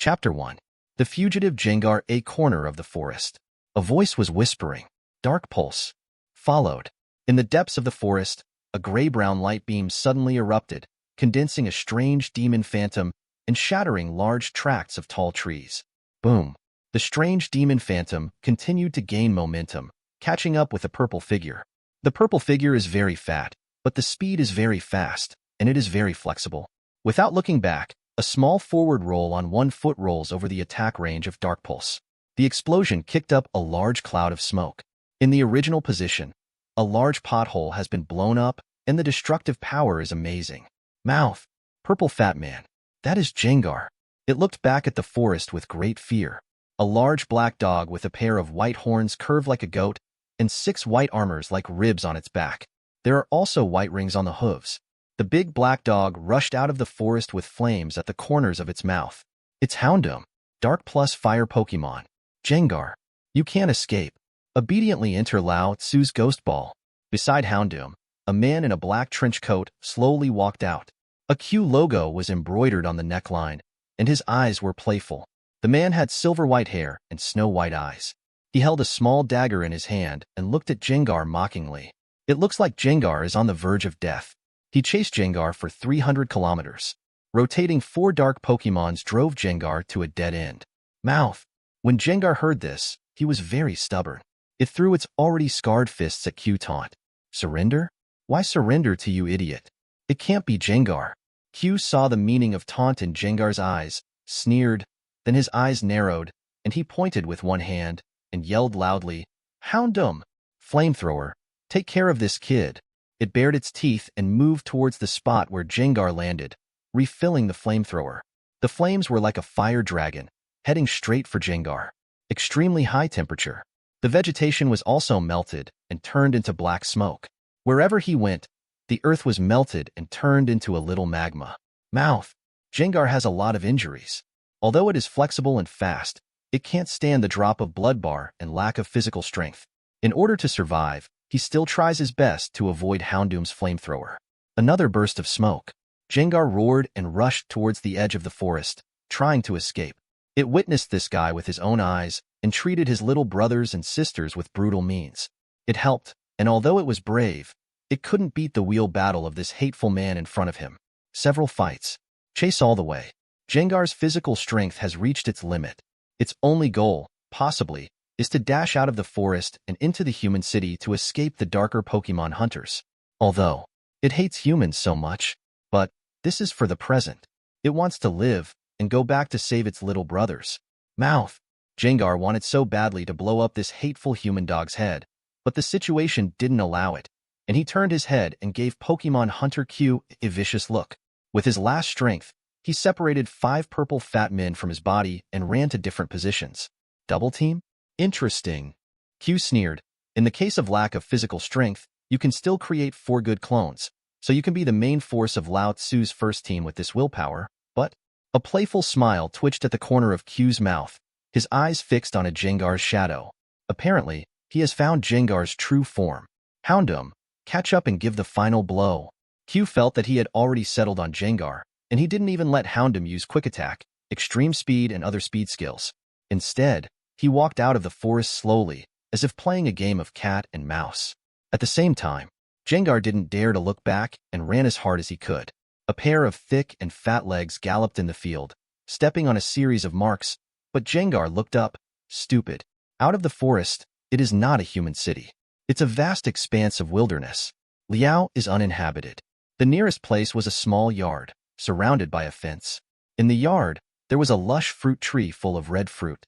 Chapter 1. The fugitive Gengar, a corner of the forest. A voice was whispering. Dark pulse. Followed. In the depths of the forest, a gray-brown light beam suddenly erupted, condensing a strange demon phantom and shattering large tracts of tall trees. Boom. The strange demon phantom continued to gain momentum, catching up with the purple figure. The purple figure is very fat, but the speed is very fast, and it is very flexible. Without looking back, a small forward roll on 1 foot rolls over the attack range of Dark Pulse. The explosion kicked up a large cloud of smoke. In the original position, a large pothole has been blown up, and the destructive power is amazing. Mouth. Purple Fat Man. That is Gengar. It looked back at the forest with great fear. A large black dog with a pair of white horns curved like a goat, and 6 white armors like ribs on its back. There are also white rings on the hooves. The big black dog rushed out of the forest with flames at the corners of its mouth. It's Houndoom, Dark Plus Fire Pokemon. Gengar. You can't escape. Obediently enter Lao Tzu's Ghost Ball. Beside Houndoom, a man in a black trench coat slowly walked out. A Q logo was embroidered on the neckline, and his eyes were playful. The man had silver-white hair and snow-white eyes. He held a small dagger in his hand and looked at Gengar mockingly. It looks like Gengar is on the verge of death. He chased Gengar for 300 kilometers. Rotating 4 dark Pokemons drove Gengar to a dead end. Mouth. When Gengar heard this, he was very stubborn. It threw its already scarred fists at Q taunt. Surrender? Why surrender to you, idiot? It can't be Gengar. Q saw the meaning of taunt in Gengar's eyes, sneered, then his eyes narrowed, and he pointed with one hand and yelled loudly, Houndoom! Flamethrower, take care of this kid. It bared its teeth and moved towards the spot where Gengar landed, refilling the flamethrower. The flames were like a fire dragon, heading straight for Gengar. Extremely high temperature. The vegetation was also melted and turned into black smoke. Wherever he went, the earth was melted and turned into a little magma. Mouth. Gengar has a lot of injuries. Although it is flexible and fast, it can't stand the drop of blood bar and lack of physical strength. In order to survive, he still tries his best to avoid Houndoom's flamethrower. Another burst of smoke. Gengar roared and rushed towards the edge of the forest, trying to escape. It witnessed this guy with his own eyes and treated his little brothers and sisters with brutal means. It helped, and although it was brave, it couldn't beat the wheel battle of this hateful man in front of him. Several fights. Chase all the way. Gengar's physical strength has reached its limit. Its only goal, possibly, is to dash out of the forest and into the human city to escape the darker Pokemon hunters. Although, it hates humans so much, but this is for the present. It wants to live and go back to save its little brothers. Mouth. Gengar wanted so badly to blow up this hateful human dog's head, but the situation didn't allow it, and he turned his head and gave Pokemon Hunter Q a vicious look. With his last strength, he separated 5 purple fat men from his body and ran to different positions. Double team? Interesting. Q sneered. In the case of lack of physical strength, you can still create 4 good clones, so you can be the main force of Lao Tzu's first team with this willpower, but a playful smile twitched at the corner of Q's mouth, his eyes fixed on a Gengar's shadow. Apparently, he has found Gengar's true form. Houndoom, catch up and give the final blow. Q felt that he had already settled on Gengar, and he didn't even let Houndoom use Quick Attack, Extreme Speed, and other speed skills. Instead, he walked out of the forest slowly, as if playing a game of cat and mouse. At the same time, Gengar didn't dare to look back and ran as hard as he could. A pair of thick and fat legs galloped in the field, stepping on a series of marks, but Gengar looked up, stupid. Out of the forest, it is not a human city. It's a vast expanse of wilderness. Liao is uninhabited. The nearest place was a small yard, surrounded by a fence. In the yard, there was a lush fruit tree full of red fruit.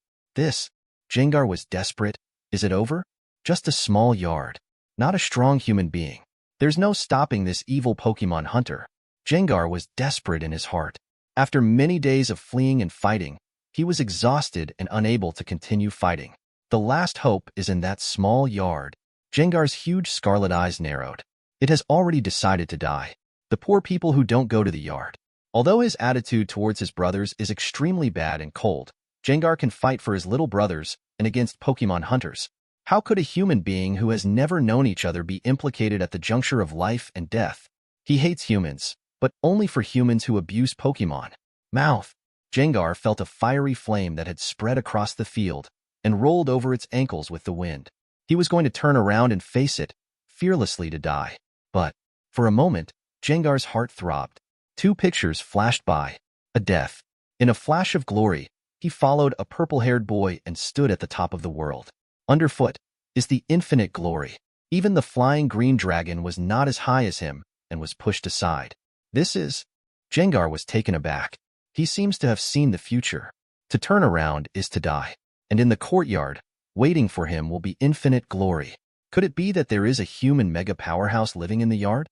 Gengar was desperate. Is it over? Just a small yard. Not a strong human being. There's no stopping this evil Pokemon hunter. Gengar was desperate in his heart. After many days of fleeing and fighting, he was exhausted and unable to continue fighting. The last hope is in that small yard. Gengar's huge scarlet eyes narrowed. It has already decided to die. The poor people who don't go to the yard. Although his attitude towards his brothers is extremely bad and cold, Gengar can fight for his little brothers and against Pokemon hunters. How could a human being who has never known each other be implicated at the juncture of life and death? He hates humans, but only for humans who abuse Pokemon. Mouth. Gengar felt a fiery flame that had spread across the field and rolled over its ankles with the wind. He was going to turn around and face it, fearlessly to die. But, for a moment, Gengar's heart throbbed. Two pictures flashed by. A death. In a flash of glory, he followed a purple-haired boy and stood at the top of the world. Underfoot is the infinite glory. Even the flying green dragon was not as high as him and was pushed aside. This is... Gengar was taken aback. He seems to have seen the future. To turn around is to die. And in the courtyard, waiting for him will be infinite glory. Could it be that there is a human mega powerhouse living in the yard?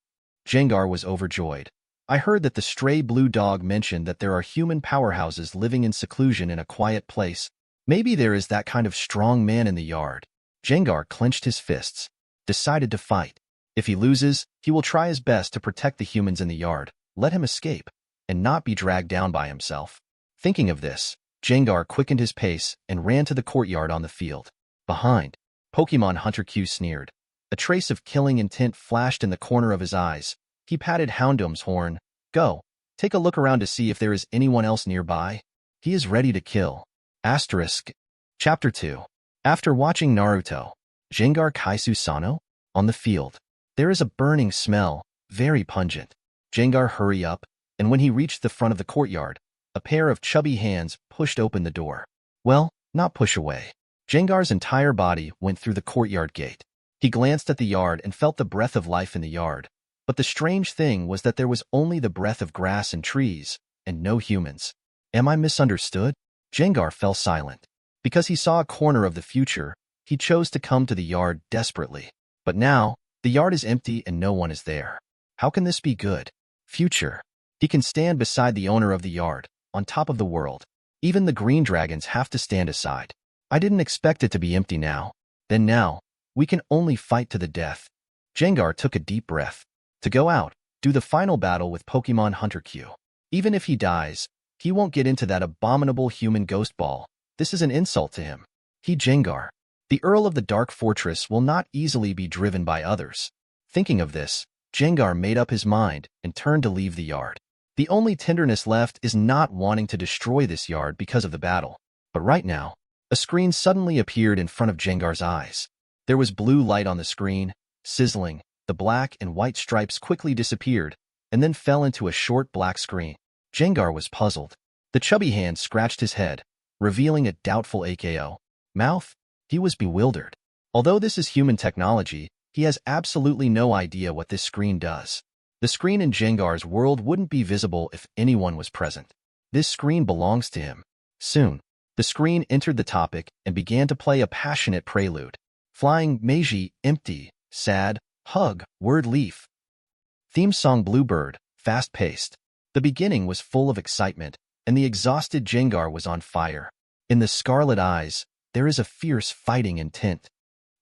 Gengar was overjoyed. I heard that the stray blue dog mentioned that there are human powerhouses living in seclusion in a quiet place. Maybe there is that kind of strong man in the yard. Gengar clenched his fists, decided to fight. If he loses, he will try his best to protect the humans in the yard, let him escape, and not be dragged down by himself. Thinking of this, Gengar quickened his pace and ran to the courtyard on the field. Behind, Pokemon Hunter Q sneered. A trace of killing intent flashed in the corner of his eyes. He patted Houndoom's horn. Go, take a look around to see if there is anyone else nearby. He is ready to kill. Asterisk. Chapter 2. After watching Naruto, Gengar Kai Susanoo? On the field. There is a burning smell, very pungent. Gengar hurried up, and when he reached the front of the courtyard, a pair of chubby hands pushed open the door. Well, not push away. Gengar's entire body went through the courtyard gate. He glanced at the yard and felt the breath of life in the yard. But the strange thing was that there was only the breath of grass and trees, and no humans. Am I misunderstood? Gengar fell silent. Because he saw a corner of the future, he chose to come to the yard desperately. But now, the yard is empty and no one is there. How can this be good? Future. He can stand beside the owner of the yard, on top of the world. Even the green dragons have to stand aside. I didn't expect it to be empty now. Then now, we can only fight to the death. Gengar took a deep breath. To go out, do the final battle with Pokemon Hunter Q. Even if he dies, he won't get into that abominable human ghost ball. This is an insult to him. Gengar. The Earl of the Dark Fortress will not easily be driven by others. Thinking of this, Gengar made up his mind and turned to leave the yard. The only tenderness left is not wanting to destroy this yard because of the battle. But right now, a screen suddenly appeared in front of Gengar's eyes. There was blue light on the screen, sizzling. The black and white stripes quickly disappeared, and then fell into a short black screen. Gengar was puzzled. The chubby hand scratched his head, revealing a doubtful AKO. Mouth? He was bewildered. Although this is human technology, he has absolutely no idea what this screen does. The screen in Gengar's world wouldn't be visible if anyone was present. This screen belongs to him. Soon, the screen entered the topic and began to play a passionate prelude. Flying Meiji, empty, sad, hug, word leaf. Theme song Bluebird, fast-paced. The beginning was full of excitement, and the exhausted Gengar was on fire. In the scarlet eyes, there is a fierce fighting intent.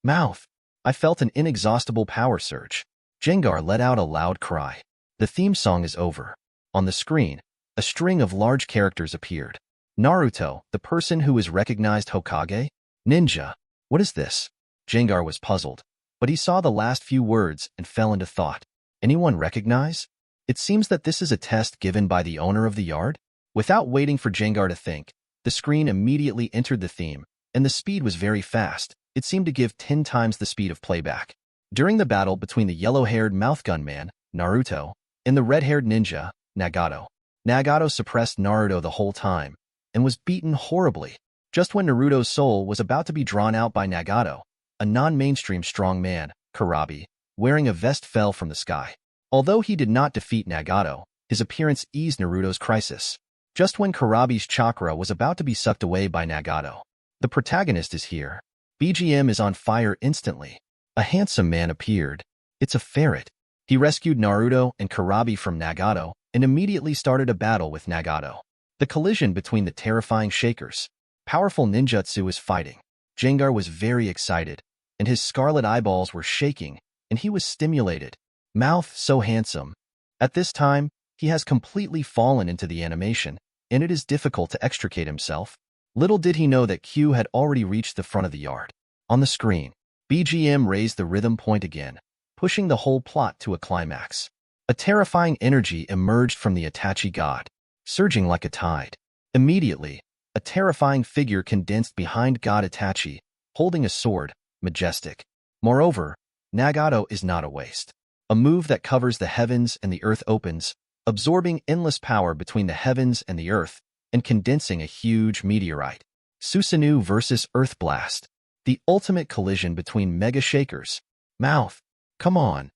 Mouth. I felt an inexhaustible power surge. Gengar let out a loud cry. The theme song is over. On the screen, a string of large characters appeared. Naruto, the person who is recognized Hokage? Ninja. What is this? Gengar was puzzled, but he saw the last few words and fell into thought. Anyone recognize? It seems that this is a test given by the owner of the yard. Without waiting for Gengar to think, the screen immediately entered the theme, and the speed was very fast. It seemed to give 10 times the speed of playback. During the battle between the yellow-haired mouthgun man, Naruto, and the red-haired ninja, Nagato. Nagato suppressed Naruto the whole time, and was beaten horribly. Just when Naruto's soul was about to be drawn out by Nagato, a non-mainstream strong man, Karabi, wearing a vest fell from the sky. Although he did not defeat Nagato, his appearance eased Naruto's crisis. Just when Karabi's chakra was about to be sucked away by Nagato. The protagonist is here. BGM is on fire instantly. A handsome man appeared. It's a ferret. He rescued Naruto and Karabi from Nagato and immediately started a battle with Nagato. The collision between the terrifying shakers. Powerful ninjutsu is fighting. Gengar was very excited, and his scarlet eyeballs were shaking, and he was stimulated. Mouth so handsome. At this time, he has completely fallen into the animation, and it is difficult to extricate himself. Little did he know that Q had already reached the front of the yard. On the screen, BGM raised the rhythm point again, pushing the whole plot to a climax. A terrifying energy emerged from the Itachi god, surging like a tide. Immediately, a terrifying figure condensed behind God Itachi, holding a sword, majestic. Moreover, Nagato is not a waste. A move that covers the heavens and the earth opens, absorbing endless power between the heavens and the earth, and condensing a huge meteorite. Susanoo versus Earth Blast. The ultimate collision between mega shakers. Mouth. Come on.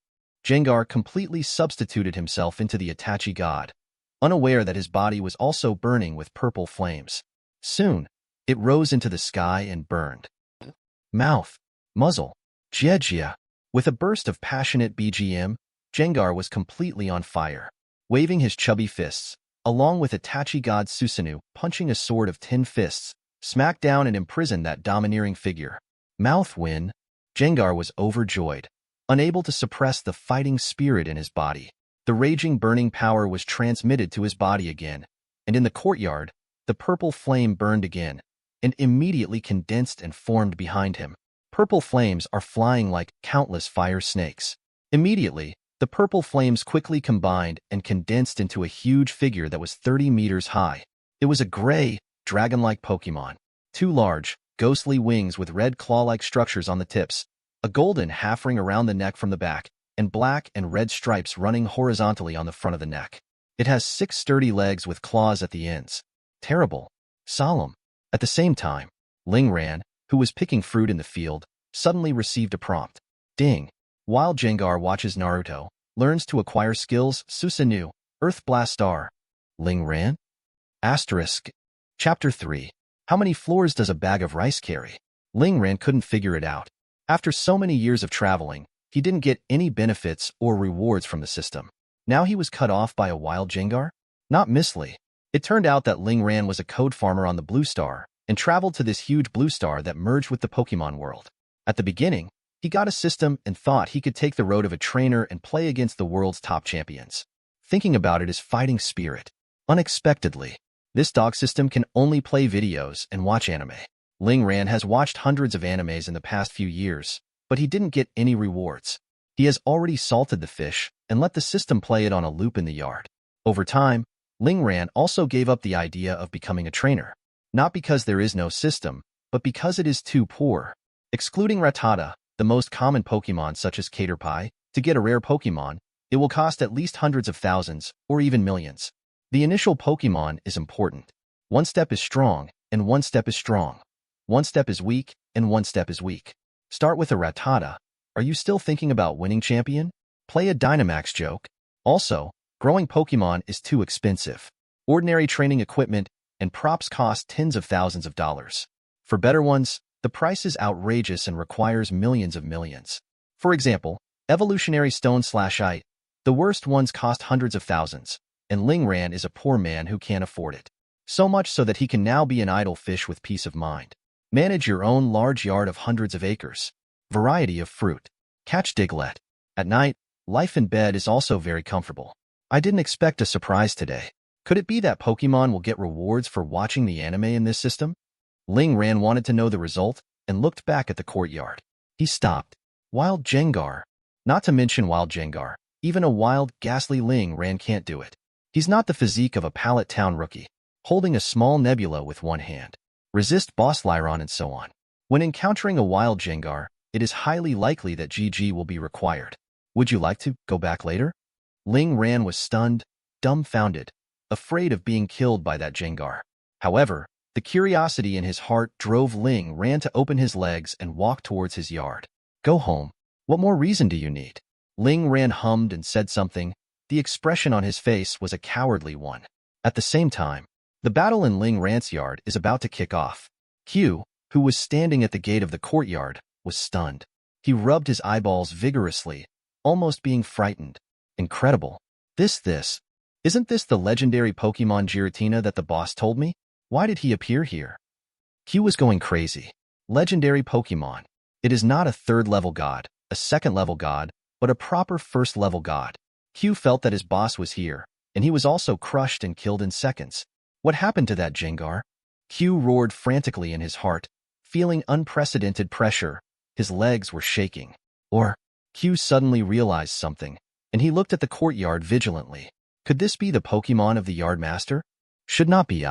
Gengar completely substituted himself into the Itachi god, unaware that his body was also burning with purple flames. Soon, it rose into the sky and burned. Mouth. Muzzle. Jia. With a burst of passionate BGM, Gengar was completely on fire, waving his chubby fists, along with Itachi god Susanoo punching a sword of 10 fists, smacked down and imprisoned that domineering figure. Mouth win. Gengar was overjoyed, unable to suppress the fighting spirit in his body. The raging burning power was transmitted to his body again, and in the courtyard, the purple flame burned again, and immediately condensed and formed behind him. Purple flames are flying like countless fire snakes. Immediately, the purple flames quickly combined and condensed into a huge figure that was 30 meters high. It was a gray, dragon-like Pokemon. 2 large, ghostly wings with red claw-like structures on the tips, a golden half-ring around the neck from the back, and black and red stripes running horizontally on the front of the neck. It has 6 sturdy legs with claws at the ends. Terrible. Solemn. At the same time, Ling Ran, who was picking fruit in the field, suddenly received a prompt. Ding. While Gengar watches Naruto, learns to acquire skills Susanoo, Earth Blast Star. Ling Ran? Asterisk. Chapter 3. How many floors does a bag of rice carry? Ling Ran couldn't figure it out. After so many years of traveling, he didn't get any benefits or rewards from the system. Now he was cut off by a wild Gengar? Not Missly. It turned out that Ling Ran was a code farmer on the Blue Star and traveled to this huge blue star that merged with the Pokemon world. At the beginning, he got a system and thought he could take the road of a trainer and play against the world's top champions. Thinking about it is fighting spirit. Unexpectedly, this dog system can only play videos and watch anime. Ling Ran has watched hundreds of animes in the past few years, but he didn't get any rewards. He has already salted the fish and let the system play it on a loop in the yard. Over time, Ling Ran also gave up the idea of becoming a trainer. Not because there is no system, but because it is too poor. Excluding Rattata, the most common Pokemon such as Caterpie, to get a rare Pokemon, it will cost at least hundreds of thousands, or even millions. The initial Pokemon is important. 1 step is strong, and 1 step is strong. 1 step is weak, and 1 step is weak. Start with a Rattata. Are you still thinking about winning champion? Play a Dynamax joke. Also, growing Pokemon is too expensive. Ordinary training equipment and props cost tens of thousands of dollars. For better ones, the price is outrageous and requires millions of millions. For example, Evolutionary Stone/Ite, the worst ones cost hundreds of thousands, and Ling Ran is a poor man who can't afford it. So much so that he can now be an idle fish with peace of mind. Manage your own large yard of hundreds of acres. Variety of fruit. Catch Diglett. At night, life in bed is also very comfortable. I didn't expect a surprise today. Could it be that Pokemon will get rewards for watching the anime in this system? Ling Ran wanted to know the result and looked back at the courtyard. He stopped. Wild Gengar. Not to mention Wild Gengar. Even a wild, ghastly Ling Ran can't do it. He's not the physique of a Pallet Town rookie, holding a small nebula with one hand. Resist Boss Lyron and so on. When encountering a wild Gengar, it is highly likely that GG will be required. Would you like to go back later? Ling Ran was stunned, dumbfounded, afraid of being killed by that Gengar. However, the curiosity in his heart drove Ling Ran to open his legs and walk towards his yard. Go home. What more reason do you need? Ling Ran hummed and said something. The expression on his face was a cowardly one. At the same time, the battle in Ling Ran's yard is about to kick off. Q, who was standing at the gate of the courtyard, was stunned. He rubbed his eyeballs vigorously, almost being frightened. Incredible. Isn't this the legendary Pokemon Giratina that the boss told me? Why did he appear here? Q was going crazy. Legendary Pokemon. It is not a 3rd-level god, a 2nd-level god, but a proper 1st-level god. Q felt that his boss was here, and he was also crushed and killed in seconds. What happened to that Gengar? Q roared frantically in his heart, feeling unprecedented pressure. His legs were shaking. Q suddenly realized something, and he looked at the courtyard vigilantly. Could this be the Pokemon of the Yard Master? Should not be.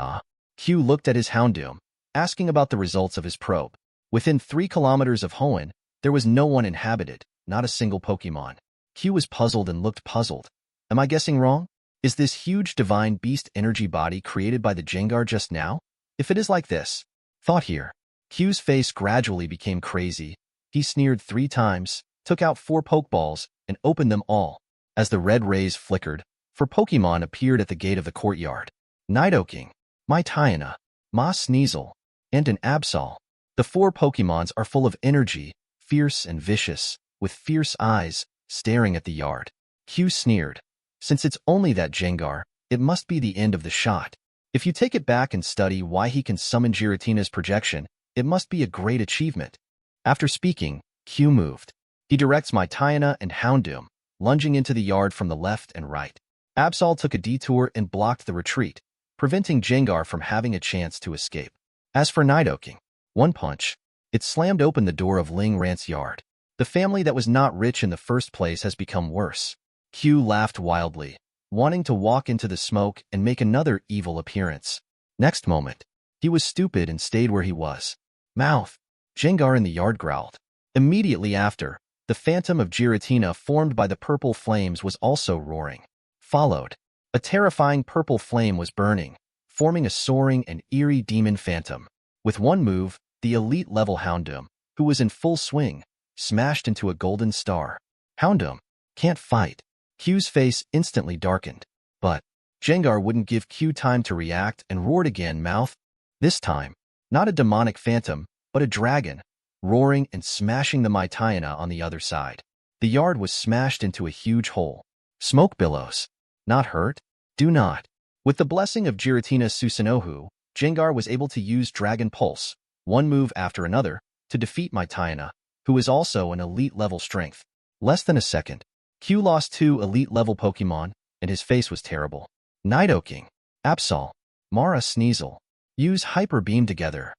Q looked at his Houndoom, asking about the results of his probe. Within 3 kilometers of Hoenn, there was no one inhabited, not a single Pokemon. Q was puzzled and looked puzzled. Am I guessing wrong? Is this huge divine beast energy body created by the Gengar just now? If it is like this, thought here. Q's face gradually became crazy. He sneered 3 times, took out 4 Pokeballs, and opened them all. As the red rays flickered, 4 Pokemon appeared at the gate of the courtyard. Nidoking, Mytiana, Ma Sneasel, and an Absol. The 4 Pokemons are full of energy, fierce and vicious, with fierce eyes, staring at the yard. Q sneered. Since it's only that Gengar, it must be the end of the shot. If you take it back and study why he can summon Giratina's projection, it must be a great achievement. After speaking, Q moved. He directs Mytiana and Houndoom, lunging into the yard from the left and right. Absol took a detour and blocked the retreat, preventing Gengar from having a chance to escape. As for Nidoking, one punch, it slammed open the door of Ling Ran's yard. The family that was not rich in the first place has become worse. Q laughed wildly, wanting to walk into the smoke and make another evil appearance. Next moment, he was stupid and stayed where he was. Mouth! Gengar in the yard growled. Immediately after, the phantom of Giratina formed by the purple flames was also roaring. Followed, a terrifying purple flame was burning, forming a soaring and eerie demon phantom. With one move, the elite-level Houndoom, who was in full swing, smashed into a golden star. Houndoom, can't fight. Q's face instantly darkened. But Gengar wouldn't give Q time to react and roared again, mouth. This time, not a demonic phantom, but a dragon, roaring and smashing the Mytiana on the other side. The yard was smashed into a huge hole. Smoke billows. Not hurt? Do not. With the blessing of Giratina Susanoo, Gengar was able to use Dragon Pulse, one move after another, to defeat Mytiana, who is also an elite-level strength. Less than a second, Q lost 2 elite-level Pokemon, and his face was terrible. Nidoking, Absol, Mara Sneasel, use Hyper Beam together.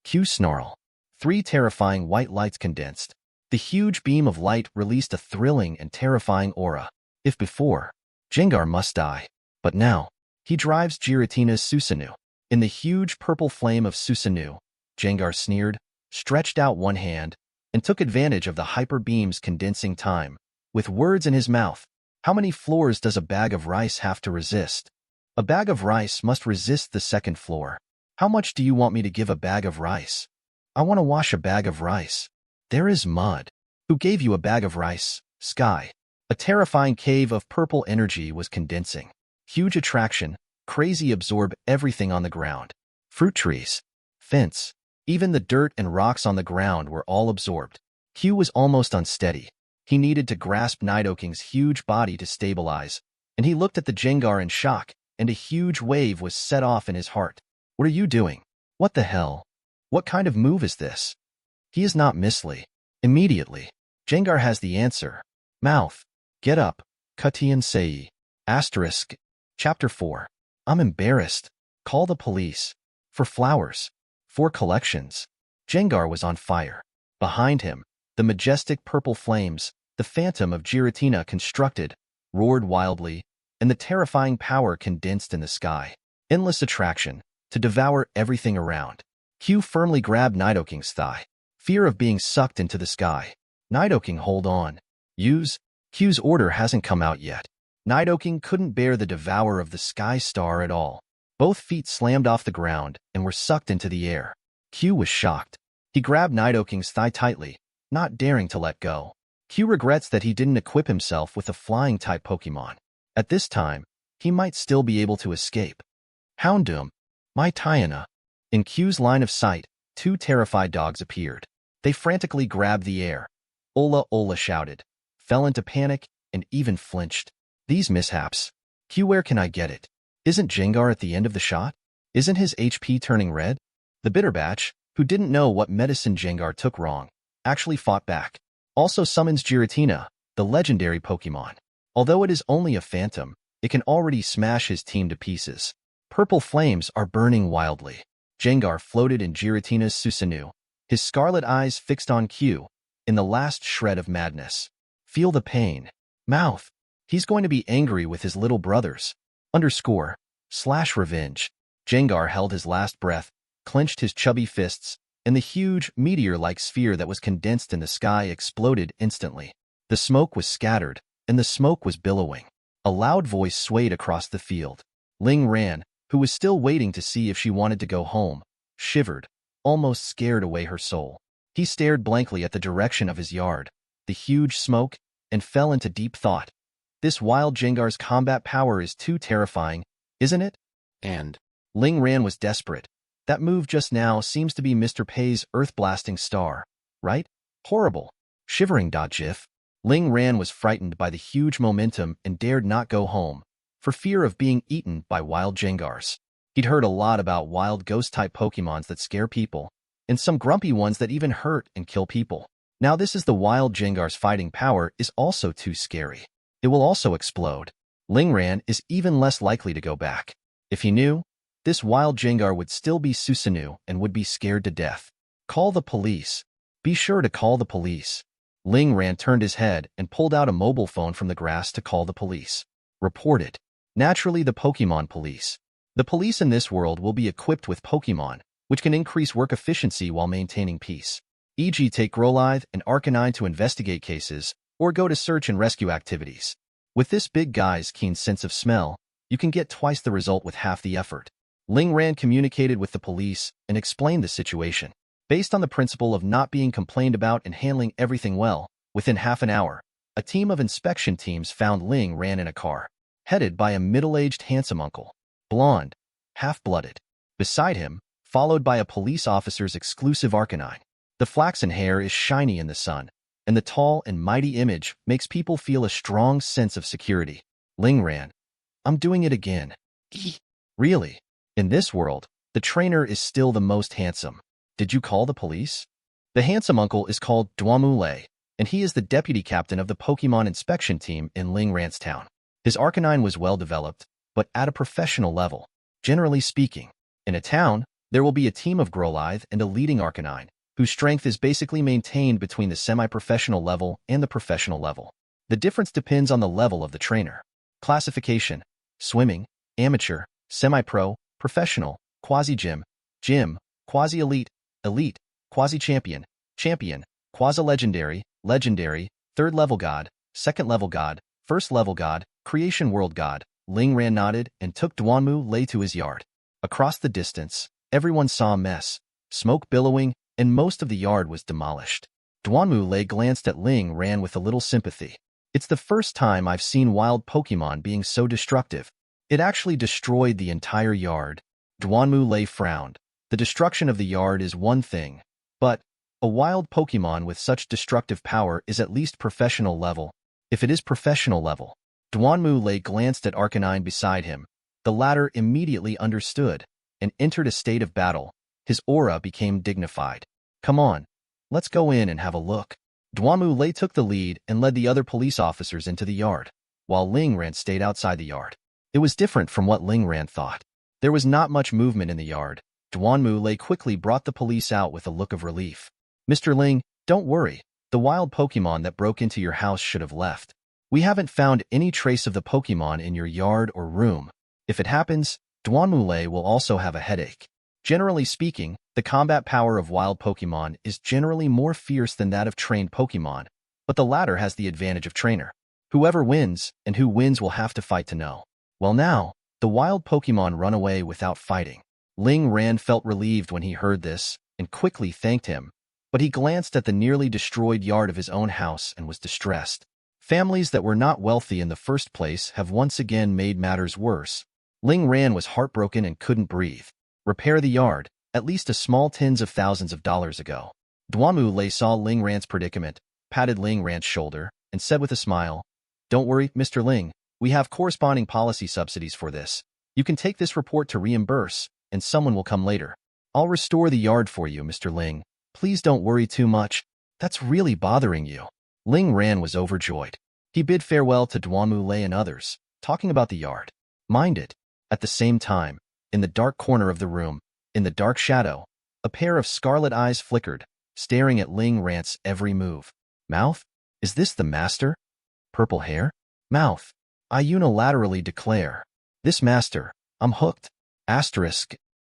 Q snarl. 3 terrifying white lights condensed. The huge beam of light released a thrilling and terrifying aura. If before, Gengar must die, but now, he drives Giratina's Susanoo. In the huge purple flame of Susanoo, Gengar sneered, stretched out one hand, and took advantage of the Hyper Beam's condensing time. With words in his mouth, how many floors does a bag of rice have to resist? A bag of rice must resist the second floor. How much do you want me to give a bag of rice? I want to wash a bag of rice. There is mud. Who gave you a bag of rice? Sky. A terrifying cave of purple energy was condensing. Huge attraction, crazy absorb everything on the ground. Fruit trees, fence, even the dirt and rocks on the ground were all absorbed. Q was almost unsteady. He needed to grasp Nidoking's huge body to stabilize, and he looked at the Gengar in shock, and a huge wave was set off in his heart. What are you doing? What the hell? What kind of move is this? He is not Misly. Immediately, Gengar has the answer. Mouth. Get up. Kutian Sei. Asterisk. Chapter 4. I'm embarrassed. Call the police. For flowers. For collections. Gengar was on fire. Behind him, the majestic purple flames, the phantom of Giratina constructed, roared wildly, and the terrifying power condensed in the sky. Endless attraction, to devour everything around. Q firmly grabbed Nidoking's thigh. Fear of being sucked into the sky. Nidoking, hold on. Use. Q's order hasn't come out yet. Nidoking couldn't bear the devour of the sky star at all. Both feet slammed off the ground and were sucked into the air. Q was shocked. He grabbed Nidoking's thigh tightly, not daring to let go. Q regrets that he didn't equip himself with a flying-type Pokemon. At this time, he might still be able to escape. Houndoom, Mytiana. In Q's line of sight, 2 terrified dogs appeared. They frantically grabbed the air. Ola Ola shouted, fell into panic, and even flinched. These mishaps. Q, where can I get it? Isn't Gengar at the end of the shot? Isn't his HP turning red? The Bitter Batch, who didn't know what medicine Gengar took wrong, actually fought back. Also summons Giratina, the legendary Pokemon. Although it is only a phantom, it can already smash his team to pieces. Purple flames are burning wildly. Gengar floated in Giratina's Susanoo, his scarlet eyes fixed on Q, in the last shred of madness. Feel the pain. Mouth. He's going to be angry with his little brothers. _/revenge. Gengar held his last breath, clenched his chubby fists, and the huge, meteor-like sphere that was condensed in the sky exploded instantly. The smoke was scattered, and the smoke was billowing. A loud voice swayed across the field. Ling Ran, who was still waiting to see if she wanted to go home, shivered, almost scared away her soul. He stared blankly at the direction of his yard, the huge smoke, and fell into deep thought. This wild Gengar's combat power is too terrifying, isn't it? And Ling Ran was desperate. That move just now seems to be Mr. Pei's earth-blasting star, right? Horrible. Shivering. GIF. Ling Ran was frightened by the huge momentum and dared not go home, for fear of being eaten by wild Gengars. He'd heard a lot about wild ghost-type Pokemons that scare people, and some grumpy ones that even hurt and kill people. Now this is the wild Gengar's fighting power is also too scary. It will also explode. Ling Ran is even less likely to go back. If he knew, this wild Gengar would still be Susanoo and would be scared to death. Call the police. Be sure to call the police. Ling Ran turned his head and pulled out a mobile phone from the grass to call the police. Reported. Naturally, the Pokemon police. The police in this world will be equipped with Pokemon, which can increase work efficiency while maintaining peace. E.g. take Growlithe and Arcanine to investigate cases, or go to search and rescue activities. With this big guy's keen sense of smell, you can get twice the result with half the effort. Ling Ran communicated with the police and explained the situation. Based on the principle of not being complained about and handling everything well, within half an hour, a team of inspection teams found Ling Ran in a car, headed by a middle-aged handsome uncle, blonde, half-blooded. Beside him, followed by a police officer's exclusive Arcanine. The flaxen hair is shiny in the sun, and the tall and mighty image makes people feel a strong sense of security. Ling Ran. I'm doing it again. Really? In this world, the trainer is still the most handsome. Did you call the police? The handsome uncle is called Duamule, and he is the deputy captain of the Pokemon inspection team in Ling Ran's town. His Arcanine was well developed, but at a professional level. Generally speaking, in a town, there will be a team of Growlithe and a leading Arcanine, whose strength is basically maintained between the semi-professional level and the professional level. The difference depends on the level of the trainer. Classification: swimming, amateur, semi-pro, professional, quasi-gym, gym, quasi-elite, elite, quasi-champion, champion, quasi-legendary, legendary, third-level god, second-level god, first-level god, creation world god. Ling Ran nodded and took Duanmu to his yard. Across the distance, everyone saw a mess, smoke billowing, and most of the yard was demolished. Duanmu glanced at Ling Ran with a little sympathy. It's the first time I've seen wild Pokemon being so destructive. It actually destroyed the entire yard. Duanmu frowned. The destruction of the yard is one thing, but a wild Pokemon with such destructive power is at least professional level. If it is professional level, Duanmu glanced at Arcanine beside him. The latter immediately understood and entered a state of battle. His aura became dignified. Come on, let's go in and have a look. Duanmu took the lead and led the other police officers into the yard, while Ling Ran stayed outside the yard. It was different from what Ling Ran thought. There was not much movement in the yard. Duanmu quickly brought the police out with a look of relief. Mr. Ling, don't worry. The wild Pokemon that broke into your house should have left. We haven't found any trace of the Pokemon in your yard or room. If it happens, Duanmu will also have a headache. Generally speaking, the combat power of wild Pokemon is generally more fierce than that of trained Pokemon, but the latter has the advantage of trainer. Whoever wins, and who wins will have to fight to know. Well now, the wild Pokemon run away without fighting. Ling Ran felt relieved when he heard this, and quickly thanked him, but he glanced at the nearly destroyed yard of his own house and was distressed. Families that were not wealthy in the first place have once again made matters worse. Ling Ran was heartbroken and couldn't breathe. Repair the yard, at least a small tens of thousands of dollars ago. Duanmu saw Ling Ran's predicament, patted Ling Ran's shoulder, and said with a smile, "Don't worry, Mr. Ling, we have corresponding policy subsidies for this. You can take this report to reimburse, and someone will come later. I'll restore the yard for you, Mr. Ling. Please don't worry too much. That's really bothering you." Ling Ran was overjoyed. He bid farewell to Duanmu and others, talking about the yard. Mind it. At the same time, in the dark corner of the room, in the dark shadow, a pair of scarlet eyes flickered, staring at Ling Ran's every move. Mouth? Is this the master? Purple hair? Mouth. I unilaterally declare. This master, I'm hooked. Asterisk.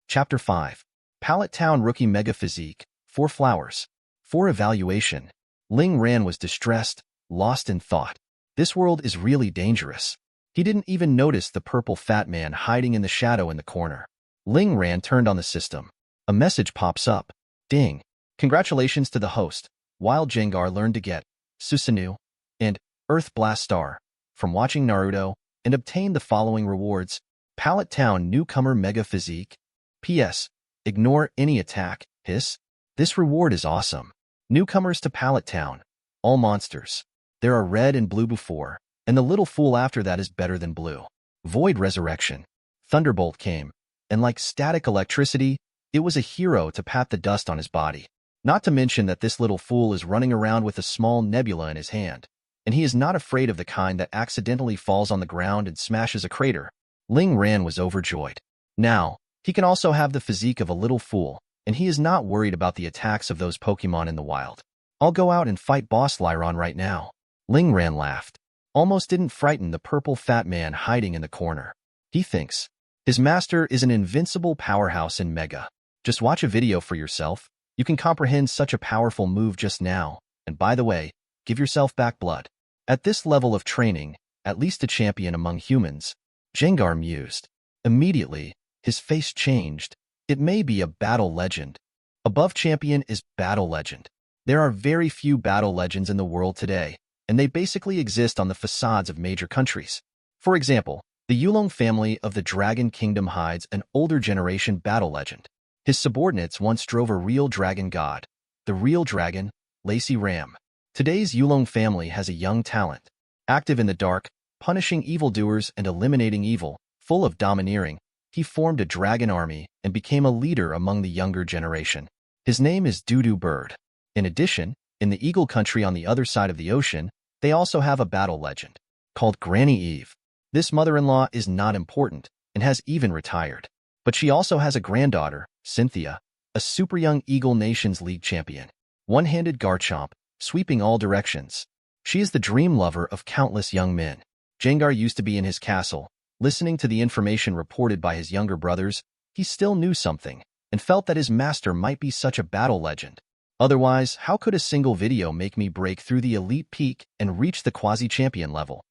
Chapter 5. Pallet Town Rookie Mega Physique. 4 flowers. For evaluation. Ling Ran was distressed, lost in thought. This world is really dangerous. He didn't even notice the purple fat man hiding in the shadow in the corner. Ling Ran turned on the system. A message pops up. Ding. Congratulations to the host. Wild Gengar learned to get Susanoo and Earth Blast Star from watching Naruto and obtained the following rewards. Pallet Town Newcomer Mega Physique. P.S. Ignore any attack, hiss. This reward is awesome. Newcomers to Pallet Town. All monsters. There are red and blue before, and the little fool after that is better than blue. Void Resurrection. Thunderbolt came, and like static electricity, it was a hero to pat the dust on his body. Not to mention that this little fool is running around with a small nebula in his hand, and he is not afraid of the kind that accidentally falls on the ground and smashes a crater. Ling Ran was overjoyed. Now, he can also have the physique of a little fool, and he is not worried about the attacks of those Pokemon in the wild. I'll go out and fight Boss Lyron right now. Ling Ran laughed. Almost didn't frighten the purple fat man hiding in the corner. He thinks his master is an invincible powerhouse in Mega. Just watch a video for yourself. You can comprehend such a powerful move just now. And by the way, give yourself back blood. At this level of training, at least a champion among humans, Gengar mused. Immediately, his face changed. It may be a battle legend. Above champion is battle legend. There are very few battle legends in the world today, and they basically exist on the facades of major countries. For example, the Yulong family of the Dragon Kingdom hides an older generation battle legend. His subordinates once drove a real dragon god, the real dragon, Lacy Ram. Today's Yulong family has a young talent, active in the dark, punishing evildoers and eliminating evil, full of domineering. He formed a dragon army and became a leader among the younger generation. His name is Doodoo Bird. In addition, in the Eagle Country on the other side of the ocean, they also have a battle legend called Granny Eve. This mother-in-law is not important and has even retired. But she also has a granddaughter, Cynthia, a super young Eagle Nations League champion. One-handed Garchomp, sweeping all directions. She is the dream lover of countless young men. Gengar used to be in his castle, listening to the information reported by his younger brothers. He still knew something, and felt that his master might be such a battle legend. Otherwise, how could a single video make me break through the elite peak and reach the quasi-champion level?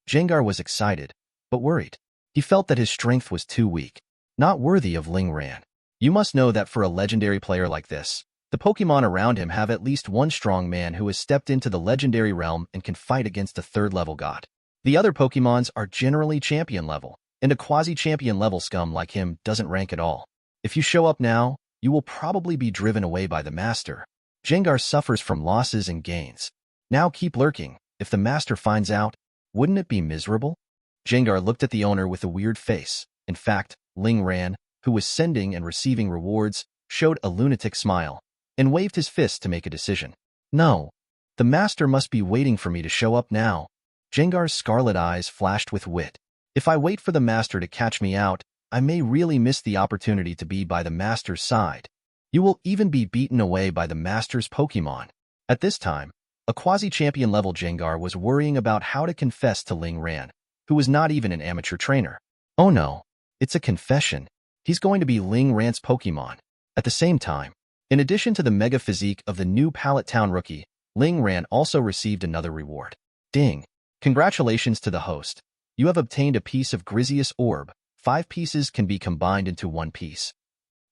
Gengar was excited, but worried. He felt that his strength was too weak, not worthy of Ling Ran. You must know that for a legendary player like this, the Pokemon around him have at least one strong man who has stepped into the legendary realm and can fight against a third-level god. The other Pokemons are generally champion level, and a quasi-champion level scum like him doesn't rank at all. If you show up now, you will probably be driven away by the master. Gengar suffers from losses and gains. Now keep lurking. If the master finds out, wouldn't it be miserable? Gengar looked at the owner with a weird face. In fact, Ling Ran, who was sending and receiving rewards, showed a lunatic smile and waved his fist to make a decision. No, the master must be waiting for me to show up now. Gengar's scarlet eyes flashed with wit. If I wait for the master to catch me out, I may really miss the opportunity to be by the master's side. You will even be beaten away by the master's Pokemon. At this time, a quasi-champion level Gengar was worrying about how to confess to Ling Ran, who was not even an amateur trainer. Oh no, it's a confession. He's going to be Ling Ran's Pokemon. At the same time, in addition to the mega physique of the new Pallet Town rookie, Ling Ran also received another reward. Ding! Congratulations to the host. You have obtained a piece of Griseous Orb. 5 pieces can be combined into 1 piece.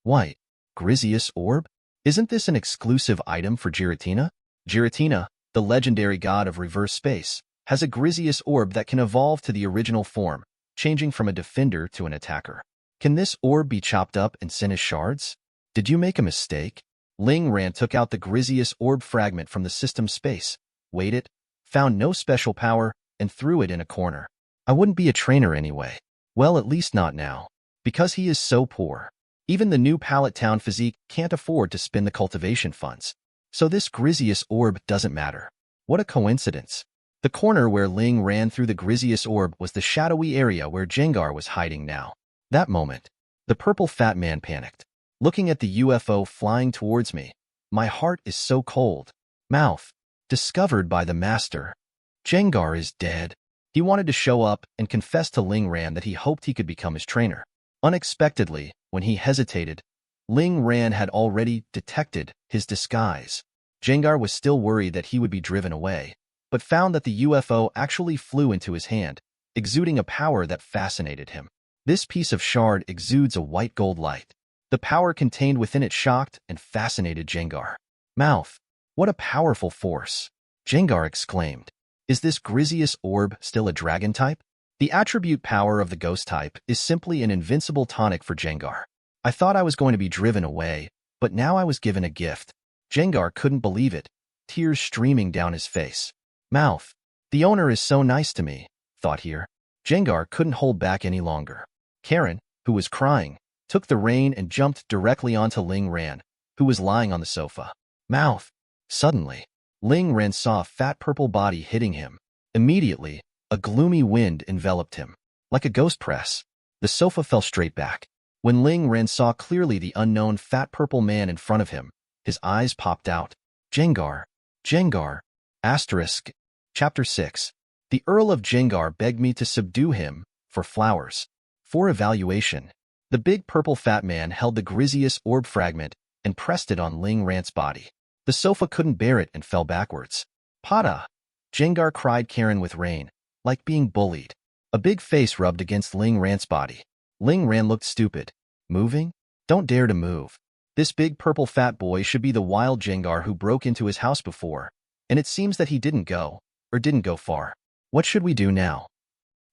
What? Griseous Orb? Isn't this an exclusive item for Giratina? Giratina, the legendary god of reverse space, has a Griseous Orb that can evolve to the original form, changing from a defender to an attacker. Can this orb be chopped up and sent as shards? Did you make a mistake? Ling Ran took out the Griseous Orb fragment from the system space, weighed it, found no special power, and threw it in a corner. I wouldn't be a trainer anyway. Well, at least not now. Because he is so poor. Even the new Pallet Town physique can't afford to spend the cultivation funds. So this Griseous Orb doesn't matter. What a coincidence. The corner where Ling ran through the Griseous Orb was the shadowy area where Gengar was hiding now. That moment, the purple fat man panicked. Looking at the UFO flying towards me, my heart is so cold. Mouth. Discovered by the master. Gengar is dead. He wanted to show up and confess to Ling Ran that he hoped he could become his trainer. Unexpectedly, when he hesitated, Ling Ran had already detected his disguise. Gengar was still worried that he would be driven away, but found that the UFO actually flew into his hand, exuding a power that fascinated him. This piece of shard exudes a white gold light. The power contained within it shocked and fascinated Gengar. Mouth. What a powerful force! Gengar exclaimed. Is this Griseous orb still a dragon type? The attribute power of the ghost type is simply an invincible tonic for Gengar. I thought I was going to be driven away, but now I was given a gift. Gengar couldn't believe it, tears streaming down his face. Mouth. The owner is so nice to me, thought here. Gengar couldn't hold back any longer. Karen, who was crying, took the rein and jumped directly onto Ling Ran, who was lying on the sofa. Mouth. Suddenly, Ling Ran saw a fat purple body hitting him. Immediately, a gloomy wind enveloped him. Like a ghost press, the sofa fell straight back. When Ling Ran saw clearly the unknown fat purple man in front of him, his eyes popped out. Gengar. Gengar. Asterisk. Chapter 6. The Earl of Gengar begged me to subdue him for flowers. For evaluation, the big purple fat man held the Griseous orb fragment and pressed it on Ling Ran's body. The sofa couldn't bear it and fell backwards. Pada! Gengar cried Karen with rain, like being bullied. A big face rubbed against Ling Ran's body. Ling Ran looked stupid. Moving? Don't dare to move. This big purple fat boy should be the wild Gengar who broke into his house before, and it seems that he didn't go far. What should we do now?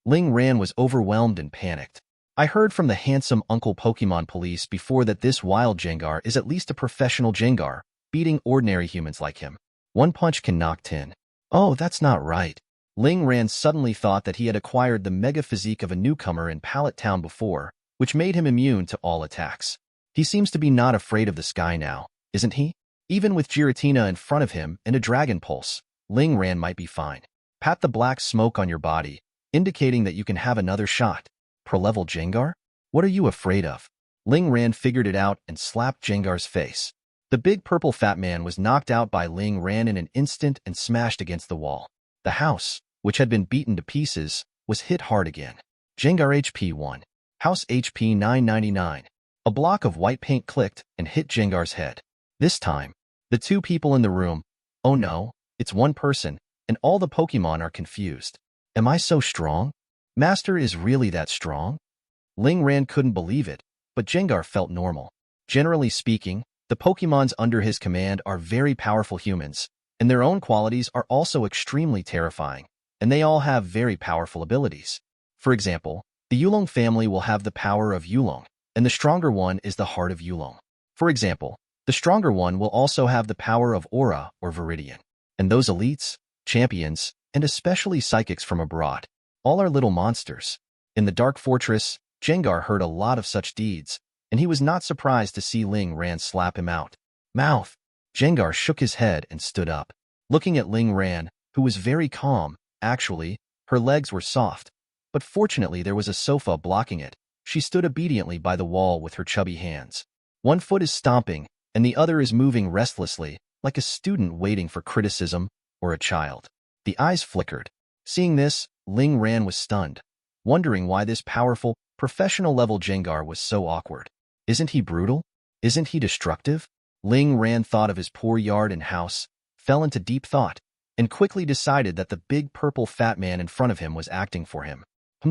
Ling Ran was overwhelmed and panicked. I heard from the handsome Uncle Pokemon Police before that this wild Gengar is at least a professional Gengar, beating ordinary humans like him. One punch can knock 10. Oh, that's not right. Ling Ran suddenly thought that he had acquired the mega physique of a newcomer in Pallet Town before, which made him immune to all attacks. He seems to be not afraid of the sky now, isn't he? Even with Giratina in front of him and a Dragon Pulse, Ling Ran might be fine. Pat the black smoke on your body, indicating that you can have another shot. Pro-level Gengar? What are you afraid of? Ling Ran figured it out and slapped Gengar's face. The big purple fat man was knocked out by Ling Ran in an instant and smashed against the wall. The house, which had been beaten to pieces, was hit hard again. Gengar HP 1. House HP 999. A block of white paint clicked and hit Gengar's head. This time, the two people in the room, oh no, it's one person, and all the Pokemon are confused. Am I so strong? Master is really that strong? Ling Ran couldn't believe it, but Gengar felt normal. Generally speaking, the Pokemons under his command are very powerful humans, and their own qualities are also extremely terrifying, and they all have very powerful abilities. For example, the Yulong family will have the power of Yulong, and the stronger one is the heart of Yulong. For example, the stronger one will also have the power of Aura or Viridian. And those elites, champions, and especially psychics from abroad, all are little monsters. In the Dark Fortress, Gengar heard a lot of such deeds, and he was not surprised to see Ling Ran slap him out. Mouth. Gengar shook his head and stood up. Looking at Ling Ran, who was very calm, actually, her legs were soft, but fortunately there was a sofa blocking it. She stood obediently by the wall with her chubby hands. One foot is stomping, and the other is moving restlessly, like a student waiting for criticism or a child. The eyes flickered. Seeing this, Ling Ran was stunned, wondering why this powerful, professional-level Gengar was so awkward. Isn't he brutal? Isn't he destructive? Ling Ran thought of his poor yard and house, fell into deep thought, and quickly decided that the big purple fat man in front of him was acting for him.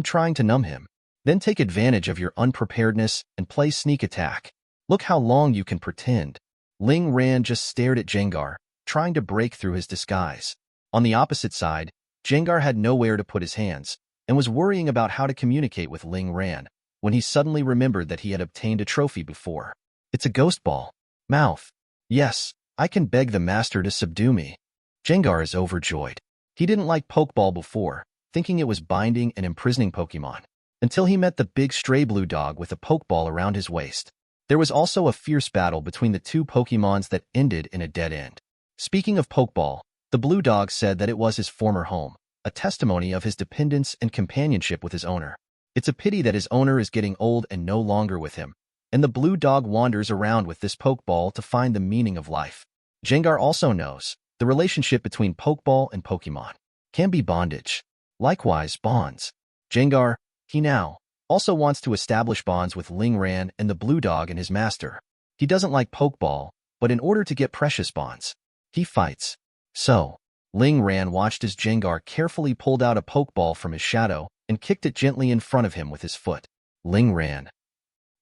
Trying to numb him. Then take advantage of your unpreparedness and play sneak attack. Look how long you can pretend. Ling Ran just stared at Gengar, trying to break through his disguise. On the opposite side, Gengar had nowhere to put his hands, and was worrying about how to communicate with Ling Ran, when he suddenly remembered that he had obtained a trophy before. It's a ghost ball. Mouth. Yes, I can beg the master to subdue me. Gengar is overjoyed. He didn't like Pokeball before, thinking it was binding and imprisoning Pokemon, until he met the big stray blue dog with a Pokeball around his waist. There was also a fierce battle between the two Pokemons that ended in a dead end. Speaking of Pokeball, the blue dog said that it was his former home, a testimony of his dependence and companionship with his owner. It's a pity that his owner is getting old and no longer with him, and the blue dog wanders around with this Pokeball to find the meaning of life. Gengar also knows the relationship between Pokeball and Pokemon can be bondage. Likewise, bonds. Gengar, he now Also wants to establish bonds with Ling Ran and the blue dog and his master. He doesn't like Pokeball, but in order to get precious bonds, he fights. So, Ling Ran watched as Gengar carefully pulled out a Pokeball from his shadow and kicked it gently in front of him with his foot. Ling Ran.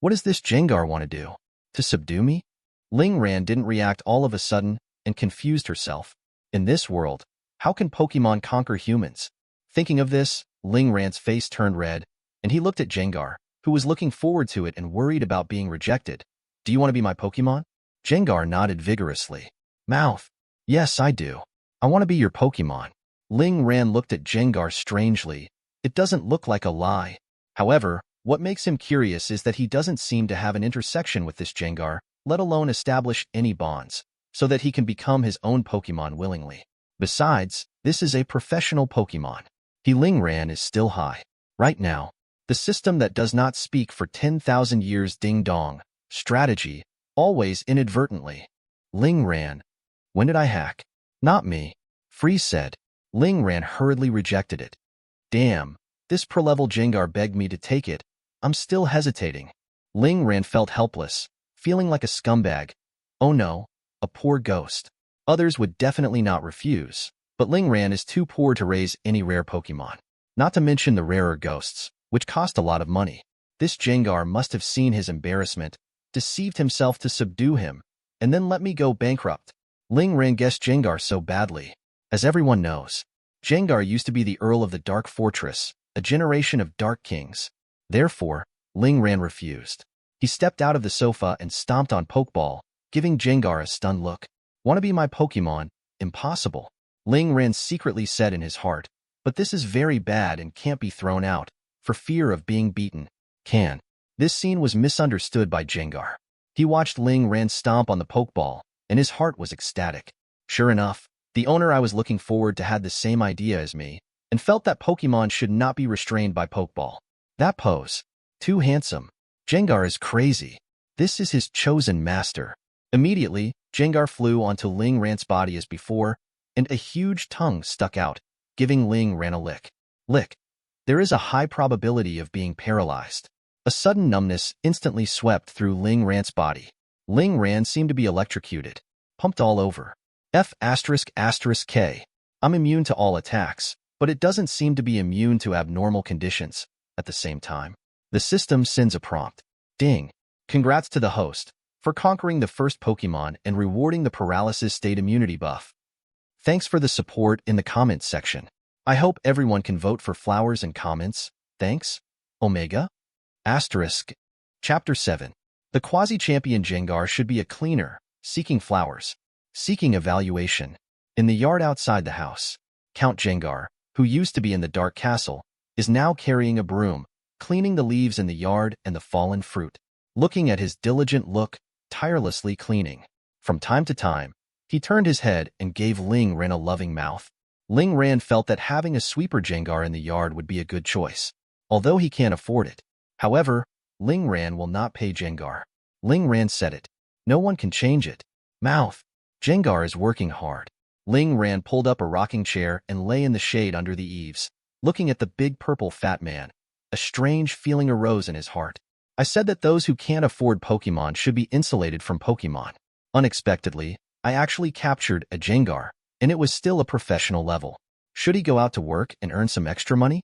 What does this Gengar want to do? To subdue me? Ling Ran didn't react all of a sudden and confused herself. In this world, how can Pokemon conquer humans? Thinking of this, Ling Ran's face turned red, and he looked at Gengar, who was looking forward to it and worried about being rejected. Do you want to be my Pokemon? Gengar nodded vigorously. Mouth. Yes, I do. I want to be your Pokemon. Ling Ran looked at Gengar strangely. It doesn't look like a lie. However, what makes him curious is that he doesn't seem to have an intersection with this Gengar, let alone establish any bonds, so that he can become his own Pokemon willingly. Besides, this is a professional Pokemon. Ling Ran is still high. Right now, the system that does not speak for 10,000 years ding-dong. Strategy, always inadvertently. Ling Ran. When did I hack? Not me. Freeze said. Ling Ran hurriedly rejected it. Damn, this pro-level Gengar begged me to take it. I'm still hesitating. Ling Ran felt helpless, feeling like a scumbag. Oh no, a poor ghost. Others would definitely not refuse, but Ling Ran is too poor to raise any rare Pokemon. Not to mention the rarer ghosts, which cost a lot of money. This Gengar must have seen his embarrassment, deceived himself to subdue him, and then let me go bankrupt. Ling Ran guessed Gengar so badly. As everyone knows, Gengar used to be the Earl of the Dark Fortress, a generation of Dark Kings. Therefore, Ling Ran refused. He stepped out of the sofa and stomped on Pokeball, giving Gengar a stunned look. Want to be my Pokemon? Impossible. Ling Ran secretly said in his heart, but this is very bad and can't be thrown out, for fear of being beaten. Can. This scene was misunderstood by Gengar. He watched Ling Ran stomp on the Pokeball, and his heart was ecstatic. Sure enough, the owner I was looking forward to had the same idea as me, and felt that Pokemon should not be restrained by Pokeball. That pose. Too handsome. Gengar is crazy. This is his chosen master. Immediately, Gengar flew onto Ling Ran's body as before, and a huge tongue stuck out, giving Ling Ran a lick. Lick. There is a high probability of being paralyzed. A sudden numbness instantly swept through Ling Ran's body. Ling Ran seemed to be electrocuted, pumped all over. F***K. I'm immune to all attacks, but it doesn't seem to be immune to abnormal conditions. At the same time, the system sends a prompt. Ding. Congrats to the host for conquering the first Pokemon and rewarding the paralysis state immunity buff. Thanks for the support in the comments section. I hope everyone can vote for flowers and comments. Thanks. Omega. Asterisk. Chapter 7. The quasi-champion Gengar should be a cleaner, seeking flowers, seeking evaluation. In the yard outside the house, Count Gengar, who used to be in the Dark Castle, is now carrying a broom, cleaning the leaves in the yard and the fallen fruit. Looking at his diligent look, tirelessly cleaning. From time to time, he turned his head and gave Ling Ran a loving mouth. Ling Ran felt that having a sweeper Gengar in the yard would be a good choice, although he can't afford it. However, Ling Ran will not pay Gengar. Ling Ran said it. No one can change it. Mouth. Gengar is working hard. Ling Ran pulled up a rocking chair and lay in the shade under the eaves, looking at the big purple fat man. A strange feeling arose in his heart. I said that those who can't afford Pokemon should be insulated from Pokemon. Unexpectedly, I actually captured a Gengar, and it was still a professional level. Should he go out to work and earn some extra money?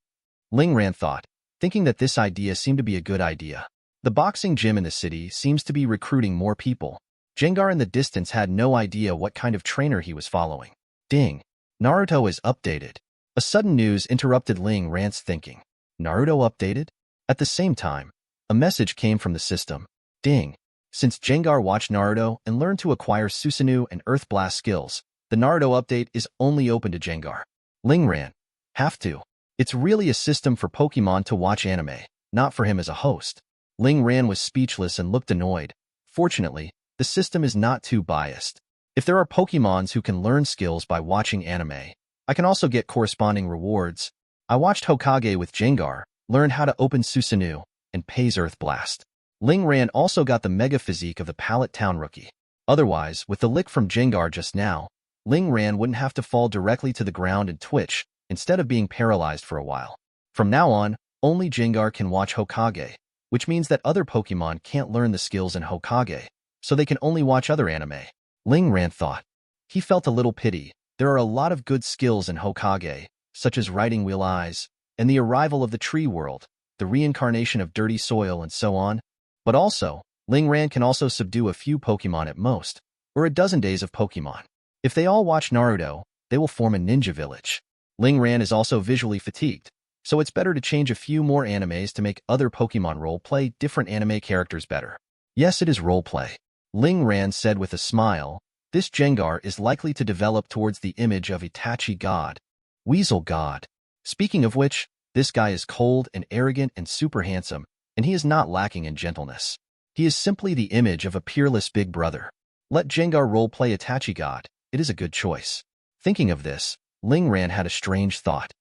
Ling Ran thought, thinking that this idea seemed to be a good idea. The boxing gym in the city seems to be recruiting more people. Gengar in the distance had no idea what kind of trainer he was following. Ding. Naruto is updated. A sudden news interrupted Ling Ran's thinking. Naruto updated? At the same time, a message came from the system. Ding. Since Gengar watched Naruto and learned to acquire Susanoo and Earth Blast skills, the Naruto update is only open to Gengar. Ling Ran. Have to. It's really a system for Pokemon to watch anime, not for him as a host. Ling Ran was speechless and looked annoyed. Fortunately, the system is not too biased. If there are Pokemons who can learn skills by watching anime, I can also get corresponding rewards. I watched Hokage with Gengar, learned how to open Susanoo, and pays Earth Blast. Ling Ran also got the mega physique of the Pallet Town rookie. Otherwise, with the lick from Gengar just now, Ling Ran wouldn't have to fall directly to the ground and twitch, instead of being paralyzed for a while. From now on, Only Gengar can watch Hokage, which means that other Pokemon can't learn the skills in Hokage, so they can only watch other anime. Ling Ran thought. He felt a little pity. There are a lot of good skills in Hokage, such as riding wheel eyes, and the arrival of the tree world, the reincarnation of dirty soil, and so on. But also, Ling Ran can also subdue a few Pokemon at most, or a dozen days of Pokemon. If they all watch Naruto, they will form a ninja village. Ling Ran is also visually fatigued, so it's better to change a few more animes to make other Pokemon role-play different anime characters better. Yes, it is role-play. Ling Ran said with a smile. This Gengar is likely to develop towards the image of Itachi God, Weasel God. Speaking of which, this guy is cold and arrogant and super handsome, and he is not lacking in gentleness. He is simply the image of a peerless big brother. Let Gengar role-play Itachi God. It is a good choice. Thinking of this, Ling Ran had a strange thought.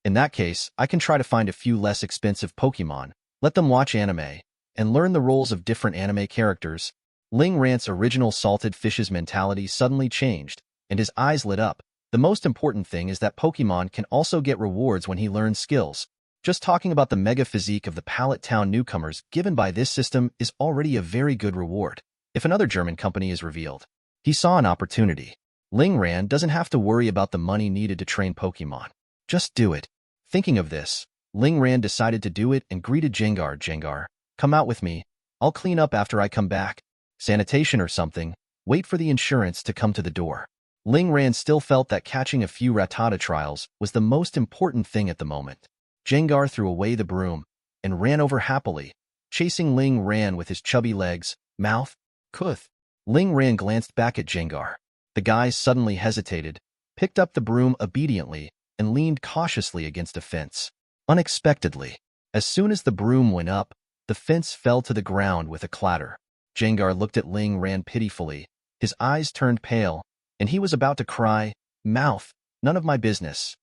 In that case, I can try to find a few less expensive Pokemon, let them watch anime, and learn the roles of different anime characters. Ling Ran's original salted fish's mentality suddenly changed, and his eyes lit up. The most important thing is that Pokemon can also get rewards when he learns skills. Just talking about the mega physique of the Pallet Town newcomers given by this system is already a very good reward. If another German company is revealed, he saw an opportunity. Ling Ran doesn't have to worry about the money needed to train Pokemon. Just do it. Thinking of this, Ling Ran decided to do it and greeted Gengar. Gengar, come out with me. I'll clean up after I come back. Sanitation or something. Wait for the insurance to come to the door. Ling Ran still felt that catching a few Rattata trials was the most important thing at the moment. Gengar threw away the broom and ran over happily, chasing Ling Ran with his chubby legs, mouth, cuth. Ling Ran glanced back at Gengar. The guy suddenly hesitated, picked up the broom obediently, and leaned cautiously against a fence. Unexpectedly, as soon as the broom went up, the fence fell to the ground with a clatter. Gengar looked at Ling Ran pitifully. His eyes turned pale, and he was about to cry, "Mouth, none of my business."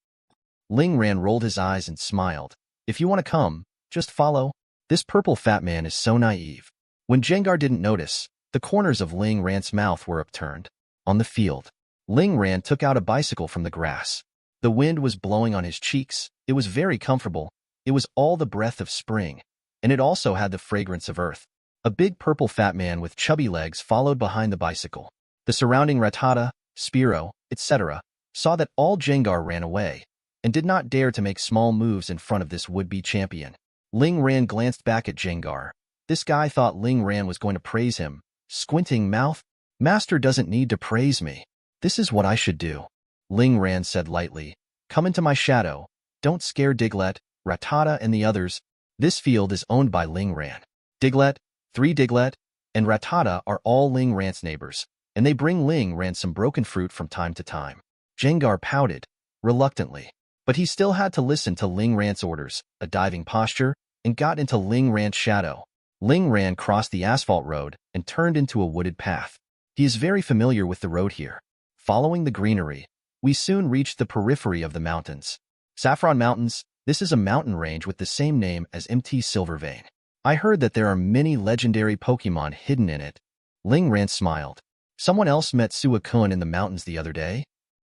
Ling Ran rolled his eyes and smiled. "If you want to come, just follow." This purple fat man is so naive. When Gengar didn't notice, the corners of Ling Ran's mouth were upturned. On the field, Ling Ran took out a bicycle from the grass. The wind was blowing on his cheeks. It was very comfortable. It was all the breath of spring, and it also had the fragrance of earth. A big purple fat man with chubby legs followed behind the bicycle. The surrounding Rattata, Spearow, etc. saw that all Gengar ran away, and did not dare to make small moves in front of this would-be champion. Ling Ran glanced back at Gengar. This guy thought Ling Ran was going to praise him. Squinting mouth, "Master doesn't need to praise me. This is what I should do." Ling Ran said lightly, "Come into my shadow. Don't scare Diglett, Rattata, and the others." This field is owned by Ling Ran. Diglett, 3 Diglett, and Rattata are all Ling Ran's neighbors, and they bring Ling Ran some broken fruit from time to time. Gengar pouted, reluctantly, but he still had to listen to Ling Ran's orders, a diving posture, and got into Ling Ran's shadow. Ling Ran crossed the asphalt road and turned into a wooded path. He is very familiar with the road here. Following the greenery, we soon reached the periphery of the mountains. Saffron Mountains, this is a mountain range with the same name as MT Silvervein. I heard that there are many legendary Pokemon hidden in it. Ling Ran smiled. Someone else met Suakun in the mountains the other day.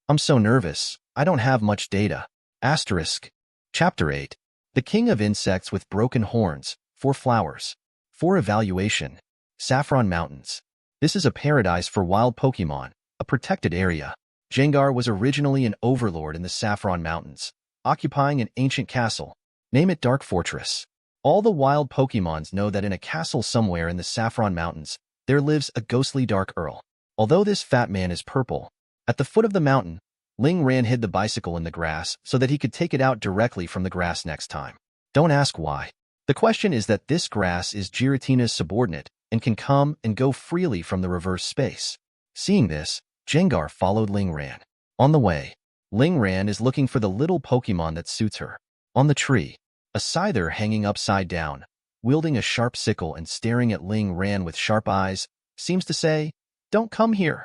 I'm so nervous. I don't have much data. Asterisk. Chapter 8. The King of Insects with Broken Horns. 4 flowers. For evaluation. Saffron Mountains. This is a paradise for wild Pokemon, a protected area. Gengar was originally an overlord in the Saffron Mountains, occupying an ancient castle. Name it Dark Fortress. All the wild Pokemons know that in a castle somewhere in the Saffron Mountains, there lives a ghostly dark earl. Although this fat man is purple, at the foot of the mountain, Ling Ran hid the bicycle in the grass so that he could take it out directly from the grass next time. Don't ask why. The question is that this grass is Giratina's subordinate and can come and go freely from the reverse space. Seeing this, Gengar followed Ling Ran. On the way, Ling Ran is looking for the little Pokemon that suits her. On the tree, a Scyther hanging upside down, wielding a sharp sickle and staring at Ling Ran with sharp eyes, seems to say, "Don't come here.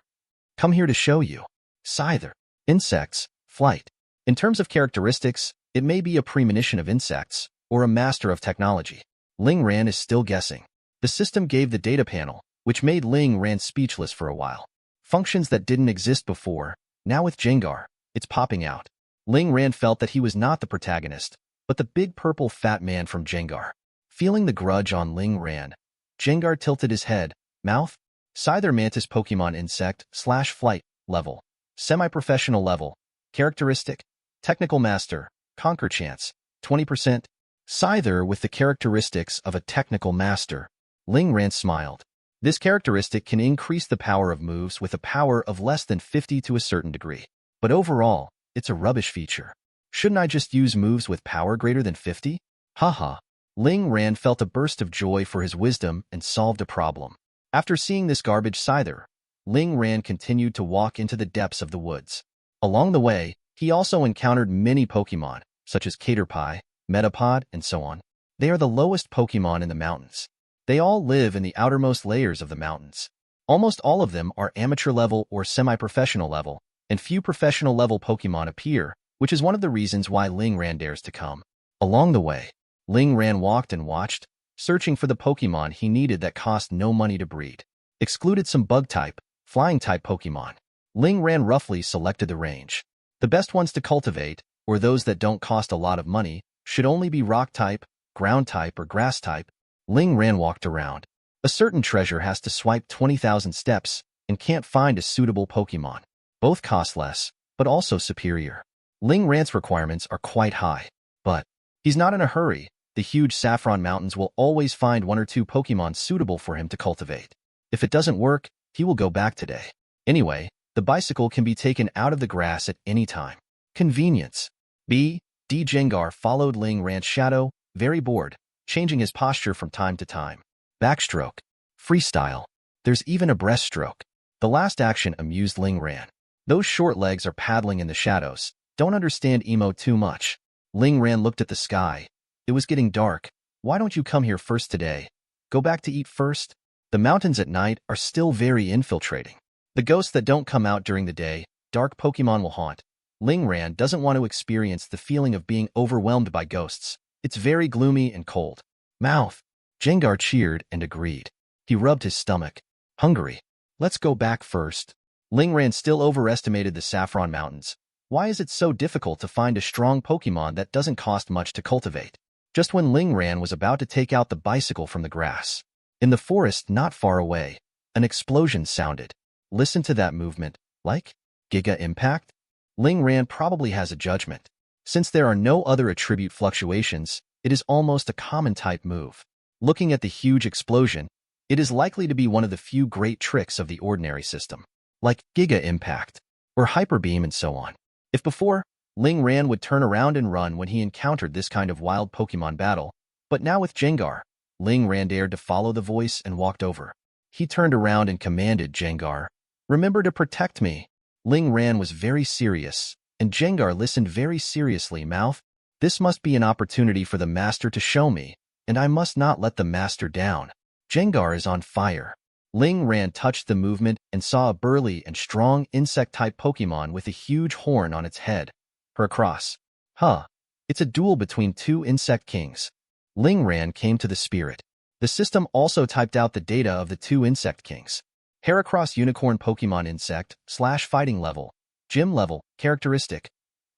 Come here to show you." Scyther. Insects. Flight. In terms of characteristics, it may be a premonition of insects, or a master of technology. Ling Ran is still guessing. The system gave the data panel, which made Ling Ran speechless for a while. Functions that didn't exist before, now with Gengar, it's popping out. Ling Ran felt that he was not the protagonist, but the big purple fat man from Gengar. Feeling the grudge on Ling Ran, Gengar tilted his head, mouth, Scyther Mantis Pokemon Insect / Flight, level, Semi-Professional level, Characteristic, Technical Master, Conquer Chance, 20%. Scyther with the characteristics of a Technical Master. Ling Ran smiled. This characteristic can increase the power of moves with a power of less than 50 to a certain degree. But overall, it's a rubbish feature. Shouldn't I just use moves with power greater than 50? Haha. Ling Ran felt a burst of joy for his wisdom and solved a problem. After seeing this garbage Scyther, Ling Ran continued to walk into the depths of the woods. Along the way, he also encountered many Pokemon, such as Caterpie, Metapod, and so on. They are the lowest Pokemon in the mountains. They all live in the outermost layers of the mountains. Almost all of them are amateur level or semi-professional level, and few professional level Pokemon appear, which is one of the reasons why Ling Ran dares to come. Along the way, Ling Ran walked and watched, searching for the Pokemon he needed that cost no money to breed. Excluded some Bug-type, Flying-type Pokemon. Ling Ran roughly selected the range. The best ones to cultivate, or those that don't cost a lot of money, should only be Rock-type, Ground-type, or Grass-type. Ling Ran walked around. A certain treasure has to swipe 20,000 steps and can't find a suitable Pokemon. Both cost less, but also superior. Ling Ran's requirements are quite high, but he's not in a hurry. The huge Saffron Mountains will always find one or two Pokemon suitable for him to cultivate. If it doesn't work, he will go back today. Anyway, the bicycle can be taken out of the grass at any time. Convenience. D. Gengar followed Ling Ran's shadow, very bored, changing his posture from time to time. Backstroke. Freestyle. There's even a breaststroke. The last action amused Ling Ran. Those short legs are paddling in the shadows. Don't understand emo too much. Ling Ran looked at the sky. It was getting dark. Why don't you come here first today? Go back to eat first? The mountains at night are still very infiltrating. The ghosts that don't come out during the day, dark Pokemon will haunt. Ling Ran doesn't want to experience the feeling of being overwhelmed by ghosts. It's very gloomy and cold. Mouth. Gengar cheered and agreed. He rubbed his stomach. Hungry. Let's go back first. Ling Ran still overestimated the Saffron Mountains. Why is it so difficult to find a strong Pokemon that doesn't cost much to cultivate? Just when Ling Ran was about to take out the bicycle from the grass. In the forest not far away, an explosion sounded. Listen to that movement, like Giga Impact? Ling Ran probably has a judgment. Since there are no other attribute fluctuations, it is almost a common type move. Looking at the huge explosion, it is likely to be one of the few great tricks of the ordinary system, like Giga Impact, or Hyper Beam and so on. If before, Ling Ran would turn around and run when he encountered this kind of wild Pokemon battle, but now with Gengar, Ling Ran dared to follow the voice and walked over. He turned around and commanded Gengar, "Remember to protect me." Ling Ran was very serious, and Gengar listened very seriously. Mouth. This must be an opportunity for the master to show me, and I must not let the master down. Gengar is on fire. Ling Ran touched the movement and saw a burly and strong insect-type Pokemon with a huge horn on its head. Heracross. Huh. It's a duel between two insect kings. Ling Ran came to the spirit. The system also typed out the data of the two insect kings. Heracross Unicorn Pokemon Insect / Fighting level. Gym level. Characteristic.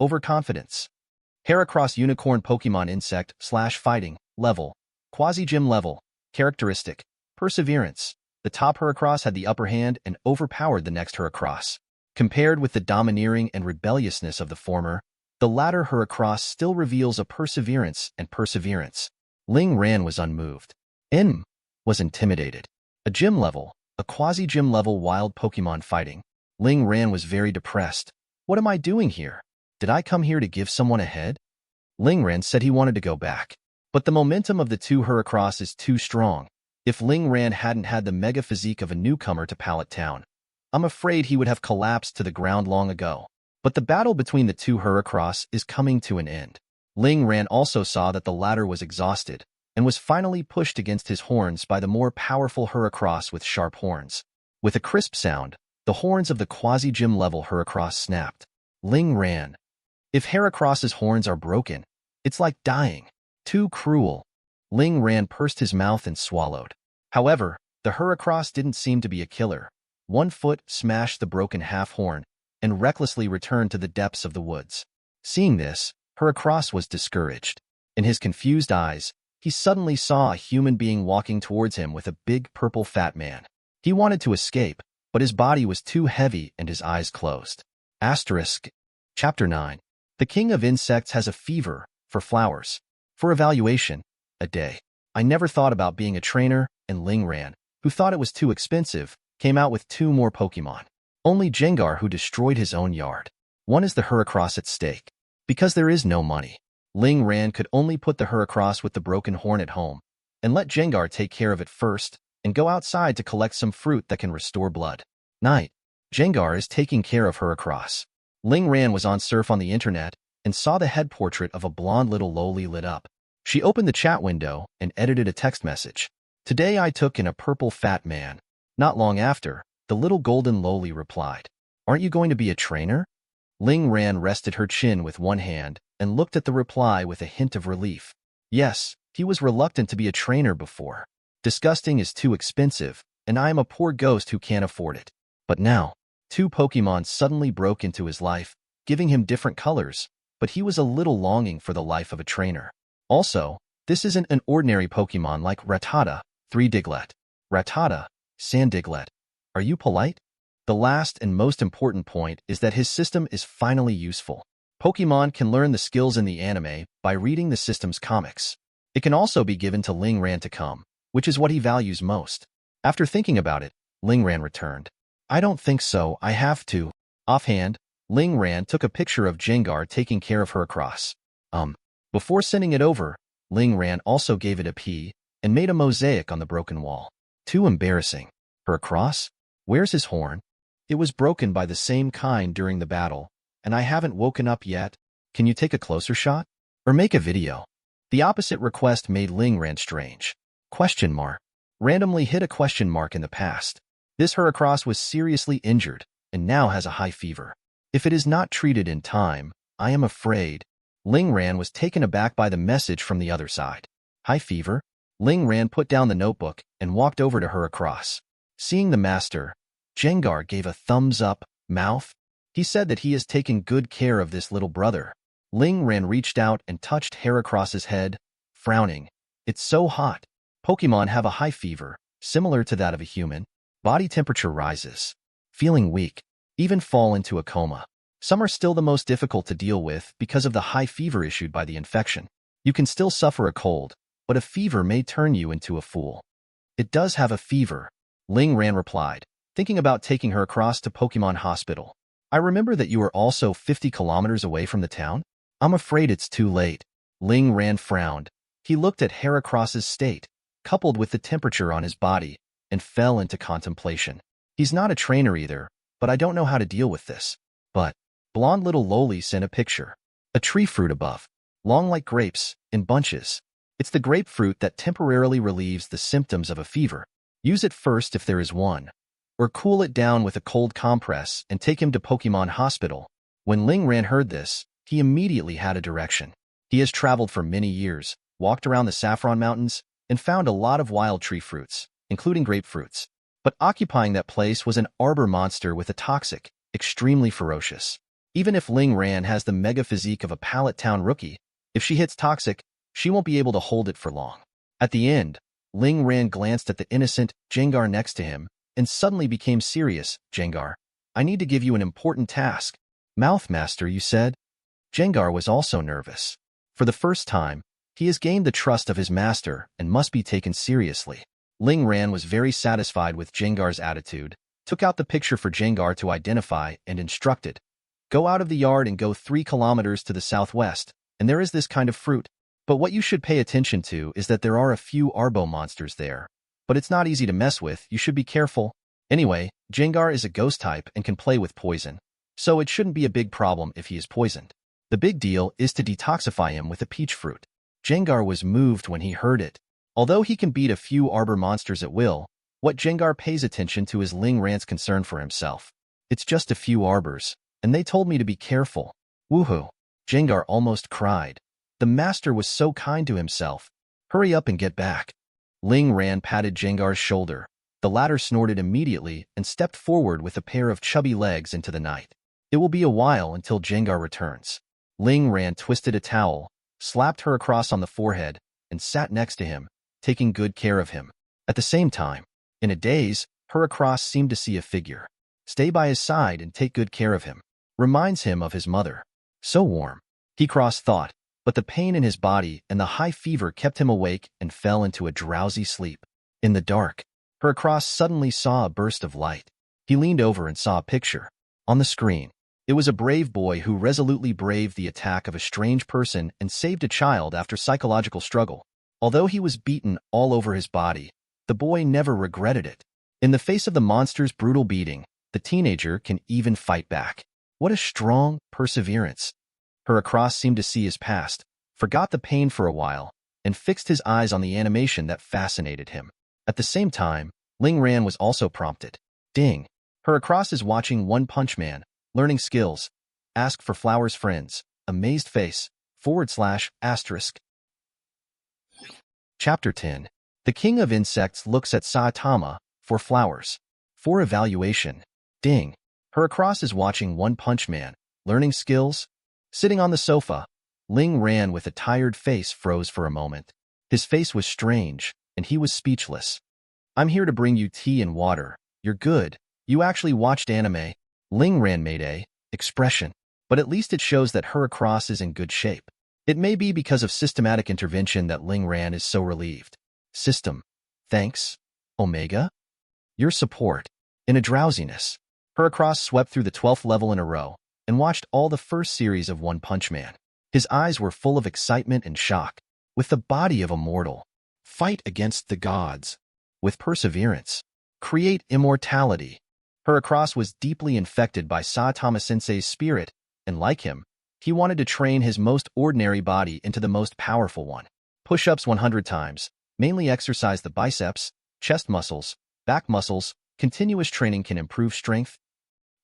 Overconfidence. Heracross Unicorn Pokemon Insect / Fighting level. Quasi-Gym level. Characteristic. Perseverance. The top Heracross had the upper hand and overpowered the next Heracross. Compared with the domineering and rebelliousness of the former, the latter Heracross still reveals a perseverance and perseverance. Ling Ran was unmoved. Was intimidated. A gym level, a quasi-gym level wild Pokemon fighting. Ling Ran was very depressed. What am I doing here? Did I come here to give someone a head? Ling Ran said he wanted to go back. But the momentum of the two Heracross is too strong. If Ling Ran hadn't had the mega physique of a newcomer to Pallet Town, I'm afraid he would have collapsed to the ground long ago. But the battle between the two Heracross is coming to an end. Ling Ran also saw that the latter was exhausted and was finally pushed against his horns by the more powerful Heracross with sharp horns. With a crisp sound, the horns of the quasi-gym level Heracross snapped. Ling Ran. If Heracross's horns are broken, it's like dying. Too cruel. Ling Ran pursed his mouth and swallowed. However, the Heracross didn't seem to be a killer. One foot smashed the broken half-horn and recklessly returned to the depths of the woods. Seeing this, Heracross was discouraged. In his confused eyes, he suddenly saw a human being walking towards him with a big purple fat man. He wanted to escape, but his body was too heavy and his eyes closed. Asterisk. Chapter 9. The king of insects has a fever for flowers. For evaluation, a day. I never thought about being a trainer, and Ling Ran, who thought it was too expensive, came out with 2 more Pokemon. Only Gengar, who destroyed his own yard. One is the Heracross at stake. Because there is no money, Ling Ran could only put the Heracross with the broken horn at home, and let Gengar take care of it first, and go outside to collect some fruit that can restore blood. Night. Gengar is taking care of Heracross. Ling Ran was on surf on the internet, and saw the head portrait of a blonde little loli lit up. She opened the chat window and edited a text message. Today I took in a purple fat man. Not long after, the little golden loli replied, "Aren't you going to be a trainer?" Ling Ran rested her chin with one hand and looked at the reply with a hint of relief. Yes, he was reluctant to be a trainer before. Disgusting is too expensive, and I am a poor ghost who can't afford it. But now, 2 Pokemon suddenly broke into his life, giving him different colors, but he was a little longing for the life of a trainer. Also, this isn't an ordinary Pokemon like Rattata, 3 Diglett. Rattata, Sand Diglett. Are you polite? The last and most important point is that his system is finally useful. Pokemon can learn the skills in the anime by reading the system's comics. It can also be given to Ling Ran to come, which is what he values most. After thinking about it, Ling Ran returned. I don't think so, I have to. Offhand, Ling Ran took a picture of Gengar taking care of Heracross. Before sending it over, Ling Ran also gave it a pee and made a mosaic on the broken wall. Too embarrassing. Heracross? Where's his horn? It was broken by the same kind during the battle, and I haven't woken up yet. Can you take a closer shot? Or make a video? The opposite request made Ling Ran strange. Question mark. Randomly hit a question mark in the past. This Heracross was seriously injured, and now has a high fever. If it is not treated in time, I am afraid. Ling Ran was taken aback by the message from the other side. High fever? Ling Ran put down the notebook and walked over to Heracross. Seeing the master, Gengar gave a thumbs up, mouth. He said that he has taken good care of this little brother. Ling Ran reached out and touched Heracross's head, frowning. It's so hot. Pokemon have a high fever, similar to that of a human. Body temperature rises. Feeling weak. Even fall into a coma. Some are still the most difficult to deal with because of the high fever issued by the infection. You can still suffer a cold, but a fever may turn you into a fool. It does have a fever, Ling Ran replied, thinking about taking her across to Pokemon Hospital. I remember that you are also 50 kilometers away from the town? I'm afraid it's too late. Ling Ran frowned. He looked at Heracross's state, coupled with the temperature on his body, and fell into contemplation. He's not a trainer either, but I don't know how to deal with this. But blonde little Loli sent a picture. A tree fruit above, long like grapes, in bunches. It's the grapefruit that temporarily relieves the symptoms of a fever. Use it first if there is one, or cool it down with a cold compress and take him to Pokemon Hospital. When Ling Ran heard this, he immediately had a direction. He has traveled for many years, walked around the Saffron Mountains, and found a lot of wild tree fruits, including grapefruits. But occupying that place was an arbor monster with a toxic, extremely ferocious. Even if Ling Ran has the mega physique of a Pallet Town rookie, if she hits toxic, she won't be able to hold it for long. At the end, Ling Ran glanced at the innocent Gengar next to him and suddenly became serious. Gengar, I need to give you an important task. Mouth Master, you said? Gengar was also nervous. For the first time, he has gained the trust of his master and must be taken seriously. Ling Ran was very satisfied with Gengar's attitude, took out the picture for Gengar to identify and instructed. Go out of the yard and go 3 kilometers to the southwest, and there is this kind of fruit. But what you should pay attention to is that there are a few arbo monsters there. But it's not easy to mess with, you should be careful. Anyway, Gengar is a ghost type and can play with poison, so it shouldn't be a big problem if he is poisoned. The big deal is to detoxify him with a peach fruit. Gengar was moved when he heard it. Although he can beat a few arbor monsters at will, what Gengar pays attention to is Ling Ran's concern for himself. It's just a few arbors, and they told me to be careful. Woohoo! Gengar almost cried. The master was so kind to himself. Hurry up and get back. Ling Ran patted Gengar's shoulder. The latter snorted immediately and stepped forward with a pair of chubby legs into the night. It will be a while until Gengar returns. Ling Ran twisted a towel, slapped Heracross on the forehead, and sat next to him, taking good care of him. At the same time, in a daze, Heracross seemed to see a figure. Stay by his side and take good care of him. Reminds him of his mother. So warm. Heracross thought, but the pain in his body and the high fever kept him awake and fell into a drowsy sleep. In the dark, Heracross suddenly saw a burst of light. He leaned over and saw a picture. On the screen, it was a brave boy who resolutely braved the attack of a strange person and saved a child after psychological struggle. Although he was beaten all over his body, the boy never regretted it. In the face of the monster's brutal beating, the teenager can even fight back. What a strong perseverance. Heracross seemed to see his past, forgot the pain for a while, and fixed his eyes on the animation that fascinated him. At the same time, Ling Ran was also prompted. Ding. Heracross is watching One Punch Man, learning skills. Ask for flowers friends. Amazed face. /*. Chapter 10. The King of Insects looks at Saitama for flowers. For evaluation. Ding. Heracross is watching One Punch Man, learning skills. Sitting on the sofa, Ling Ran with a tired face froze for a moment. His face was strange, and he was speechless. I'm here to bring you tea and water. You're good. You actually watched anime. Ling Ran made a expression, but at least it shows that Heracross is in good shape. It may be because of systematic intervention that Ling Ran is so relieved. System. Thanks, Omega. Your support. In a drowsiness, Heracross swept through the 12th level in a row and watched all the first series of One Punch Man. His eyes were full of excitement and shock. With the body of a mortal, fight against the gods. With perseverance, create immortality. Heracross was deeply infected by Saitama-sensei's spirit, and like him, he wanted to train his most ordinary body into the most powerful one. Push-ups 100 times, mainly exercise the biceps, chest muscles, back muscles. Continuous training can improve strength.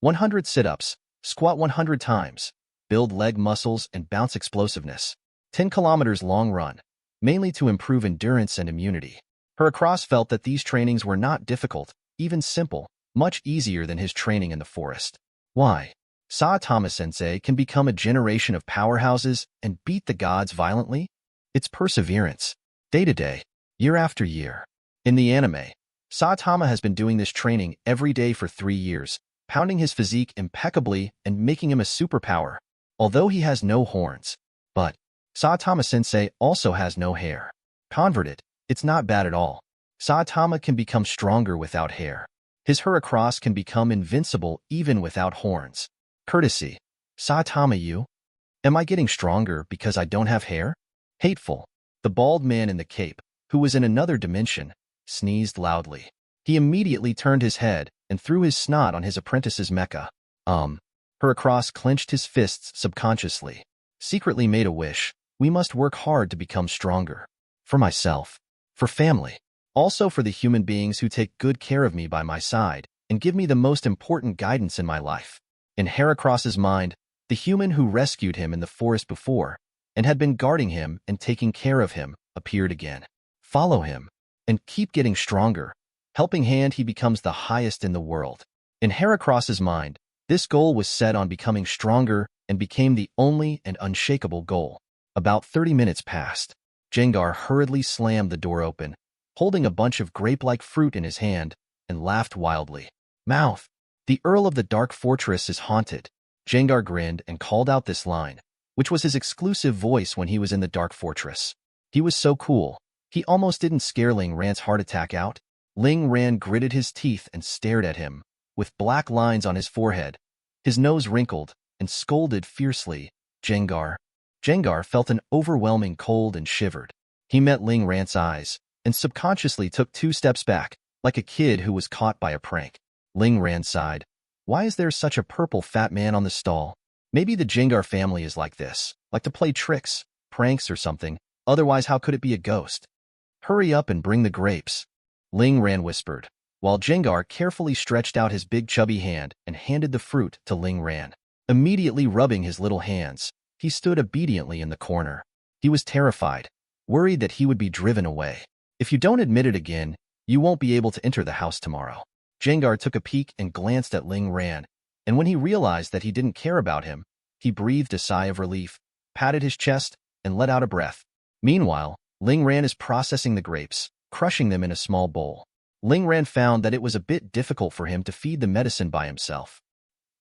100 sit-ups, squat 100 times, build leg muscles and bounce explosiveness. 10 kilometers long run, mainly to improve endurance and immunity. Heracross felt that these trainings were not difficult, even simple, much easier than his training in the forest. Why? Saitama-sensei can become a generation of powerhouses and beat the gods violently? It's perseverance. Day to day, year after year. In the anime, Saitama has been doing this training every day for 3 years, pounding his physique impeccably and making him a superpower, although he has no horns. But Saitama-sensei also has no hair. Convert it, it's not bad at all. Saitama can become stronger without hair. His Heracross can become invincible even without horns. Courtesy. Saitama, you? Am I getting stronger because I don't have hair? Hateful. The bald man in the cape, who was in another dimension, sneezed loudly. He immediately turned his head and threw his snot on his apprentice's mecha. Heracross clenched his fists subconsciously. Secretly made a wish. We must work hard to become stronger. For myself. For family. Also for the human beings who take good care of me by my side and give me the most important guidance in my life. In Heracross's mind, the human who rescued him in the forest before and had been guarding him and taking care of him appeared again. Follow him and keep getting stronger. Helping hand, he becomes the highest in the world. In Heracross's mind, this goal was set on becoming stronger and became the only and unshakable goal. About 30 minutes passed. Gengar hurriedly slammed the door open, holding a bunch of grape-like fruit in his hand, and laughed wildly. Mouth. The Earl of the Dark Fortress is haunted. Gengar grinned and called out this line, which was his exclusive voice when he was in the Dark Fortress. He was so cool, he almost didn't scare Ling Ran's heart attack out. Ling Ran gritted his teeth and stared at him, with black lines on his forehead. His nose wrinkled, and scolded fiercely. Gengar. Gengar felt an overwhelming cold and shivered. He met Ling Ran's eyes, and subconsciously took 2 steps back, like a kid who was caught by a prank. Ling Ran sighed. Why is there such a purple fat man on the stall? Maybe the Gengar family is like this, like to play tricks, pranks or something, otherwise how could it be a ghost? Hurry up and bring the grapes. Ling Ran whispered, while Gengar carefully stretched out his big chubby hand and handed the fruit to Ling Ran. Immediately rubbing his little hands, he stood obediently in the corner. He was terrified, worried that he would be driven away. If you don't admit it again, you won't be able to enter the house tomorrow. Gengar took a peek and glanced at Ling Ran, and when he realized that he didn't care about him, he breathed a sigh of relief, patted his chest, and let out a breath. Meanwhile, Ling Ran is processing the grapes, crushing them in a small bowl. Ling Ran found that it was a bit difficult for him to feed the medicine by himself.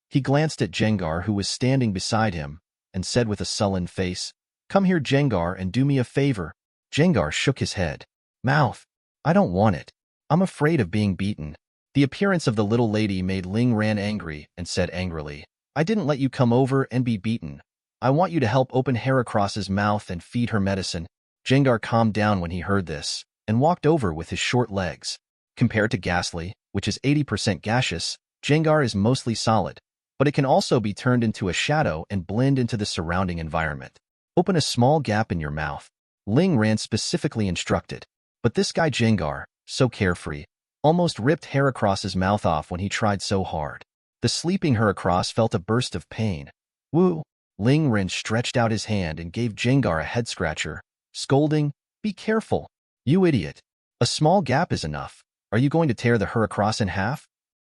He glanced at Gengar, who was standing beside him, and said with a sullen face, "Come here, Gengar, and do me a favor." Gengar shook his head. "Mouth, I don't want it. I'm afraid of being beaten." The appearance of the little lady made Ling Ran angry and said angrily, "I didn't let you come over and be beaten. I want you to help open Heracross's mouth and feed her medicine." Gengar calmed down when he heard this and walked over with his short legs. Compared to Ghastly, which is 80% gaseous, Gengar is mostly solid, but it can also be turned into a shadow and blend into the surrounding environment. Open a small gap in your mouth, Ling Ran specifically instructed. But this guy Gengar, so carefree, almost ripped Heracross's mouth off when he tried so hard. The sleeping Heracross felt a burst of pain. "Woo!" Ling Ran stretched out his hand and gave Gengar a head-scratcher, scolding, "Be careful, you idiot. A small gap is enough. Are you going to tear the Heracross in half?"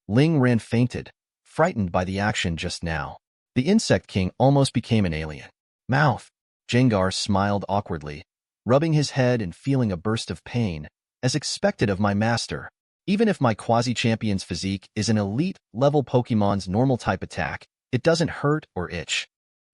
Ling Ran fainted, frightened by the action just now. The Insect King almost became an alien. "Mouth." Gengar smiled awkwardly, rubbing his head and feeling a burst of pain, as expected of my master. Even if my quasi-champion's physique is an elite-level Pokemon's normal-type attack, it doesn't hurt or itch.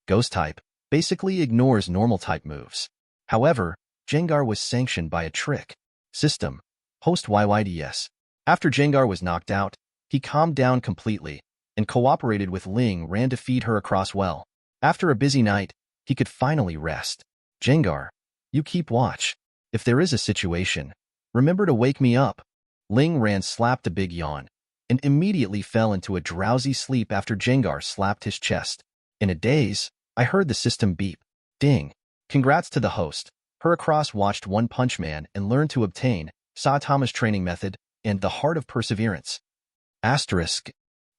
Ghost-type basically ignores normal-type moves. However, Gengar was sanctioned by a trick system, host YYDS. After Gengar was knocked out, he calmed down completely and cooperated with Ling Ran to feed her across well. After a busy night, he could finally rest. "Gengar, you keep watch. If there is a situation, remember to wake me up." Ling Ran slapped a big yawn and immediately fell into a drowsy sleep after Gengar slapped his chest. In a daze, I heard the system beep. Ding. Congrats to the host. Heracross watched One Punch Man and learned to obtain Saitama's training method and the Heart of Perseverance. Asterisk.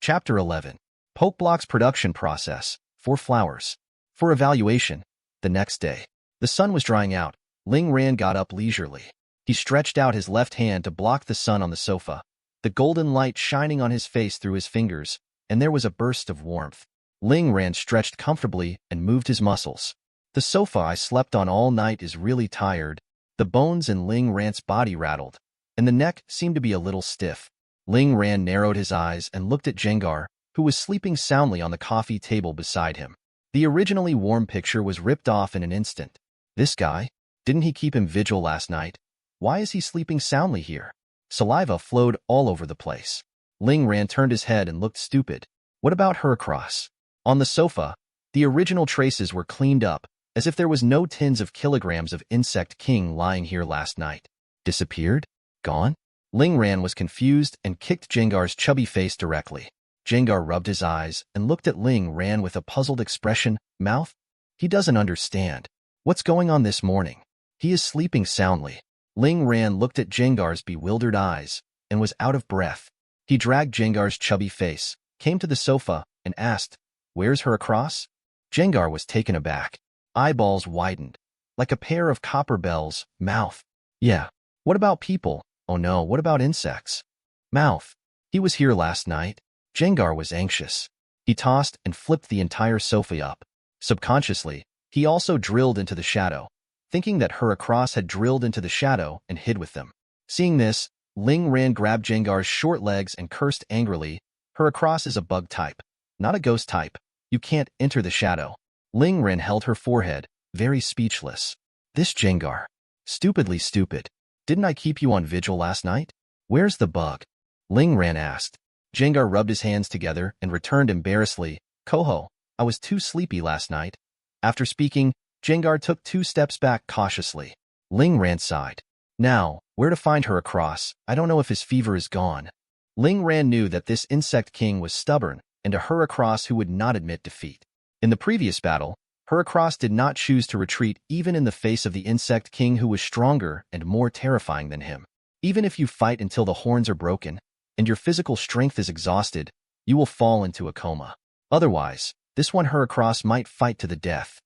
Chapter 11. Pokeblock's production process. 4 flowers. For evaluation, the next day. The sun was drying out. Ling Ran got up leisurely. He stretched out his left hand to block the sun on the sofa, the golden light shining on his face through his fingers, and there was a burst of warmth. Ling Ran stretched comfortably and moved his muscles. "The sofa I slept on all night is really tired." The bones in Ling Ran's body rattled, and the neck seemed to be a little stiff. Ling Ran narrowed his eyes and looked at Gengar, who was sleeping soundly on the coffee table beside him. The originally warm picture was ripped off in an instant. This guy? Didn't he keep him vigil last night? Why is he sleeping soundly here? Saliva flowed all over the place. Ling Ran turned his head and looked stupid. What about Heracross? On the sofa, the original traces were cleaned up, as if there was no tens of kilograms of Insect King lying here last night. Disappeared? Gone? Ling Ran was confused and kicked Gengar's chubby face directly. Gengar rubbed his eyes and looked at Ling Ran with a puzzled expression. Mouth? He doesn't understand. What's going on this morning? He is sleeping soundly. Ling Ran looked at Gengar's bewildered eyes and was out of breath. He dragged Gengar's chubby face, came to the sofa, and asked, "Where's Heracross?" Gengar was taken aback. Eyeballs widened, like a pair of copper bells. Mouth. Yeah. What about people? Oh no, what about insects? Mouth. He was here last night. Gengar was anxious. He tossed and flipped the entire sofa up. Subconsciously, he also drilled into the shadow, thinking that Heracross had drilled into the shadow and hid with them. Seeing this, Ling Ran grabbed Gengar's short legs and cursed angrily. Heracross is a bug type, not a ghost type. You can't enter the shadow. Ling Ran held her forehead, very speechless. This Gengar. Stupidly stupid. Didn't I keep you on vigil last night? Where's the bug? Ling Ran asked. Gengar rubbed his hands together and returned embarrassedly. Koho, I was too sleepy last night. After speaking, Gengar took 2 steps back cautiously. Ling Ran sighed. Now, where to find Heracross? I don't know if his fever is gone. Ling Ran knew that this Insect King was stubborn and a Heracross who would not admit defeat. In the previous battle, Heracross did not choose to retreat even in the face of the Insect King, who was stronger and more terrifying than him. Even if you fight until the horns are broken and your physical strength is exhausted, you will fall into a coma. Otherwise, this one Heracross might fight to the death.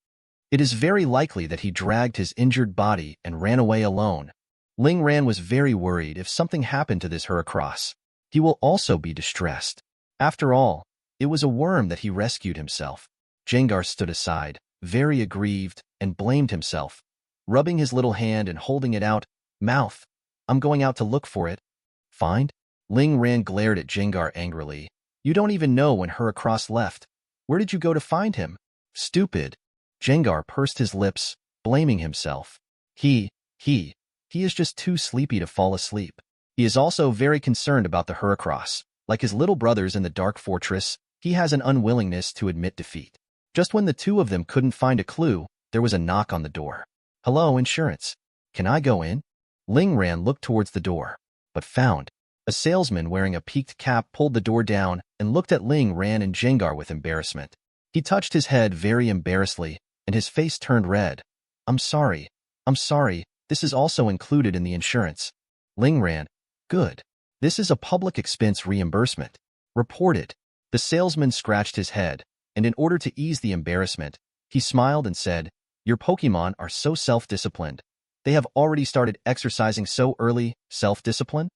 It is very likely that he dragged his injured body and ran away alone. Ling Ran was very worried if something happened to this Heracross. He will also be distressed. After all, it was a worm that he rescued himself. Gengar stood aside, very aggrieved, and blamed himself, rubbing his little hand and holding it out. Mouth. I'm going out to look for it. Find? Ling Ran glared at Gengar angrily. You don't even know when Heracross left. Where did you go to find him? Stupid. Gengar pursed his lips, blaming himself. He is just too sleepy to fall asleep. He is also very concerned about the Heracross. Like his little brothers in the Dark Fortress, he has an unwillingness to admit defeat. Just when the two of them couldn't find a clue, there was a knock on the door. Hello, insurance. Can I go in? Ling Ran looked towards the door, but found a salesman wearing a peaked cap pulled the door down and looked at Ling Ran and Gengar with embarrassment. He touched his head very embarrassedly, and his face turned red. I'm sorry. This is also included in the insurance. Ling Ran, good. This is a public expense reimbursement. Reported. The salesman scratched his head, and in order to ease the embarrassment, he smiled and said, Your Pokemon are so self-disciplined. They have already started exercising so early. Self-discipline?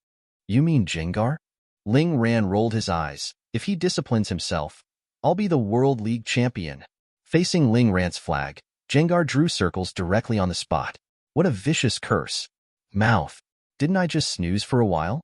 You mean Gengar? Ling Ran rolled his eyes. If he disciplines himself, I'll be the World League champion. Facing Ling Ran's flag, Gengar drew circles directly on the spot. What a vicious curse. Mouth. Didn't I just snooze for a while?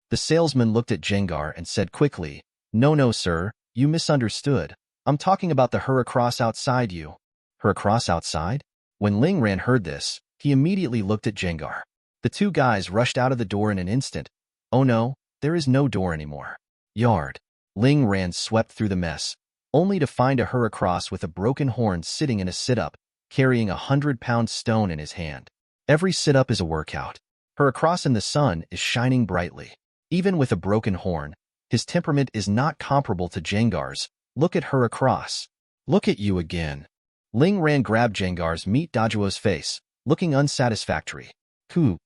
The salesman looked at Gengar and said quickly, No, sir, you misunderstood. I'm talking about the Heracross outside you. Heracross outside? When Ling Ran heard this, he immediately looked at Gengar. The two guys rushed out of the door in an instant. Oh no, there is no door anymore. Yard. Ling Ran swept through the mess, only to find a Heracross with a broken horn sitting in a sit-up, carrying a 100-pound stone in his hand. Every sit-up is a workout. Heracross in the sun is shining brightly. Even with a broken horn, his temperament is not comparable to Gengar's. Look at Heracross. Look at you again. Ling Ran grabbed Gengar's meat Dajuo's face, looking unsatisfactory.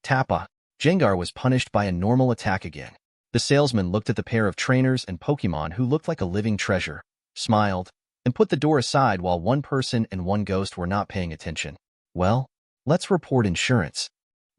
Tappa. Gengar was punished by a normal attack again. The salesman looked at the pair of trainers and Pokemon who looked like a living treasure, smiled, and put the door aside while one person and one ghost were not paying attention. Well, let's report insurance.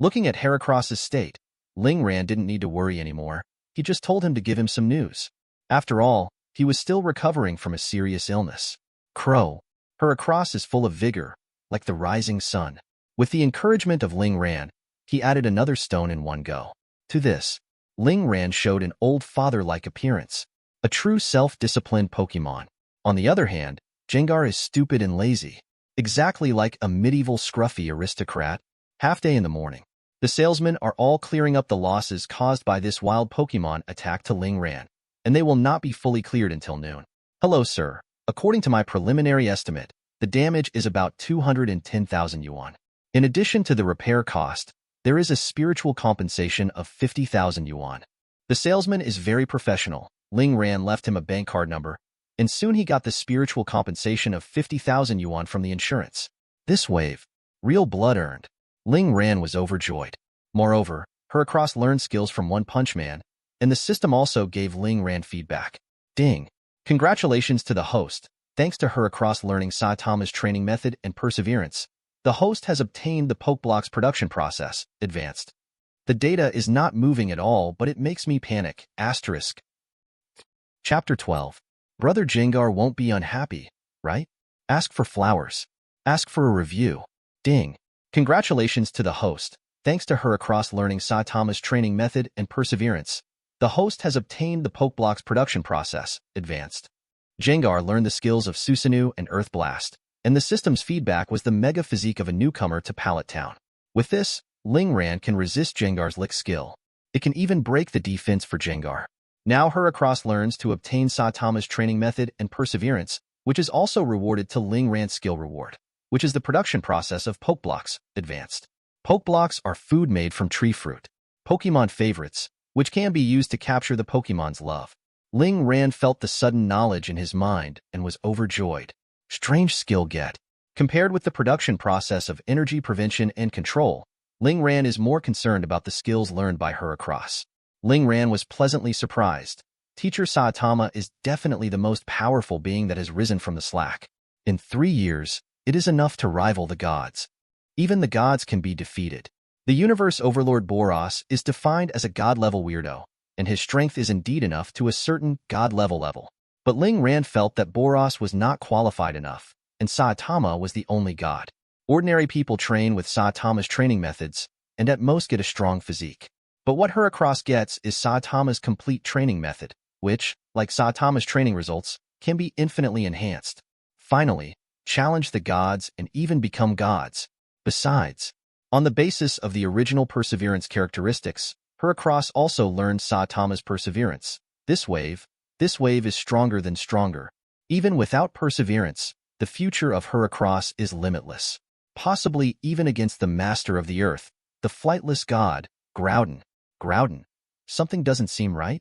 Looking at Heracross's state, Ling Ran didn't need to worry anymore. He just told him to give him some news. After all, he was still recovering from a serious illness. Crow. Heracross is full of vigor, like the rising sun. With the encouragement of Ling Ran, he added another stone in one go. To this, Ling Ran showed an old father-like appearance, a true self-disciplined Pokemon. On the other hand, Gengar is stupid and lazy, exactly like a medieval scruffy aristocrat. Half-day in the morning. The salesmen are all clearing up the losses caused by this wild Pokemon attack to Ling Ran, and they will not be fully cleared until noon. Hello, sir. According to my preliminary estimate, the damage is about 210,000 yuan. In addition to the repair cost, there is a spiritual compensation of 50,000 yuan. The salesman is very professional. Ling Ran left him a bank card number, and soon he got the spiritual compensation of 50,000 yuan from the insurance. This wave. Real blood earned. Ling Ran was overjoyed. Moreover, Heracross learned skills from One Punch Man, and the system also gave Ling Ran feedback. Ding. Congratulations to the host. Thanks to Heracross learning Saitama's training method and perseverance, the host has obtained the Pokeblock's production process, advanced. The data is not moving at all, but it makes me panic. Asterisk. Chapter 12. Brother Gengar won't be unhappy, right? Ask for flowers. Ask for a review. Ding. Congratulations to the host. Thanks to Heracross learning Saitama's training method and perseverance, the host has obtained the Pokeblock's production process, advanced. Gengar learned the skills of Susanoo and Earth Blast, and the system's feedback was the mega physique of a newcomer to Pallet Town. With this, Ling Ran can resist Gengar's lick skill. It can even break the defense for Gengar. Now Heracross learns to obtain Saitama's training method and perseverance, which is also rewarded to Ling Ran's skill reward, which is the production process of Pokeblocks, advanced. Pokeblocks are food made from tree fruit, Pokemon favorites, which can be used to capture the Pokemon's love. Ling Ran felt the sudden knowledge in his mind and was overjoyed. Strange skill get. Compared with the production process of energy prevention and control, Ling Ran is more concerned about the skills learned by Heracross. Ling Ran was pleasantly surprised. Teacher Saitama is definitely the most powerful being that has risen from the slack. In 3 years, it is enough to rival the gods. Even the gods can be defeated. The universe overlord Boros is defined as a god-level weirdo, and his strength is indeed enough to a certain god-level level. But Ling Ran felt that Boros was not qualified enough. and Saitama was the only god. Ordinary people train with Saitama's training methods, and at most get a strong physique. But what Heracross gets is Saitama's complete training method, which, like Saitama's training results, can be infinitely enhanced. Finally, challenge the gods and even become gods. Besides, on the basis of the original perseverance characteristics, Heracross also learned Saitama's perseverance. This wave is stronger than stronger. Even without perseverance, the future of Heracross is limitless. Possibly even against the master of the earth, the flightless god, Groudon. Groudon. Something doesn't seem right?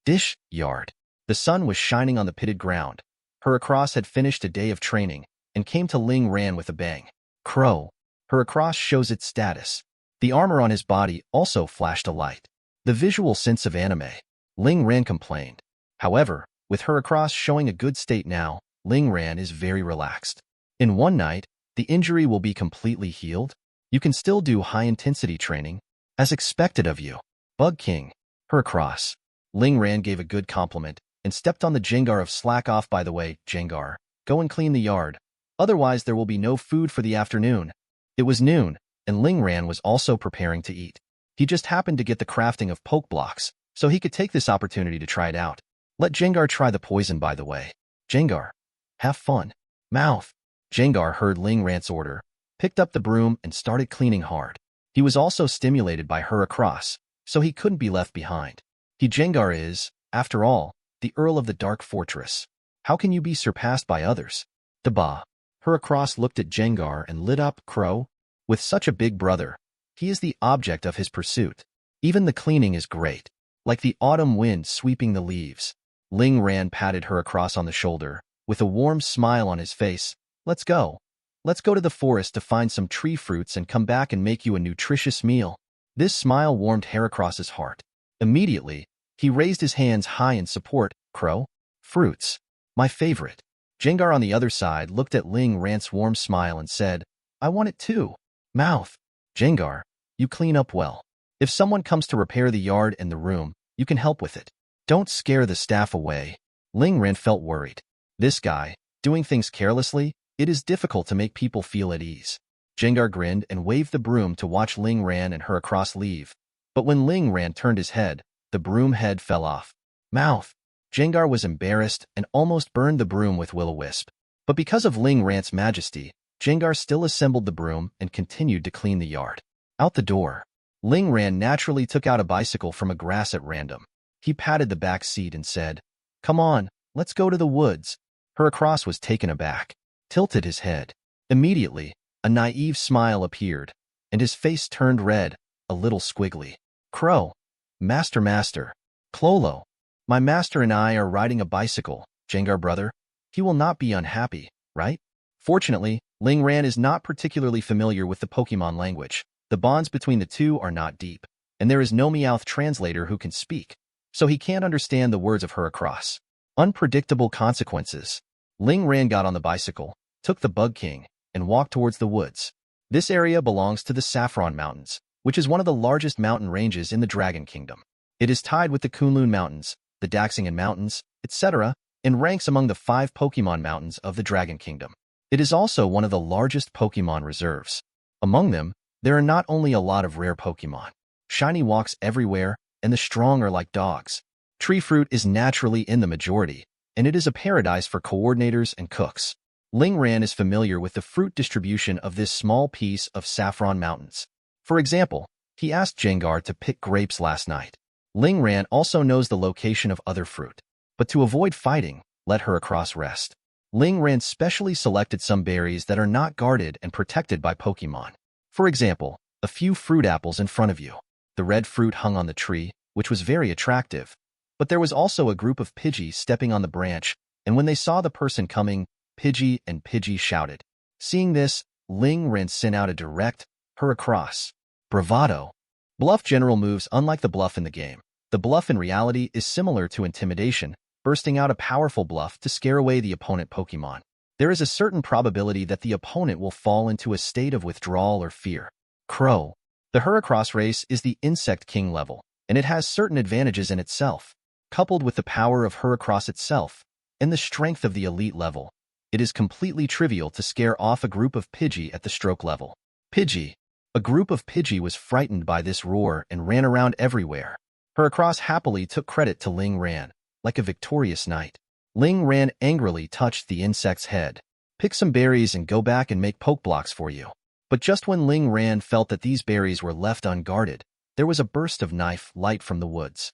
Dish, yard. The sun was shining on the pitted ground. Heracross had finished a day of training and came to Ling Ran with a bang. Crow. Heracross shows its status. The armor on his body also flashed a light. The visual sense of anime. Ling Ran complained. However, with Heracross showing a good state now, Ling Ran is very relaxed. In one night, the injury will be completely healed. You can still do high-intensity training, as expected of you. Bug King. Heracross. Ling Ran gave a good compliment and stepped on the Gengar of slack off. By the way, Gengar, go and clean the yard. Otherwise there will be no food for the afternoon. It was noon, and Ling Ran was also preparing to eat. He just happened to get the crafting of poke blocks, so he could take this opportunity to try it out. Let Gengar try the poison, by the way. Gengar, have fun. Mouth. Gengar heard Ling Ran's order, picked up the broom and started cleaning hard. He was also stimulated by Heracross, so he couldn't be left behind. Gengar is, after all, the Earl of the Dark Fortress. How can you be surpassed by others? Daba. Heracross looked at Gengar and lit up. Crow. With such a big brother, he is the object of his pursuit. Even the cleaning is great, like the autumn wind sweeping the leaves. Ling Ran patted Heracross on the shoulder, with a warm smile on his face. Let's go. Let's go to the forest to find some tree fruits and come back and make you a nutritious meal. This smile warmed Heracross's heart. Immediately, he raised his hands high in support. Crow. Fruits. My favorite. Gengar on the other side looked at Ling Ran's warm smile and said, I want it too. Mouth. Gengar, you clean up well. If someone comes to repair the yard and the room, you can help with it. Don't scare the staff away. Ling Ran felt worried. This guy, doing things carelessly, it is difficult to make people feel at ease. Gengar grinned and waved the broom to watch Ling Ran and Heracross leave. But when Ling Ran turned his head, the broom head fell off. Mouth. Gengar was embarrassed and almost burned the broom with will-o-wisp. But because of Ling Ran's majesty, Gengar still assembled the broom and continued to clean the yard. Out the door, Ling Ran naturally took out a bicycle from a grass at random. He patted the back seat and said, Come on, let's go to the woods. Heracross was taken aback, tilted his head. Immediately, a naive smile appeared, and his face turned red, a little squiggly. Crow. Master. Clolo. My master and I are riding a bicycle, Gengar brother. He will not be unhappy, right? Fortunately, Ling Ran is not particularly familiar with the Pokemon language. The bonds between the two are not deep, and there is no Meowth translator who can speak, so he can't understand the words of Heracross. Unpredictable consequences. Ling Ran got on the bicycle, took the Bug King, and walked towards the woods. This area belongs to the Saffron Mountains, which is one of the largest mountain ranges in the Dragon Kingdom. It is tied with the Kunlun Mountains, the Daxingan Mountains, etc., and ranks among the 5 Pokemon mountains of the Dragon Kingdom. It is also one of the largest Pokemon reserves. Among them, there are not only a lot of rare Pokemon. Shiny walks everywhere, and the strong are like dogs. Tree fruit is naturally in the majority, and it is a paradise for coordinators and cooks. Ling Ran is familiar with the fruit distribution of this small piece of Saffron Mountains. For example, he asked Gengar to pick grapes last night. Ling Ran also knows the location of other fruit, but to avoid fighting, let Heracross rest. Ling Ran specially selected some berries that are not guarded and protected by Pokemon. For example, a few fruit apples in front of you. The red fruit hung on the tree, which was very attractive, but there was also a group of Pidgey stepping on the branch, and when they saw the person coming, Pidgey and Pidgey shouted. Seeing this, Ling Ran sent out a direct, Heracross. Bravado. Bluff general moves unlike the bluff in the game. The bluff in reality is similar to intimidation, bursting out a powerful bluff to scare away the opponent Pokemon. There is a certain probability that the opponent will fall into a state of withdrawal or fear. Crow. The Heracross race is the Insect King level, and it has certain advantages in itself. Coupled with the power of Heracross itself, and the strength of the elite level, it is completely trivial to scare off a group of Pidgey at the stroke level. Pidgey. A group of Pidgey was frightened by this roar and ran around everywhere. Heracross happily took credit to Ling Ran, like a victorious knight. Ling Ran angrily touched the insect's head. Pick some berries and go back and make poke blocks for you. But just when Ling Ran felt that these berries were left unguarded, there was a burst of knife light from the woods.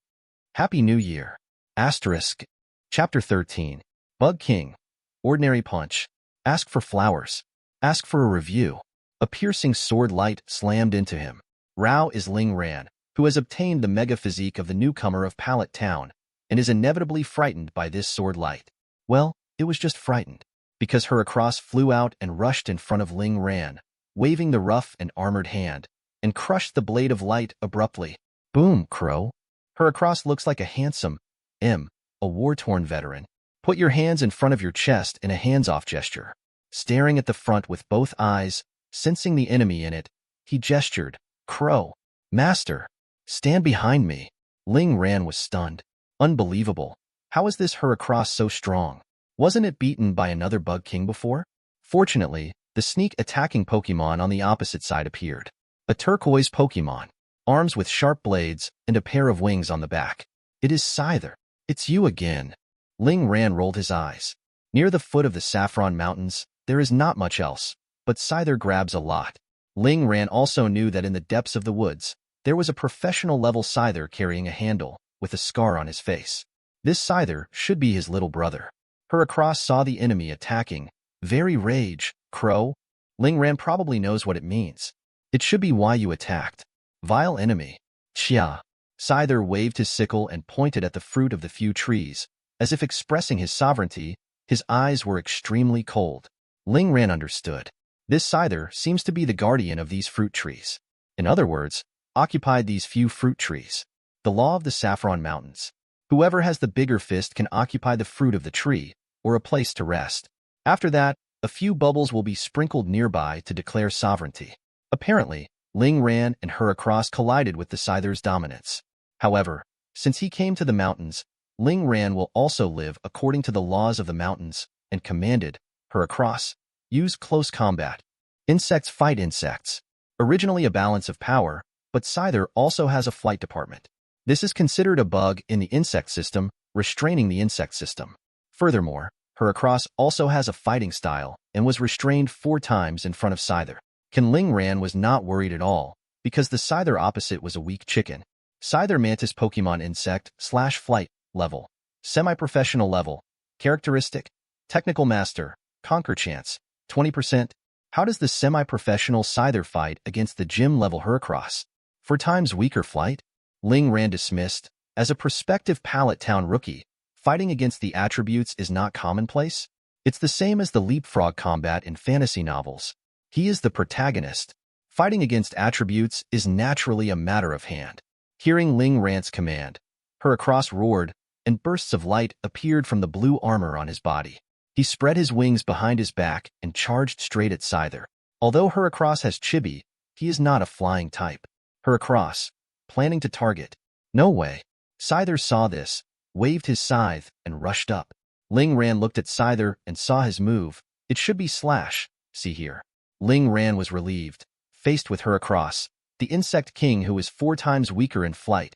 Happy New Year. Asterisk. Chapter 13. Bug King. Ordinary punch. Ask for flowers. Ask for a review. A piercing sword light slammed into him. Rao is Ling Ran, who has obtained the mega physique of the newcomer of Pallet Town, and is inevitably frightened by this sword light. Well, it was just frightened, because Heracross flew out and rushed in front of Ling Ran, waving the rough and armored hand, and crushed the blade of light abruptly. Boom, crow. Heracross looks like a handsome, a war-torn veteran. Put your hands in front of your chest in a hands-off gesture. Staring at the front with both eyes, sensing the enemy in it, he gestured, Crow. Master. Stand behind me. Ling Ran was stunned. Unbelievable. How is this Heracross so strong? Wasn't it beaten by another Bug King before? Fortunately, the sneak attacking Pokemon on the opposite side appeared. A turquoise Pokemon, arms with sharp blades, and a pair of wings on the back. It is Scyther. It's you again. Ling Ran rolled his eyes. Near the foot of the Saffron Mountains, there is not much else, but Scyther grabs a lot. Ling Ran also knew that in the depths of the woods, there was a professional-level Scyther carrying a handle, with a scar on his face. This Scyther should be his little brother. Heracross saw the enemy attacking. Very rage, Crow. Ling Ran probably knows what it means. It should be why you attacked. Vile enemy. Chia. Scyther waved his sickle and pointed at the fruit of the few trees. As if expressing his sovereignty, his eyes were extremely cold. Ling Ran understood. This Scyther seems to be the guardian of these fruit trees. In other words, occupied these few fruit trees. The law of the Saffron Mountains. Whoever has the bigger fist can occupy the fruit of the tree, or a place to rest. After that, a few bubbles will be sprinkled nearby to declare sovereignty. Apparently, Ling Ran and Heracross collided with the Scyther's dominance. However, since he came to the mountains, Ling Ran will also live according to the laws of the mountains, and commanded, Heracross, use close combat. Insects fight insects. Originally a balance of power, but Scyther also has a flight department. This is considered a bug in the insect system, restraining the insect system. Furthermore, Heracross also has a fighting style, and was restrained 4 times in front of Scyther. Ling Ran was not worried at all, because the Scyther opposite was a weak chicken. Scyther Mantis Pokemon Insect / Flight Level. Semi-Professional Level. Characteristic. Technical Master. Conquer Chance. 20%. How does the semi-professional Scyther fight against the gym-level Heracross? 4 times weaker flight? Ling Ran dismissed. As a prospective Pallet Town rookie, fighting against the attributes is not commonplace. It's the same as the leapfrog combat in fantasy novels. He is the protagonist. Fighting against attributes is naturally a matter of hand. Hearing Ling Ran's command, Heracross roared, and bursts of light appeared from the blue armor on his body. He spread his wings behind his back and charged straight at Scyther. Although Heracross has chibi, he is not a flying type. Heracross, planning to target. No way. Scyther saw this, waved his scythe, and rushed up. Ling Ran looked at Scyther and saw his move. It should be slash, see here. Ling Ran was relieved, faced with Heracross, the insect king who is 4 times weaker in flight.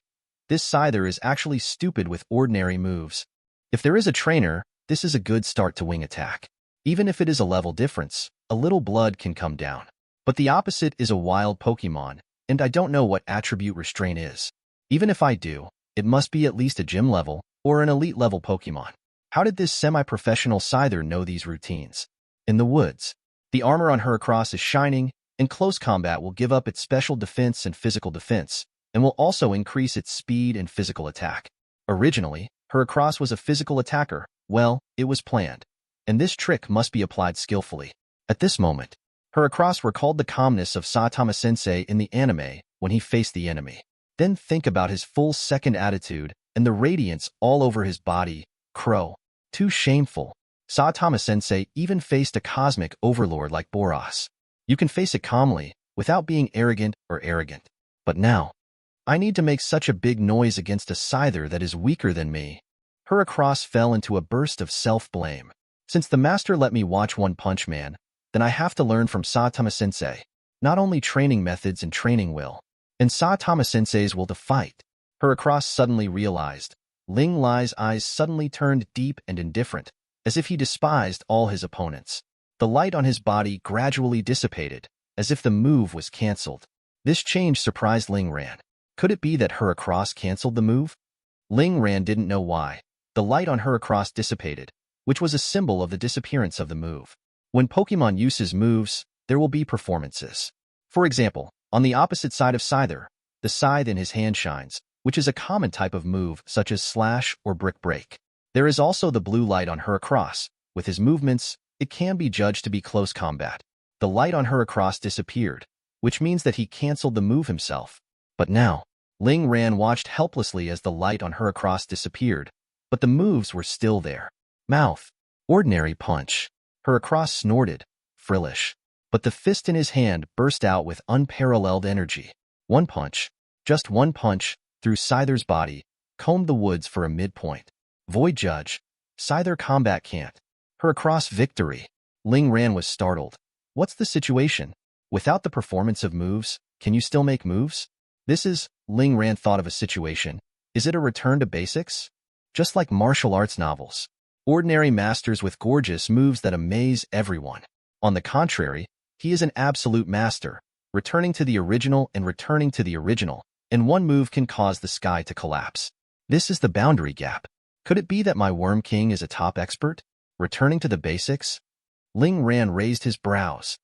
This Scyther is actually stupid with ordinary moves. If there is a trainer, this is a good start to wing attack. Even if it is a level difference, a little blood can come down. But the opposite is a wild Pokemon, and I don't know what attribute restraint is. Even if I do, it must be at least a gym level, or an elite level Pokemon. How did this semi-professional Scyther know these routines? In the woods. The armor on Heracross is shining, and close combat will give up its special defense and physical defense, and will also increase its speed and physical attack. Originally, Heracross was a physical attacker. Well, it was planned. And this trick must be applied skillfully. At this moment, Heracross recalled the calmness of Saitama-sensei in the anime when he faced the enemy. Then think about his full second attitude and the radiance all over his body. Crow. Too shameful. Saitama-sensei even faced a cosmic overlord like Boros. You can face it calmly, without being arrogant or arrogant. But now, I need to make such a big noise against a Scyther that is weaker than me. Heracross fell into a burst of self-blame. Since the master let me watch One Punch Man, then I have to learn from Saitama-sensei. Not only training methods and training will. And Saitama-sensei's will to fight. Heracross suddenly realized. Ling Lai's eyes suddenly turned deep and indifferent, as if he despised all his opponents. The light on his body gradually dissipated, as if the move was cancelled. This change surprised Ling Ran. Could it be that Heracross cancelled the move? Ling Ran didn't know why. The light on Heracross dissipated, which was a symbol of the disappearance of the move. When Pokemon uses moves, there will be performances. For example, on the opposite side of Scyther, the scythe in his hand shines, which is a common type of move such as Slash or Brick Break. There is also the blue light on Heracross. With his movements, it can be judged to be close combat. The light on Heracross disappeared, which means that he cancelled the move himself. But now, Ling Ran watched helplessly as the light on Heracross disappeared, but the moves were still there. Mouth. Ordinary punch. Heracross snorted, frillish. But the fist in his hand burst out with unparalleled energy. One punch. Just one punch, through Scyther's body, combed the woods for a midpoint. Void Judge. Scyther combat can't. Heracross victory. Ling Ran was startled. What's the situation? Without the performance of moves, can you still make moves? Ling Ran thought of a situation. Is it a return to basics? Just like martial arts novels. Ordinary masters with gorgeous moves that amaze everyone. On the contrary, he is an absolute master, returning to the original and returning to the original, and one move can cause the sky to collapse. This is the boundary gap. Could it be that my Worm King is a top expert? Returning to the basics? Ling Ran raised his brows.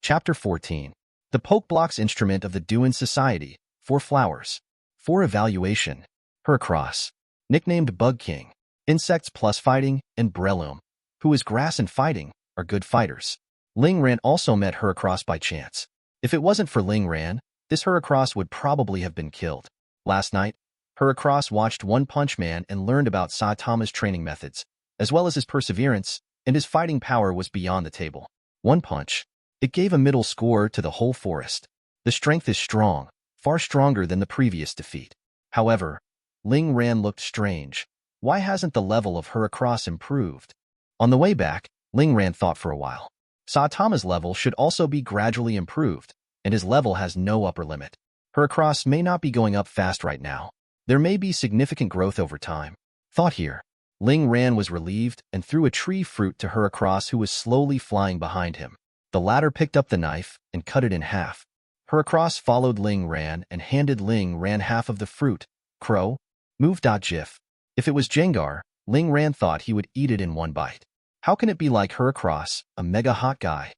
Chapter 14. The Pokeblocks Instrument of the Duin Society. 4 Flowers. 4 Evaluation. Heracross. Nicknamed Bug King. Insects plus fighting, and Breloom, who is grass and fighting, are good fighters. Ling Ran also met Heracross by chance. If it wasn't for Ling Ran, this Heracross would probably have been killed. Last night, Heracross watched One Punch Man and learned about Saitama's training methods, as well as his perseverance, and his fighting power was beyond the table. One punch. It gave a middle score to the whole forest. The strength is strong, far stronger than the previous defeat. However, Ling Ran looked strange. Why hasn't the level of Heracross improved? On the way back, Ling Ran thought for a while. Saitama's level should also be gradually improved, and his level has no upper limit. Heracross may not be going up fast right now. There may be significant growth over time. Thought here. Ling Ran was relieved and threw a tree fruit to Heracross, who was slowly flying behind him. The latter picked up the knife and cut it in half. Heracross followed Ling Ran and handed Ling Ran half of the fruit. Crow. Move.gif. If it was Gengar, Ling Ran thought he would eat it in one bite. How can it be like Heracross, a mega hot guy?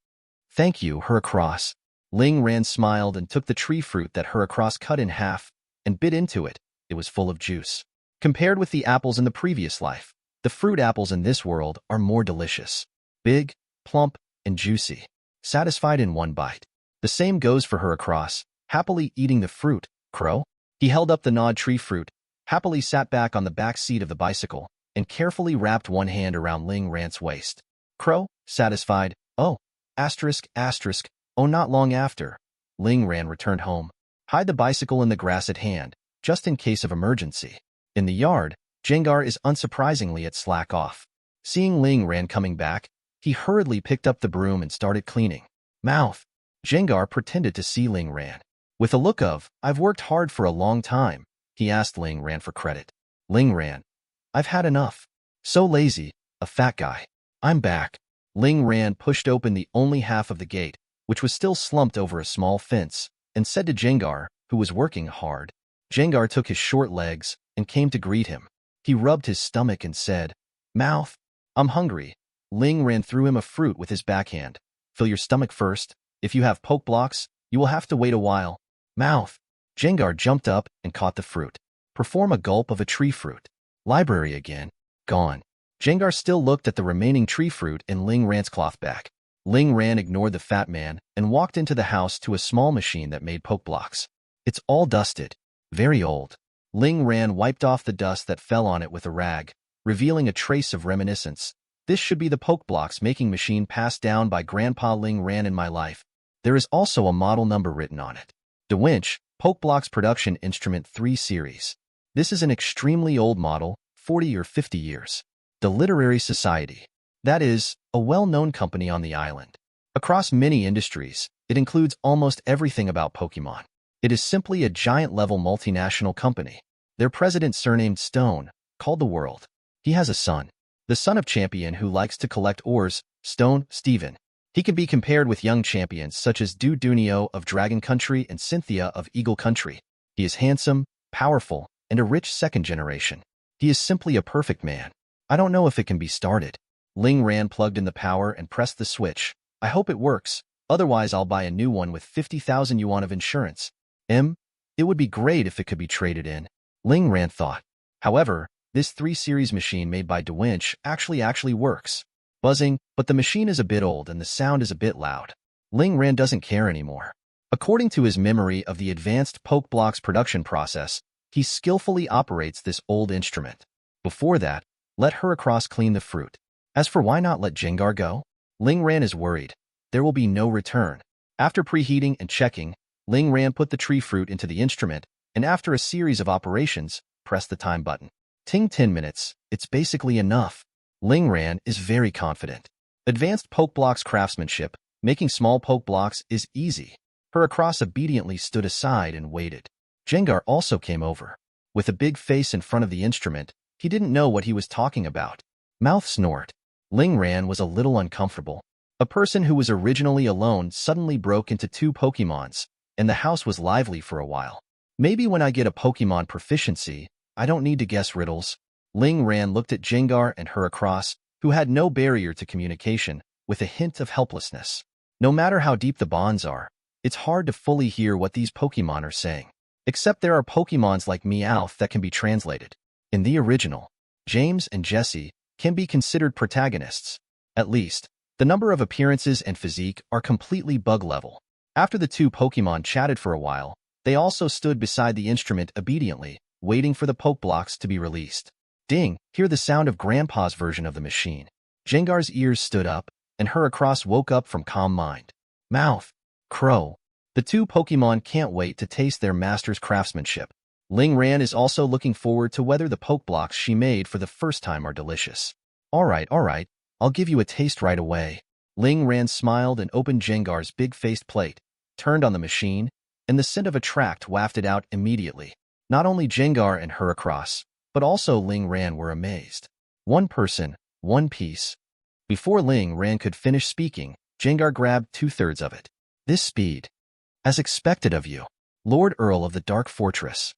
Thank you, Heracross. Ling Ran smiled and took the tree fruit that Heracross cut in half and bit into it. It was full of juice. Compared with the apples in the previous life, the fruit apples in this world are more delicious. Big, plump, and juicy. Satisfied in one bite. The same goes for Heracross, happily eating the fruit. Crow. He held up the gnawed tree fruit, happily sat back on the back seat of the bicycle, and carefully wrapped one hand around Ling Ran's waist. Crow, satisfied. Oh, asterisk, asterisk. Oh, not long after, Ling Ran returned home. Hide the bicycle in the grass at hand, just in case of emergency. In the yard, Gengar is unsurprisingly at slack off. Seeing Ling Ran coming back, he hurriedly picked up the broom and started cleaning. Mouth. Gengar pretended to see Ling Ran. With a look of, I've worked hard for a long time, he asked Ling Ran for credit. Ling Ran. I've had enough. So lazy, a fat guy. I'm back. Ling Ran pushed open the only half of the gate, which was still slumped over a small fence, and said to Gengar, who was working hard. Gengar took his short legs and came to greet him. He rubbed his stomach and said, Mouth. I'm hungry. Ling Ran threw him a fruit with his backhand. Fill your stomach first. If you have poke blocks, you will have to wait a while. Mouth. Gengar jumped up and caught the fruit. Perform a gulp of a tree fruit. Library again. Gone. Gengar still looked at the remaining tree fruit in Ling Ran's cloth bag. Ling Ran ignored the fat man and walked into the house to a small machine that made poke blocks. It's all dusted. Very old. Ling Ran wiped off the dust that fell on it with a rag, revealing a trace of reminiscence. This should be the poke blocks making machine passed down by Grandpa Ling Ran in my life. There is also a model number written on it. DeWinch, Poke Blocks Production Instrument 3 Series. This is an extremely old model, 40 or 50 years. The Literary Society. That is, a well-known company on the island. Across many industries, it includes almost everything about Pokemon. It is simply a giant-level multinational company. Their president, surnamed Stone, called the world. He has a son. The son of champion who likes to collect ores, Stone, Steven. He can be compared with young champions such as Dunio of Dragon Country and Cynthia of Eagle Country. He is handsome, powerful, and a rich second generation. He is simply a perfect man. I don't know if it can be started. Ling Ran plugged in the power and pressed the switch. I hope it works, otherwise I'll buy a new one with 50,000 yuan of insurance. It would be great if it could be traded in, Ling Ran thought. However, this 3-series machine made by DaWinch actually works. Buzzing, but the machine is a bit old and the sound is a bit loud. Ling Ran doesn't care anymore. According to his memory of the advanced Pokeblocks production process, he skillfully operates this old instrument. Before that, let Heracross clean the fruit. As for why not let Gengar go? Ling Ran is worried. There will be no return. After preheating and checking, Ling Ran put the tree fruit into the instrument, and after a series of operations, pressed the time button. Ting 10 minutes, it's basically enough. Ling Ran is very confident. Advanced Pokeblocks craftsmanship, making small Pokeblocks is easy. Heracross obediently stood aside and waited. Gengar also came over. With a big face in front of the instrument, he didn't know what he was talking about. Mouth snort. Ling Ran was a little uncomfortable. A person who was originally alone suddenly broke into 2 Pokemons, and the house was lively for a while. Maybe when I get a Pokemon proficiency, I don't need to guess riddles. Ling Ran looked at Gengar and Heracross, who had no barrier to communication, with a hint of helplessness. No matter how deep the bonds are, it's hard to fully hear what these Pokemon are saying. Except there are Pokemons like Meowth that can be translated. In the original, James and Jessie can be considered protagonists. At least, the number of appearances and physique are completely bug level. After the 2 Pokemon chatted for a while, they also stood beside the instrument obediently, waiting for the Pokeblocks to be released. Ding! Hear the sound of Grandpa's version of the machine. Gengar's ears stood up, and Heracross woke up from calm mind. Mouth. Crow. The 2 Pokemon can't wait to taste their master's craftsmanship. Ling Ran is also looking forward to whether the Pokeblocks she made for the first time are delicious. Alright, I'll give you a taste right away. Ling Ran smiled and opened Gengar's big-faced plate, turned on the machine, and the scent of a tract wafted out immediately. Not only Gengar and Heracross, but also Ling Ran were amazed. 1 person, 1 piece. Before Ling Ran could finish speaking, Gengar grabbed 2/3 of it. This speed. As expected of you, Lord Earl of the Dark Fortress.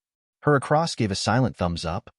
Heracross gave a silent thumbs up.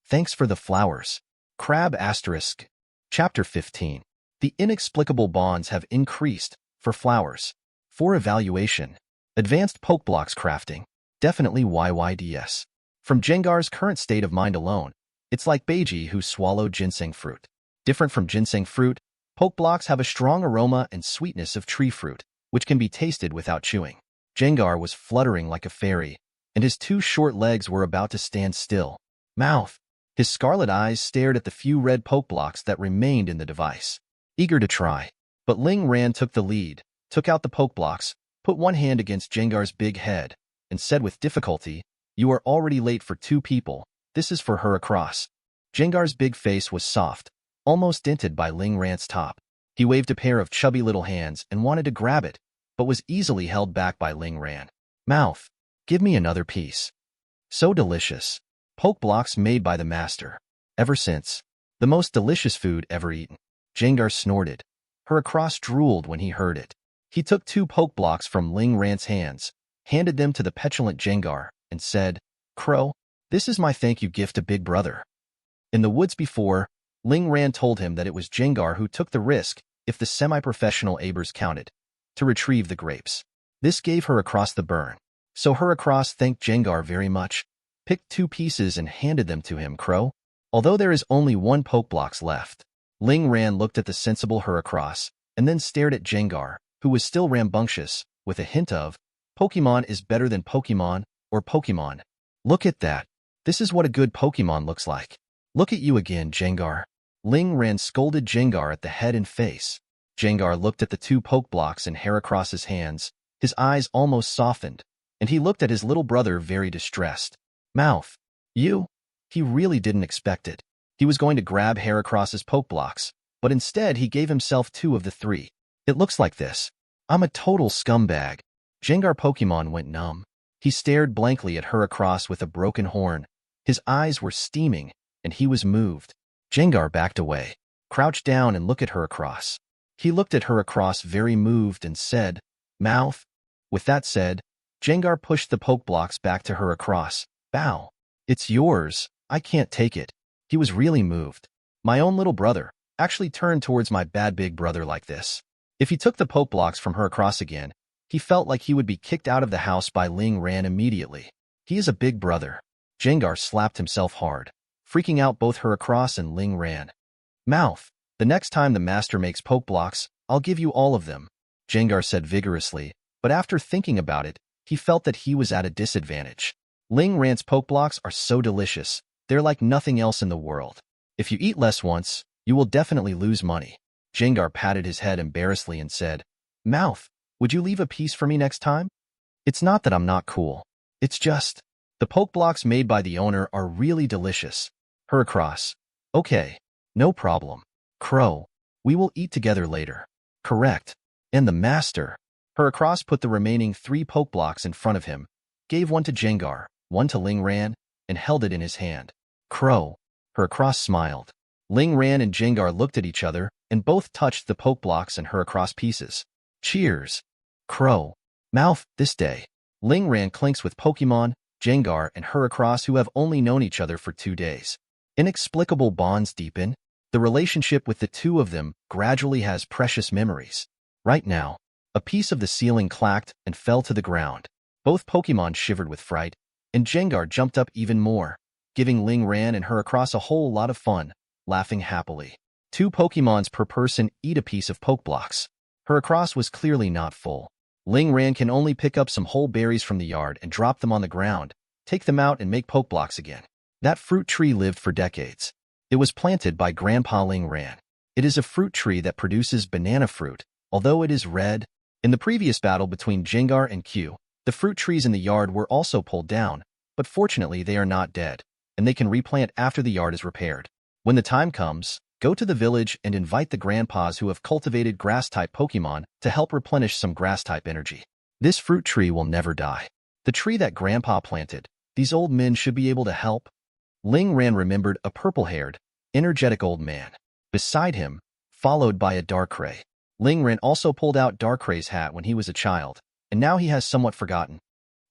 Thanks for the flowers. Crab asterisk. Chapter 15. The inexplicable bonds have increased, for flowers. For evaluation. Advanced Pokeblocks crafting. Definitely YYDS. From Gengar's current state of mind alone, it's like Beiji who swallowed ginseng fruit. Different from ginseng fruit, Pokeblocks have a strong aroma and sweetness of tree fruit, which can be tasted without chewing. Gengar was fluttering like a fairy, and his 2 short legs were about to stand still. Mouth. His scarlet eyes stared at the few red Pokeblocks that remained in the device. Eager to try. But Ling Ran took the lead, took out the Pokeblocks, put one hand against Gengar's big head, and said with difficulty, "You are already late for 2 people. This is for Heracross." Gengar's big face was soft, almost dented by Ling Ran's top. He waved a pair of chubby little hands and wanted to grab it, but was easily held back by Ling Ran. Mouth. Give me another piece. So delicious. Pokeblocks made by the master. Ever since. The most delicious food ever eaten. Gengar snorted. Heracross drooled when he heard it. He took 2 Pokeblocks from Ling Ran's hands, handed them to the petulant Gengar, and said, "Crow, this is my thank you gift to Big Brother." In the woods before, Ling Ran told him that it was Gengar who took the risk, if the semi-professional Abers counted, to retrieve the grapes. This gave Heracross the burn. So Heracross thanked Gengar very much, picked 2 pieces and handed them to him, Crow. Although there is only 1 Pokeblocks left. Ling Ran looked at the sensible Heracross, and then stared at Gengar, who was still rambunctious, with a hint of, Pokemon is better than Pokemon, or Pokemon. Look at that. This is what a good Pokemon looks like. Look at you again, Gengar. Ling Ran scolded Gengar at the head and face. Gengar looked at the 2 Pokeblocks in Heracross's hands, his eyes almost softened, and he looked at his little brother very distressed. Mouth. You? He really didn't expect it. He was going to grab Heracross's poke blocks, but instead he gave himself 2 of the 3. It looks like this. I'm a total scumbag. Gengar Pokemon went numb. He stared blankly at Heracross with a broken horn. His eyes were steaming, and he was moved. Gengar backed away, crouched down and looked at Heracross. He looked at Heracross very moved and said, "Mouth." With that said, Gengar pushed the poke blocks back to Heracross. "Bow. It's yours. I can't take it." He was really moved. My own little brother actually turned towards my bad big brother like this. If he took the poke blocks from Heracross again, he felt like he would be kicked out of the house by Ling Ran immediately. He is a big brother. Gengar slapped himself hard, freaking out both Heracross and Ling Ran. "Mouth, the next time the master makes poke blocks, I'll give you all of them," Gengar said vigorously, but after thinking about it, he felt that he was at a disadvantage. Ling Ran's poke blocks are so delicious, they're like nothing else in the world. If you eat less once, you will definitely lose money. Gengar patted his head embarrassedly and said, "Mouth, would you leave a piece for me next time?" "It's not that I'm not cool. It's just, the poke blocks made by the owner are really delicious." Heracross, "Okay, no problem. Crow, we will eat together later." "Correct." "And the master." Heracross put the remaining 3 poke blocks in front of him, gave one to Gengar, one to Ling Ran, and held it in his hand. "Crow." Heracross smiled. Ling Ran and Gengar looked at each other, and both touched the poke blocks and Heracross pieces. "Cheers." "Crow." "Mouth, this day." Ling Ran clinks with Pokemon, Gengar, and Heracross who have only known each other for 2 days. Inexplicable bonds deepen. The relationship with the 2 of them gradually has precious memories. Right now, a piece of the ceiling clacked and fell to the ground. Both Pokemon shivered with fright, and Gengar jumped up even more, giving Ling Ran and Heracross a whole lot of fun, laughing happily. 2 Pokemons per person eat a piece of poke blocks. Heracross was clearly not full. Ling Ran can only pick up some whole berries from the yard and drop them on the ground, take them out and make poke blocks again. That fruit tree lived for decades. It was planted by Grandpa Ling Ran. It is a fruit tree that produces banana fruit, although it is red. In the previous battle between Gengar and Q, the fruit trees in the yard were also pulled down, but fortunately they are not dead, and they can replant after the yard is repaired. When the time comes, go to the village and invite the grandpas who have cultivated grass-type Pokemon to help replenish some grass-type energy. This fruit tree will never die. The tree that Grandpa planted, these old men should be able to help. Ling Ran remembered a purple-haired, energetic old man. Beside him, followed by a Darkrai. Ling Ran also pulled out Darkrai's hat when he was a child, and now he has somewhat forgotten.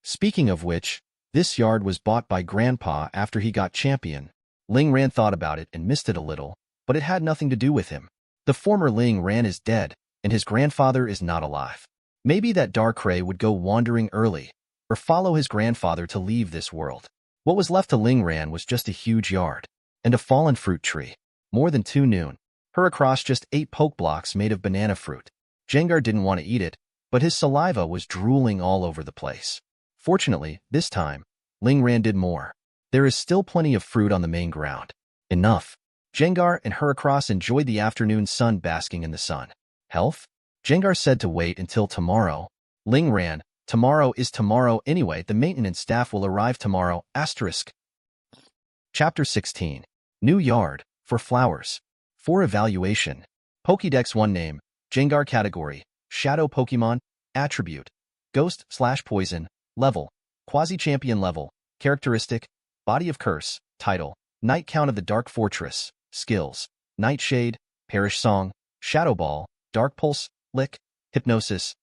Speaking of which, this yard was bought by Grandpa after he got champion. Ling Ran thought about it and missed it a little, but it had nothing to do with him. The former Ling Ran is dead, and his grandfather is not alive. Maybe that Darkrai would go wandering early, or follow his grandfather to leave this world. What was left to Ling Ran was just a huge yard, and a fallen fruit tree. More than 2 noon. Heracross just ate poke blocks made of banana fruit. Gengar didn't want to eat it, but his saliva was drooling all over the place. Fortunately, this time, Ling Ran did more. There is still plenty of fruit on the main ground. Enough. Gengar and Heracross enjoyed the afternoon sun basking in the sun. Health? Gengar said to wait until tomorrow. Ling Ran, tomorrow is tomorrow anyway. The maintenance staff will arrive tomorrow. Asterisk. Chapter 16. New Yard, for Flowers. For evaluation. Pokédex 1 name, Gengar category, Shadow Pokemon, attribute, Ghost/Poison, level, Quasi-Champion level, characteristic, Body of Curse, title, Night Count of the Dark Fortress, skills, Nightshade, Perish Song, Shadow Ball, Dark Pulse, Lick, Hypnosis.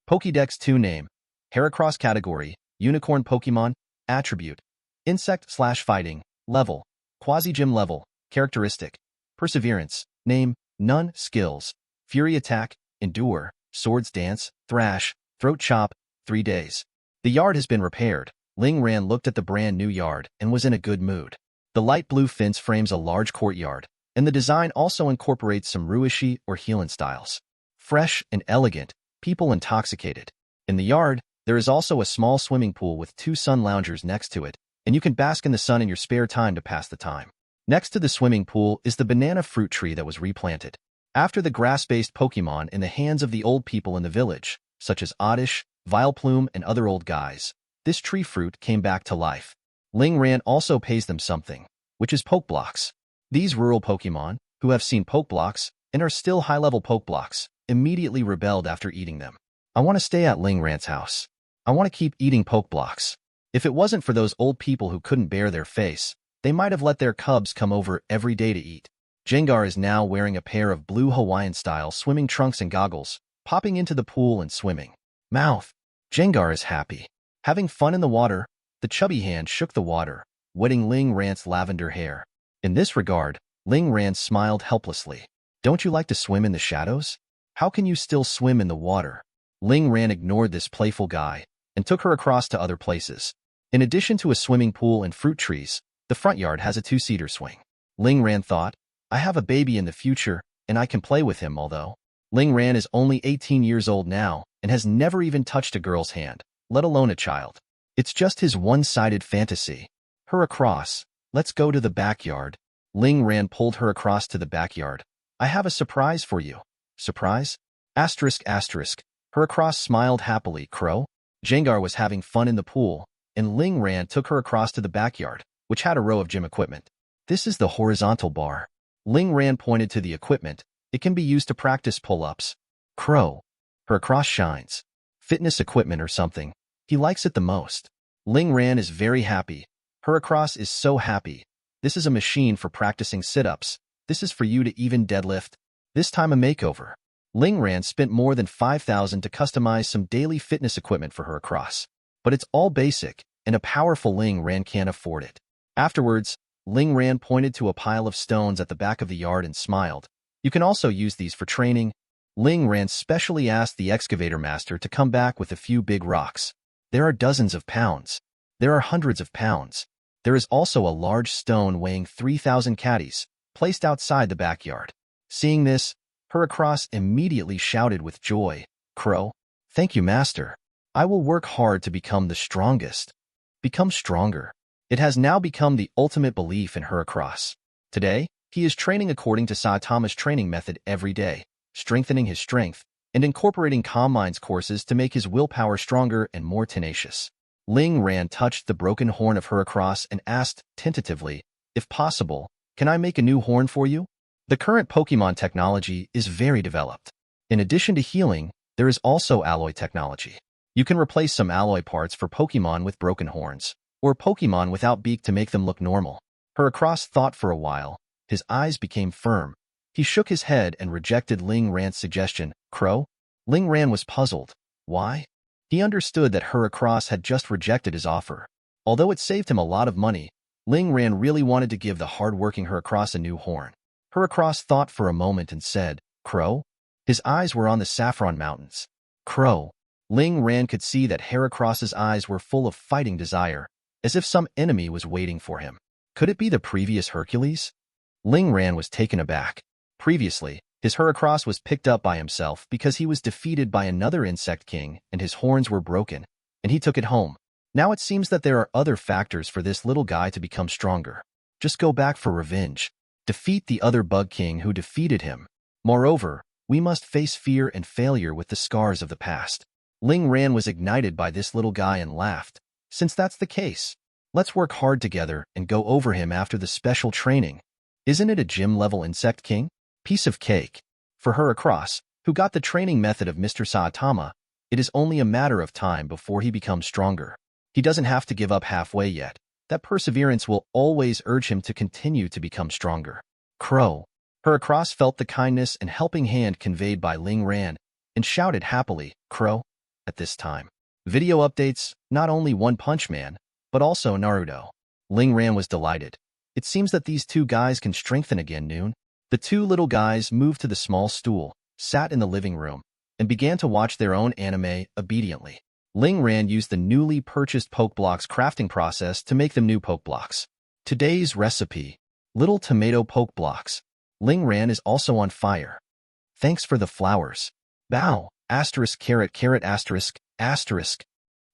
Pokédex 2 name, Heracross category, Unicorn Pokemon, attribute, Insect/Fighting, level, Quasi-Gym level, characteristic, Perseverance, name, none, skills, Fury Attack, Endure, Swords Dance, Thrash, Throat Chop, 3 days. The yard has been repaired. Ling Ran looked at the brand new yard and was in a good mood. The light blue fence frames a large courtyard, and the design also incorporates some Ruishi or Heian styles. Fresh and elegant, people intoxicated. In the yard, there is also a small swimming pool with 2 sun loungers next to it, and you can bask in the sun in your spare time to pass the time. Next to the swimming pool is the banana fruit tree that was replanted. After the grass-based Pokemon in the hands of the old people in the village, such as Oddish, Vileplume, and other old guys, this tree fruit came back to life. Ling Ran also pays them something, which is poke blocks. These rural Pokemon, who have seen Pokeblocks and are still high-level Pokeblocks, immediately rebelled after eating them. I want to stay at Ling Ran's house. I want to keep eating Pokeblocks. If it wasn't for those old people who couldn't bear their face, they might have let their cubs come over every day to eat. Gengar is now wearing a pair of blue Hawaiian-style swimming trunks and goggles, popping into the pool and swimming. Mouth. Gengar is happy. Having fun in the water, the chubby hand shook the water, wetting Ling Ran's lavender hair. In this regard, Ling Ran smiled helplessly. Don't you like to swim in the shadows? How can you still swim in the water? Ling Ran ignored this playful guy and took her across to other places. In addition to a swimming pool and fruit trees, the front yard has a two-seater swing. Ling Ran thought, I have a baby in the future, and I can play with him, although Ling Ran is only 18 years old now and has never even touched a girl's hand, let alone a child. It's just his one-sided fantasy. Heracross, let's go to the backyard. Ling Ran pulled her across to the backyard. I have a surprise for you. Surprise? Asterisk asterisk. Heracross smiled happily. Crow? Gengar was having fun in the pool, and Ling Ran took her across to the backyard, which had a row of gym equipment. This is the horizontal bar. Ling Ran pointed to the equipment. It can be used to practice pull-ups. Crow. Heracross shines. Fitness equipment or something. He likes it the most. Ling Ran is very happy. Heracross is so happy. This is a machine for practicing sit-ups. This is for you to even deadlift. This time a makeover. Ling Ran spent more than 5,000 to customize some daily fitness equipment for Heracross. But it's all basic, and a powerful Ling Ran can't afford it. Afterwards, Ling Ran pointed to a pile of stones at the back of the yard and smiled. You can also use these for training. Ling Ran specially asked the excavator master to come back with a few big rocks. There are dozens of pounds. There are hundreds of pounds. There is also a large stone weighing 3,000 caddies, placed outside the backyard. Seeing this, Heracross immediately shouted with joy, Crow, thank you, master. I will work hard to become the strongest. Become stronger. It has now become the ultimate belief in Heracross. Today, he is training according to Saitama's training method every day, strengthening his strength, and incorporating Calm Minds courses to make his willpower stronger and more tenacious. Ling Ran touched the broken horn of Heracross and asked, tentatively, if possible, can I make a new horn for you? The current Pokemon technology is very developed. In addition to healing, there is also alloy technology. You can replace some alloy parts for Pokemon with broken horns, or Pokemon without beak to make them look normal. Heracross thought for a while. His eyes became firm. He shook his head and rejected Ling Ran's suggestion. Crow? Ling Ran was puzzled. Why? He understood that Heracross had just rejected his offer. Although it saved him a lot of money, Ling Ran really wanted to give the hard-working Heracross a new horn. Heracross thought for a moment and said, Crow? His eyes were on the Saffron Mountains. Crow. Ling Ran could see that Heracross's eyes were full of fighting desire, as if some enemy was waiting for him. Could it be the previous Hercules? Ling Ran was taken aback. Previously, his Heracross was picked up by himself because he was defeated by another insect king and his horns were broken, and he took it home. Now it seems that there are other factors for this little guy to become stronger. Just go back for revenge. Defeat the other bug king who defeated him. Moreover, we must face fear and failure with the scars of the past. Ling Ran was ignited by this little guy and laughed. Since that's the case, let's work hard together and go over him after the special training. Isn't it a gym-level insect king? Piece of cake. For Heracross, who got the training method of Mr. Saitama, it is only a matter of time before he becomes stronger. He doesn't have to give up halfway yet. That perseverance will always urge him to continue to become stronger. Crow. Heracross felt the kindness and helping hand conveyed by Ling Ran and shouted happily, Crow. At this time, video updates, not only One Punch Man, but also Naruto. Ling Ran was delighted. It seems that these two guys can strengthen again. Noon. The two little guys moved to the small stool, sat in the living room, and began to watch their own anime obediently. Ling Ran used the newly purchased Pokeblocks crafting process to make them new Pokeblocks. Today's recipe, little tomato Pokeblocks. Ling Ran is also on fire. Thanks for the flowers. Bow, asterisk carrot carrot asterisk, asterisk.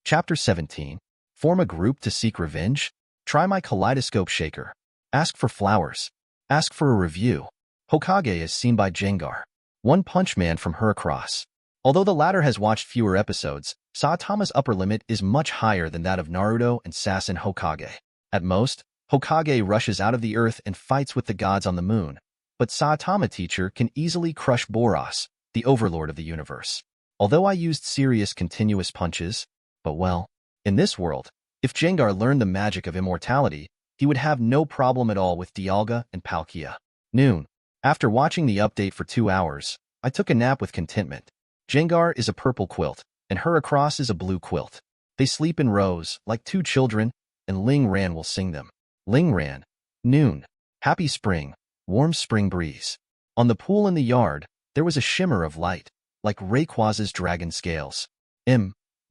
Chapter 17. Form a group to seek revenge? Try my kaleidoscope shaker. Ask for flowers. Ask for a review. Hokage is seen by Gengar. One Punch Man from Heracross. Although the latter has watched fewer episodes, Saitama's upper limit is much higher than that of Naruto and Sasuke Hokage. At most, Hokage rushes out of the earth and fights with the gods on the moon, but Saitama teacher can easily crush Boros, the overlord of the universe. Although I used serious continuous punches, but well, in this world, if Gengar learned the magic of immortality, he would have no problem at all with Dialga and Palkia. Noon. After watching the update for 2 hours, I took a nap with contentment. Gengar is a purple quilt, and Heracross is a blue quilt. They sleep in rows, like 2 children, and Ling Ran will sing them. Ling Ran. Noon. Happy spring. Warm spring breeze. On the pool in the yard, there was a shimmer of light, like Rayquaz's dragon scales.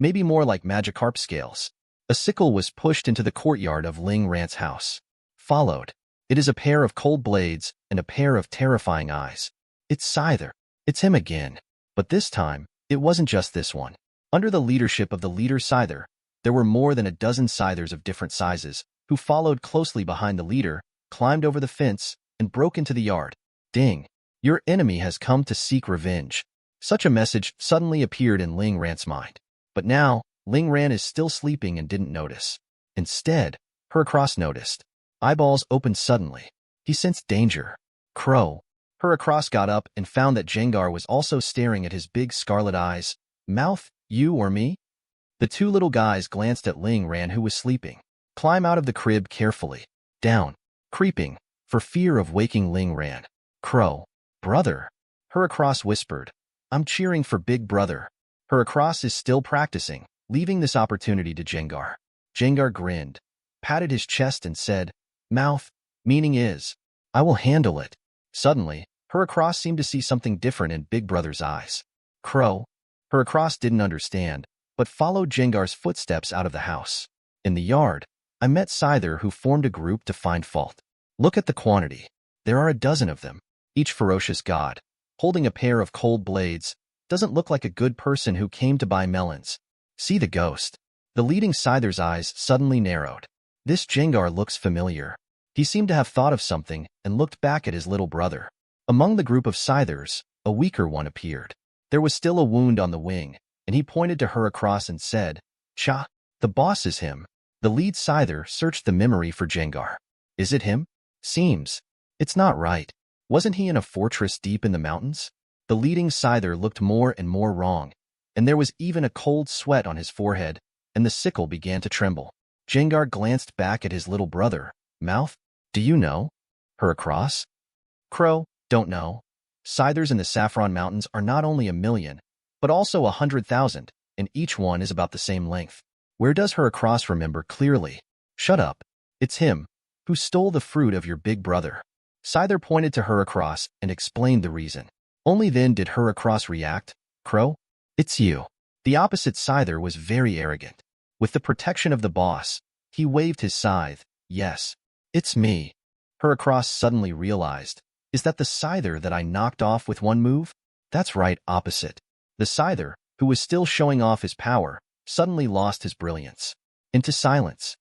Maybe more like Magikarp scales. A sickle was pushed into the courtyard of Ling Ran's house. Followed. It is a pair of cold blades and a pair of terrifying eyes. It's Scyther. It's him again. But this time, it wasn't just this one. Under the leadership of the leader Scyther, there were more than a dozen Scythers of different sizes, who followed closely behind the leader, climbed over the fence, and broke into the yard. Ding! Your enemy has come to seek revenge. Such a message suddenly appeared in Ling Ran's mind. But now, Ling Ran is still sleeping and didn't notice. Instead, Heracross noticed. Eyeballs opened suddenly. He sensed danger. Crow. Heracross got up and found that Gengar was also staring at his big scarlet eyes. Mouth, you or me? The 2 little guys glanced at Ling Ran, who was sleeping. Climb out of the crib carefully. Down. Creeping, for fear of waking Ling Ran. Crow. Brother. Heracross whispered. I'm cheering for Big Brother. Heracross is still practicing, leaving this opportunity to Gengar. Gengar grinned, patted his chest and said, Mouth, meaning is, I will handle it. Suddenly, Heracross seemed to see something different in Big Brother's eyes. Crow. Heracross didn't understand, but followed Gengar's footsteps out of the house. In the yard, I met Scyther, who formed a group to find fault. Look at the quantity. There are a dozen of them, each ferocious god, holding a pair of cold blades. Doesn't look like a good person who came to buy melons. See the ghost. The leading Scyther's eyes suddenly narrowed. This Gengar looks familiar. He seemed to have thought of something and looked back at his little brother. Among the group of Scythers, a weaker one appeared. There was still a wound on the wing, and he pointed to Heracross and said, Cha, the boss is him. The lead Scyther searched the memory for Gengar. Is it him? Seems. It's not right. Wasn't he in a fortress deep in the mountains? The leading Scyther looked more and more wrong, and there was even a cold sweat on his forehead, and the sickle began to tremble. Gengar glanced back at his little brother. Mouth, do you know? Heracross? Crow, don't know. Scythers in the Saffron Mountains are not only 1,000,000, but also 100,000, and each one is about the same length. Where does Heracross remember clearly? Shut up. It's him, who stole the fruit of your big brother. Scyther pointed to Heracross and explained the reason. Only then did Heracross react. Crow, it's you. The opposite Scyther was very arrogant. With the protection of the boss, he waved his scythe. Yes, it's me. Heracross suddenly realized. Is that the Scyther that I knocked off with one move? That's right, opposite. The Scyther, who was still showing off his power, suddenly lost his brilliance. Into silence.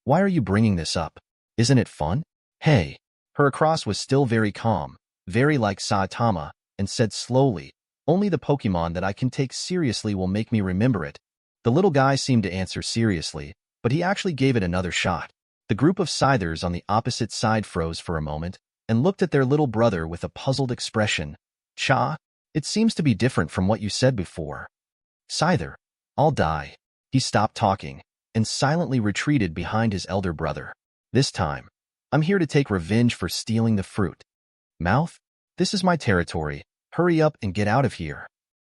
Why are you bringing this up? Isn't it fun? Hey. Heracross was still very calm, very like Saitama, and said slowly, only the Pokemon that I can take seriously will make me remember it. The little guy seemed to answer seriously, but he actually gave it another shot. The group of Scythers on the opposite side froze for a moment and looked at their little brother with a puzzled expression. Cha, it seems to be different from what you said before. Scyther, I'll die. He stopped talking and silently retreated behind his elder brother. This time, I'm here to take revenge for stealing the fruit. Mouth, this is my territory. Hurry up and get out of here.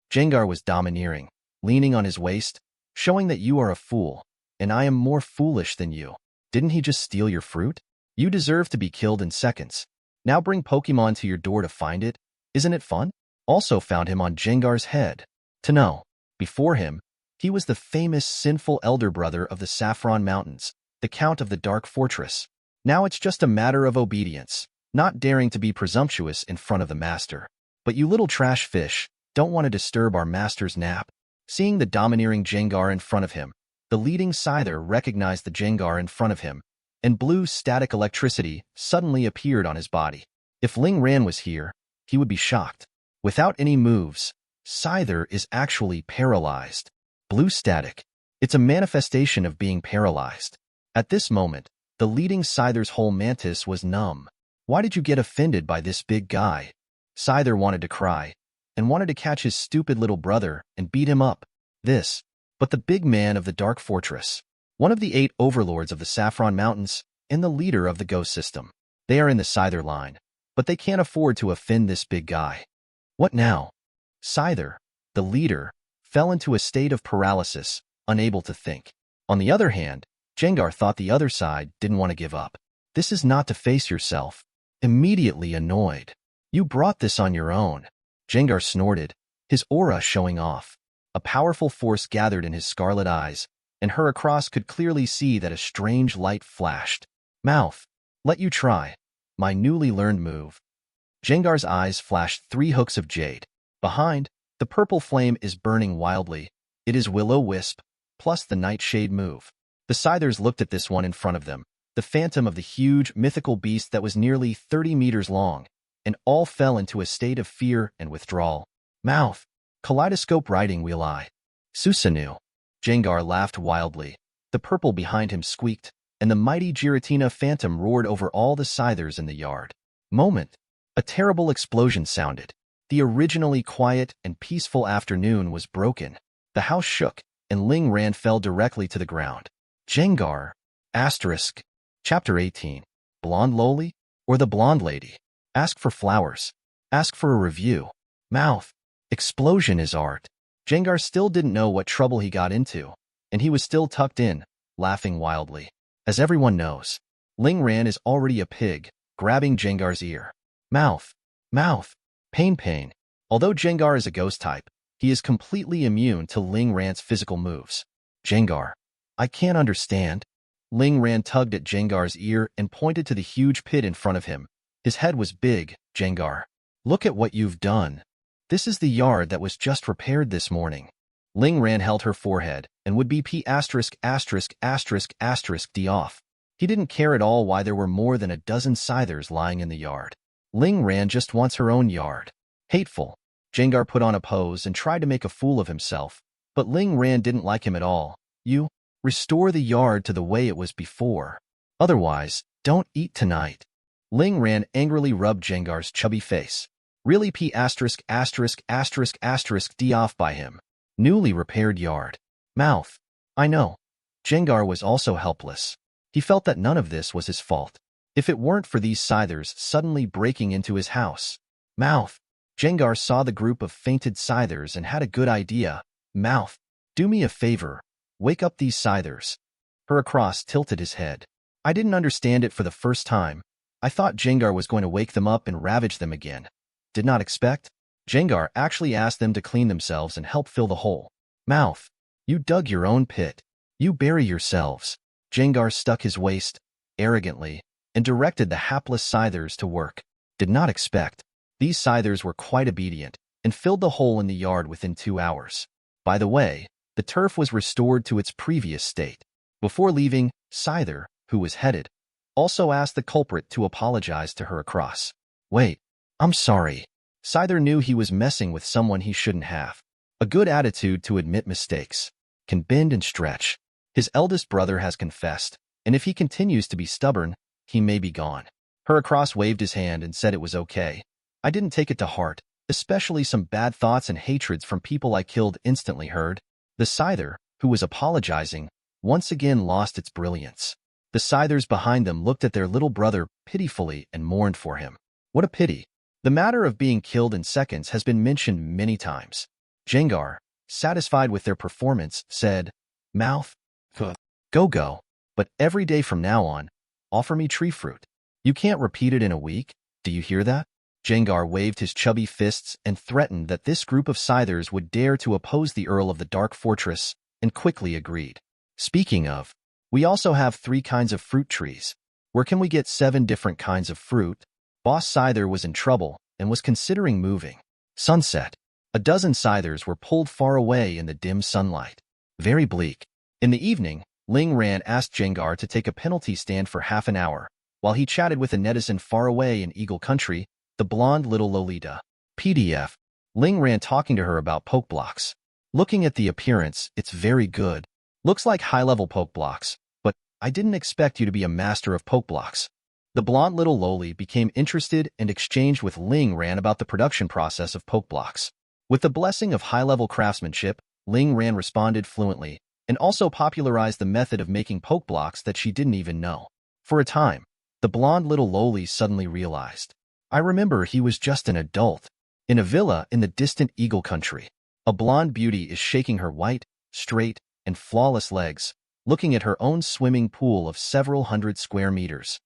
Gengar was domineering, leaning on his waist, showing that you are a fool, and I am more foolish than you. Didn't he just steal your fruit? You deserve to be killed in seconds. Now bring Pokemon to your door to find it. Isn't it fun? Also found him on Gengar's head. To know, before him, he was the famous sinful elder brother of the Saffron Mountains, the Count of the Dark Fortress. Now it's just a matter of obedience, not daring to be presumptuous in front of the master. But you little trash fish, don't want to disturb our master's nap. Seeing the domineering Gengar in front of him, the leading Scyther recognized the Gengar in front of him, and blue static electricity suddenly appeared on his body. If Ling Ran was here, he would be shocked. Without any moves, Scyther is actually paralyzed. Blue static. It's a manifestation of being paralyzed. At this moment, The leading Scyther's whole mantis was numb. Why did you get offended by this big guy? Scyther wanted to cry, and wanted to catch his stupid little brother and beat him up. But the big man of the Dark Fortress, one of the 8 overlords of the Saffron Mountains, and the leader of the Ghost System. They are in the Scyther line, but they can't afford to offend this big guy. What now? Scyther, the leader, fell into a state of paralysis, unable to think. On the other hand, Gengar thought the other side didn't want to give up. This is not to face yourself. Immediately annoyed. You brought this on your own. Gengar snorted, his aura showing off. A powerful force gathered in his scarlet eyes, and Heracross could clearly see that a strange light flashed. Mouth. Let you try. My newly learned move. Gengar's eyes flashed 3 hooks of jade. Behind, the purple flame is burning wildly. It is Will-O-Wisp, plus the Nightshade move. The Scythers looked at this one in front of them, the phantom of the huge, mythical beast that was nearly 30 meters long, and all fell into a state of fear and withdrawal. Mouth. Kaleidoscope riding wheel eye. Susanoo. Gengar laughed wildly. The purple behind him squeaked, and the mighty Giratina phantom roared over all the Scythers in the yard. Moment. A terrible explosion sounded. The originally quiet and peaceful afternoon was broken. The house shook, and Ling Ran fell directly to the ground. Gengar. Asterisk. Chapter 18. Blonde Loli? Or the Blonde Lady? Ask for flowers. Ask for a review. Mouth. Explosion is art. Gengar still didn't know what trouble he got into, and he was still tucked in, laughing wildly. As everyone knows, Ling Ran is already a pig, grabbing Gengar's ear. Mouth. Mouth. Pain. Although Gengar is a ghost type, he is completely immune to Ling Ran's physical moves. Gengar. I can't understand. Ling Ran tugged at Gengar's ear and pointed to the huge pit in front of him. His head was big. Gengar. Look at what you've done. This is the yard that was just repaired this morning. Ling Ran held her forehead and would be P************* D off. He didn't care at all why there were more than a dozen Scythers lying in the yard. Ling Ran just wants her own yard. Hateful. Gengar put on a pose and tried to make a fool of himself, but Ling Ran didn't like him at all. You restore the yard to the way it was before. Otherwise, don't eat tonight. Ling Ran angrily rubbed Gengar's chubby face. Really P********** D off by him. Newly repaired yard. Mouth. I know. Gengar was also helpless. He felt that none of this was his fault. If it weren't for these Scythers suddenly breaking into his house. Mouth. Gengar saw the group of fainted Scythers and had a good idea. Mouth. Do me a favor. Wake up these Scythers. Heracross tilted his head. I didn't understand it for the first time. I thought Gengar was going to wake them up and ravage them again. Did not expect. Gengar actually asked them to clean themselves and help fill the hole. Mouth. You dug your own pit. You bury yourselves. Gengar stuck his waist, arrogantly, and directed the hapless Scythers to work. Did not expect. These Scythers were quite obedient, and filled the hole in the yard within 2 hours. By the way, the turf was restored to its previous state. Before leaving, Scyther, who was headed, also asked the culprit to apologize to Heracross. Wait, I'm sorry. Scyther knew he was messing with someone he shouldn't have. A good attitude to admit mistakes. Can bend and stretch. His eldest brother has confessed, and if he continues to be stubborn, he may be gone. Heracross waved his hand and said it was okay. I didn't take it to heart, especially some bad thoughts and hatreds from people I killed instantly heard. The Scyther, who was apologizing, once again lost its brilliance. The Scythers behind them looked at their little brother pitifully and mourned for him. What a pity. The matter of being killed in seconds has been mentioned many times. Gengar, satisfied with their performance, said, Mouth. Go. But every day from now on, offer me tree fruit. You can't repeat it in a week. Do you hear that? Gengar waved his chubby fists and threatened that this group of Scythers would dare to oppose the Earl of the Dark Fortress, and quickly agreed. Speaking of, we also have 3 kinds of fruit trees. Where can we get 7 different kinds of fruit? Boss Scyther was in trouble and was considering moving. Sunset. A dozen Scythers were pulled far away in the dim sunlight. Very bleak. In the evening, Ling Ran asked Gengar to take a penalty stand for half an hour, while he chatted with a netizen far away in Eagle Country, the blonde little Lolita. PDF. Ling Ran talking to her about poke blocks. Looking at the appearance, it's very good. Looks like high-level poke blocks, but I didn't expect you to be a master of poke blocks. The blonde little loli became interested and exchanged with Ling Ran about the production process of poke blocks. With the blessing of high-level craftsmanship, Ling Ran responded fluently and also popularized the method of making poke blocks that she didn't even know. For a time, the blonde little loli suddenly realized. I remember he was just an adult. In a villa in the distant Eagle country, a blonde beauty is shaking her white, straight, and flawless legs, looking at her own swimming pool of several hundred square meters.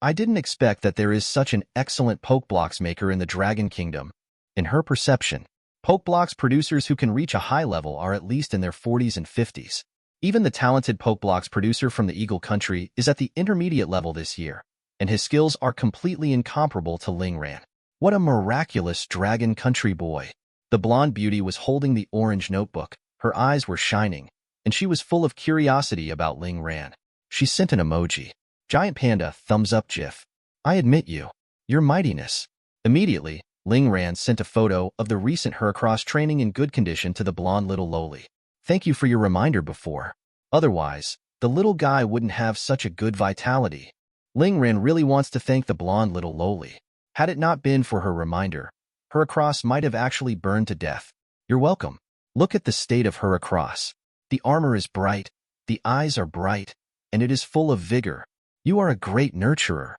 I didn't expect that there is such an excellent poke blocks maker in the Dragon Kingdom. In her perception, poke blocks producers who can reach a high level are at least in their 40s and 50s. Even the talented poke blocks producer from the Eagle country is at the intermediate level this year, and his skills are completely incomparable to Ling Ran. What a miraculous Dragon country boy. The blonde beauty was holding the orange notebook, her eyes were shining, and she was full of curiosity about Ling Ran. She sent an emoji. Giant panda, thumbs up gif. I admit you. Your mightiness. Immediately, Ling Ran sent a photo of the recent Heracross training in good condition to the blonde little loli. Thank you for your reminder before. Otherwise, the little guy wouldn't have such a good vitality. Ling Ran really wants to thank the blonde little loli. Had it not been for her reminder, Heracross might have actually burned to death. You're welcome. Look at the state of Heracross. The armor is bright, the eyes are bright, and it is full of vigor. You are a great nurturer.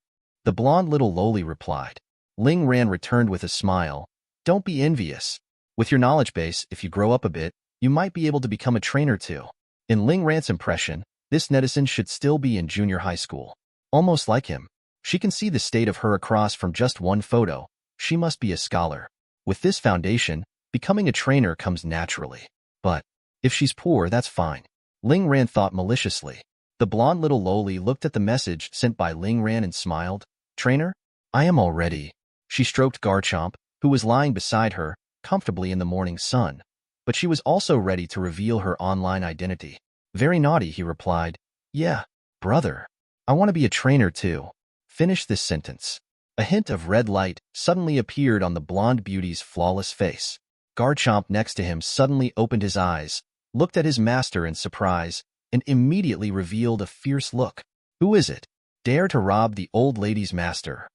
The blonde little loli replied. Ling Ran returned with a smile. Don't be envious. With your knowledge base, if you grow up a bit, you might be able to become a trainer too. In Ling Ran's impression, this netizen should still be in junior high school. Almost like him. She can see the state of Heracross from just one photo. She must be a scholar. With this foundation, becoming a trainer comes naturally. But if she's poor, that's fine. Ling Ran thought maliciously. The blonde little loli looked at the message sent by Ling Ran and smiled. Trainer? I am already. She stroked Garchomp, who was lying beside her, comfortably in the morning sun. But she was also ready to reveal her online identity. Very naughty, he replied. Yeah, brother. I want to be a trainer too. Finish this sentence. A hint of red light suddenly appeared on the blonde beauty's flawless face. Garchomp next to him suddenly opened his eyes, looked at his master in surprise, and immediately revealed a fierce look. Who is it? Dare to rob the old lady's master?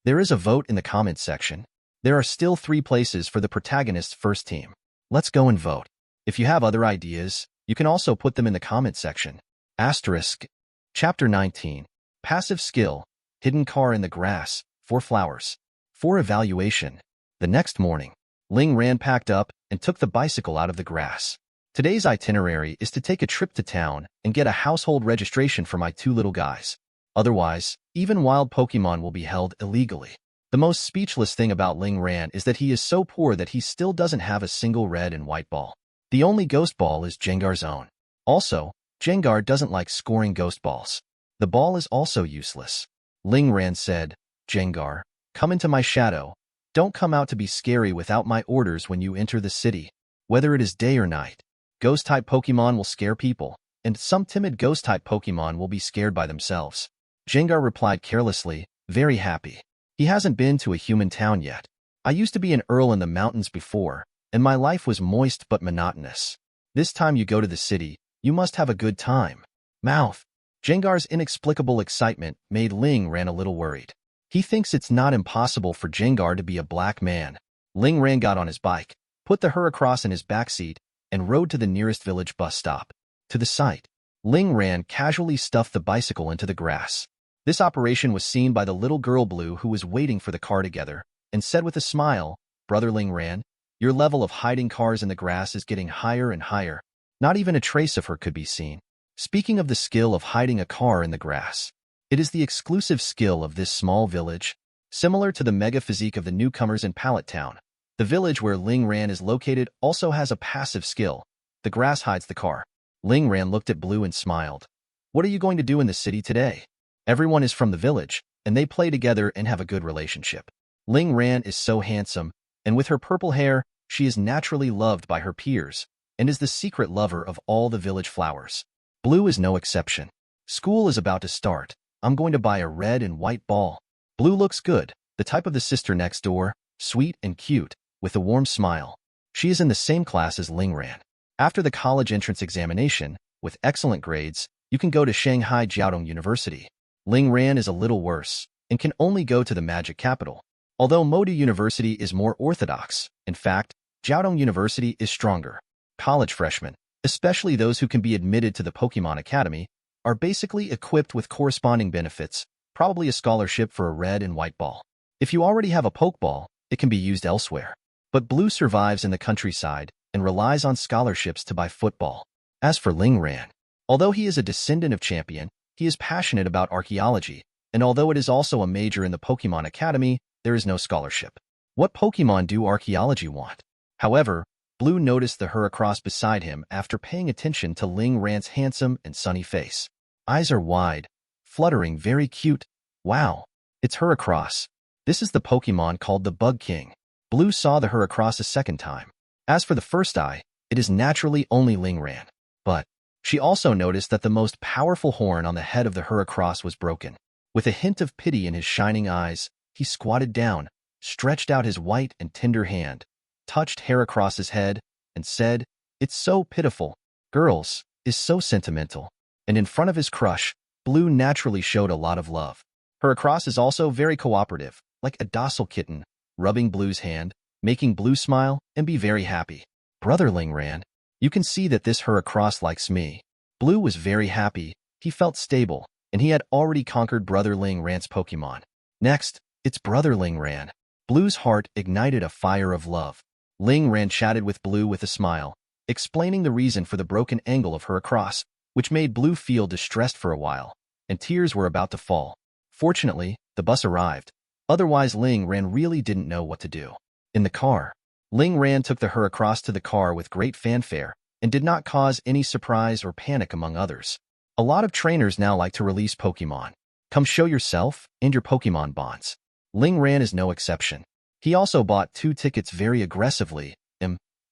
There is a vote in the comments section. There are still 3 places for the protagonist's first team. Let's go and vote. If you have other ideas, you can also put them in the comment section. Asterisk. Chapter 19. Passive skill. Hidden car in the grass. 4 flowers. For evaluation. The next morning, Ling Ran packed up and took the bicycle out of the grass. Today's itinerary is to take a trip to town and get a household registration for my 2 little guys. Otherwise, even wild Pokemon will be held illegally. The most speechless thing about Ling Ran is that he is so poor that he still doesn't have a single red and white ball. The only ghost ball is Gengar's own. Also, Gengar doesn't like scoring ghost balls. The ball is also useless. Ling Ran said, Gengar, come into my shadow. Don't come out to be scary without my orders when you enter the city. Whether it is day or night, ghost-type Pokemon will scare people, and some timid ghost-type Pokemon will be scared by themselves. Gengar replied carelessly, very happy. He hasn't been to a human town yet. I used to be an earl in the mountains before, and my life was moist but monotonous. This time you go to the city, you must have a good time. Mouth. Gengar's inexplicable excitement made Ling Ran a little worried. He thinks it's not impossible for Gengar to be a black man. Ling Ran got on his bike, put the Heracross in his backseat, and rode to the nearest village bus stop. To the site, Ling Ran casually stuffed the bicycle into the grass. This operation was seen by the little girl Blue who was waiting for the car together, and said with a smile, Brother Ling Ran, your level of hiding cars in the grass is getting higher and higher. Not even a trace of her could be seen. Speaking of the skill of hiding a car in the grass, it is the exclusive skill of this small village. Similar to the mega physique of the newcomers in Pallet Town, the village where Ling Ran is located also has a passive skill. The grass hides the car. Ling Ran looked at Blue and smiled. What are you going to do in the city today? Everyone is from the village, and they play together and have a good relationship. Ling Ran is so handsome, and with her purple hair, she is naturally loved by her peers, and is the secret lover of all the village flowers. Blue is no exception. School is about to start. I'm going to buy a red and white ball. Blue looks good, the type of the sister next door, sweet and cute, with a warm smile. She is in the same class as Ling Ran. After the college entrance examination, with excellent grades, you can go to Shanghai Jiaotong University. Ling Ran is a little worse and can only go to the magic capital. Although Modu University is more orthodox, in fact, Jiaotong University is stronger. College freshmen, especially those who can be admitted to the Pokemon Academy, are basically equipped with corresponding benefits, probably a scholarship for a red and white ball. If you already have a Pokeball, it can be used elsewhere. But Blue survives in the countryside and relies on scholarships to buy football. As for Ling Ran, although he is a descendant of champion, he is passionate about archaeology, and although it is also a major in the Pokemon Academy, there is no scholarship. What Pokemon do archaeology want? However, Blue noticed the Heracross beside him after paying attention to Ling Ran's handsome and sunny face. Eyes are wide, fluttering, very cute. Wow, it's Heracross. This is the Pokemon called the Bug King. Blue saw the Heracross a second time. As for the first eye, it is naturally only Ling Ran. But she also noticed that the most powerful horn on the head of the Heracross was broken. With a hint of pity in his shining eyes, he squatted down, stretched out his white and tender hand, touched Heracross's head, and said, "It's so pitiful. Girls is so sentimental." And in front of his crush, Blue naturally showed a lot of love. Heracross is also very cooperative, like a docile kitten, rubbing Blue's hand, making Blue smile and be very happy. "Brother Ling Ran, you can see that this Heracross likes me." Blue was very happy. He felt stable, and he had already conquered Brother Ling Ran's Pokemon. Next, it's Brother Ling Ran. Blue's heart ignited a fire of love. Ling Ran chatted with Blue with a smile, explaining the reason for the broken angle of Heracross, which made Blue feel distressed for a while, and tears were about to fall. Fortunately, the bus arrived. Otherwise, Ling Ran really didn't know what to do. In the car, Ling Ran took the Heracross to the car with great fanfare and did not cause any surprise or panic among others. A lot of trainers now like to release Pokemon. Come show yourself and your Pokemon bonds. Ling Ran is no exception. He also bought 2 tickets very aggressively.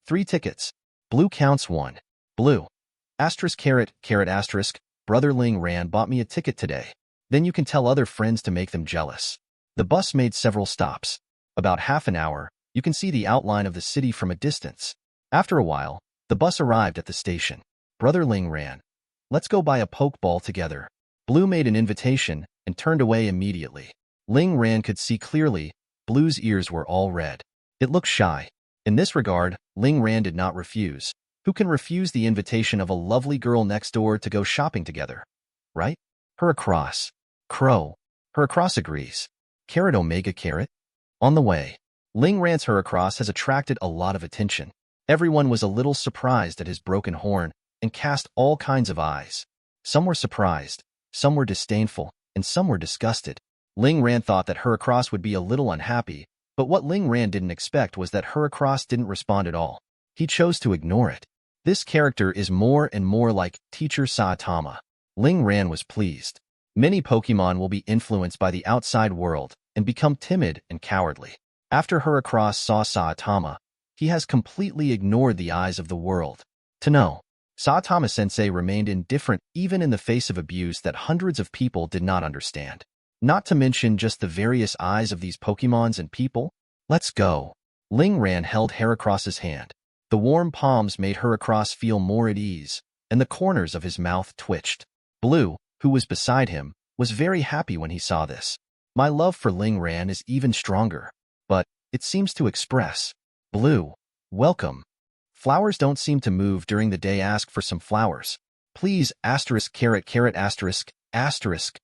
3 tickets. Blue counts 1. Blue. Asterisk caret, caret asterisk. Brother Ling Ran bought me a ticket today. Then you can tell other friends to make them jealous. The bus made several stops. About half an hour, you can see the outline of the city from a distance. After a while, the bus arrived at the station. Brother Ling Ran, let's go buy a Pokeball together. Blue made an invitation and turned away immediately. Ling Ran could see clearly. Blue's ears were all red. It looked shy. In this regard, Ling Ran did not refuse. Who can refuse the invitation of a lovely girl next door to go shopping together? Right? Heracross. Crow. Heracross agrees. Caret Omega Caret. On the way, Ling Ran's Heracross has attracted a lot of attention. Everyone was a little surprised at his broken horn and cast all kinds of eyes. Some were surprised, some were disdainful, and some were disgusted. Ling Ran thought that Heracross would be a little unhappy, but what Ling Ran didn't expect was that Heracross didn't respond at all. He chose to ignore it. This character is more and more like Teacher Saitama. Ling Ran was pleased. Many Pokemon will be influenced by the outside world and become timid and cowardly. After Heracross saw Saitama, he has completely ignored the eyes of the world. To know, Saitama-sensei remained indifferent even in the face of abuse that hundreds of people did not understand. Not to mention just the various eyes of these Pokemons and people. Let's go. Ling Ran held Heracross's hand. The warm palms made Heracross feel more at ease, and the corners of his mouth twitched. Blue, who was beside him, was very happy when he saw this. My love for Ling Ran is even stronger, but it seems to express. Blue, welcome. Flowers don't seem to move during the day. Ask for some flowers. Please, asterisk caret caret asterisk, asterisk.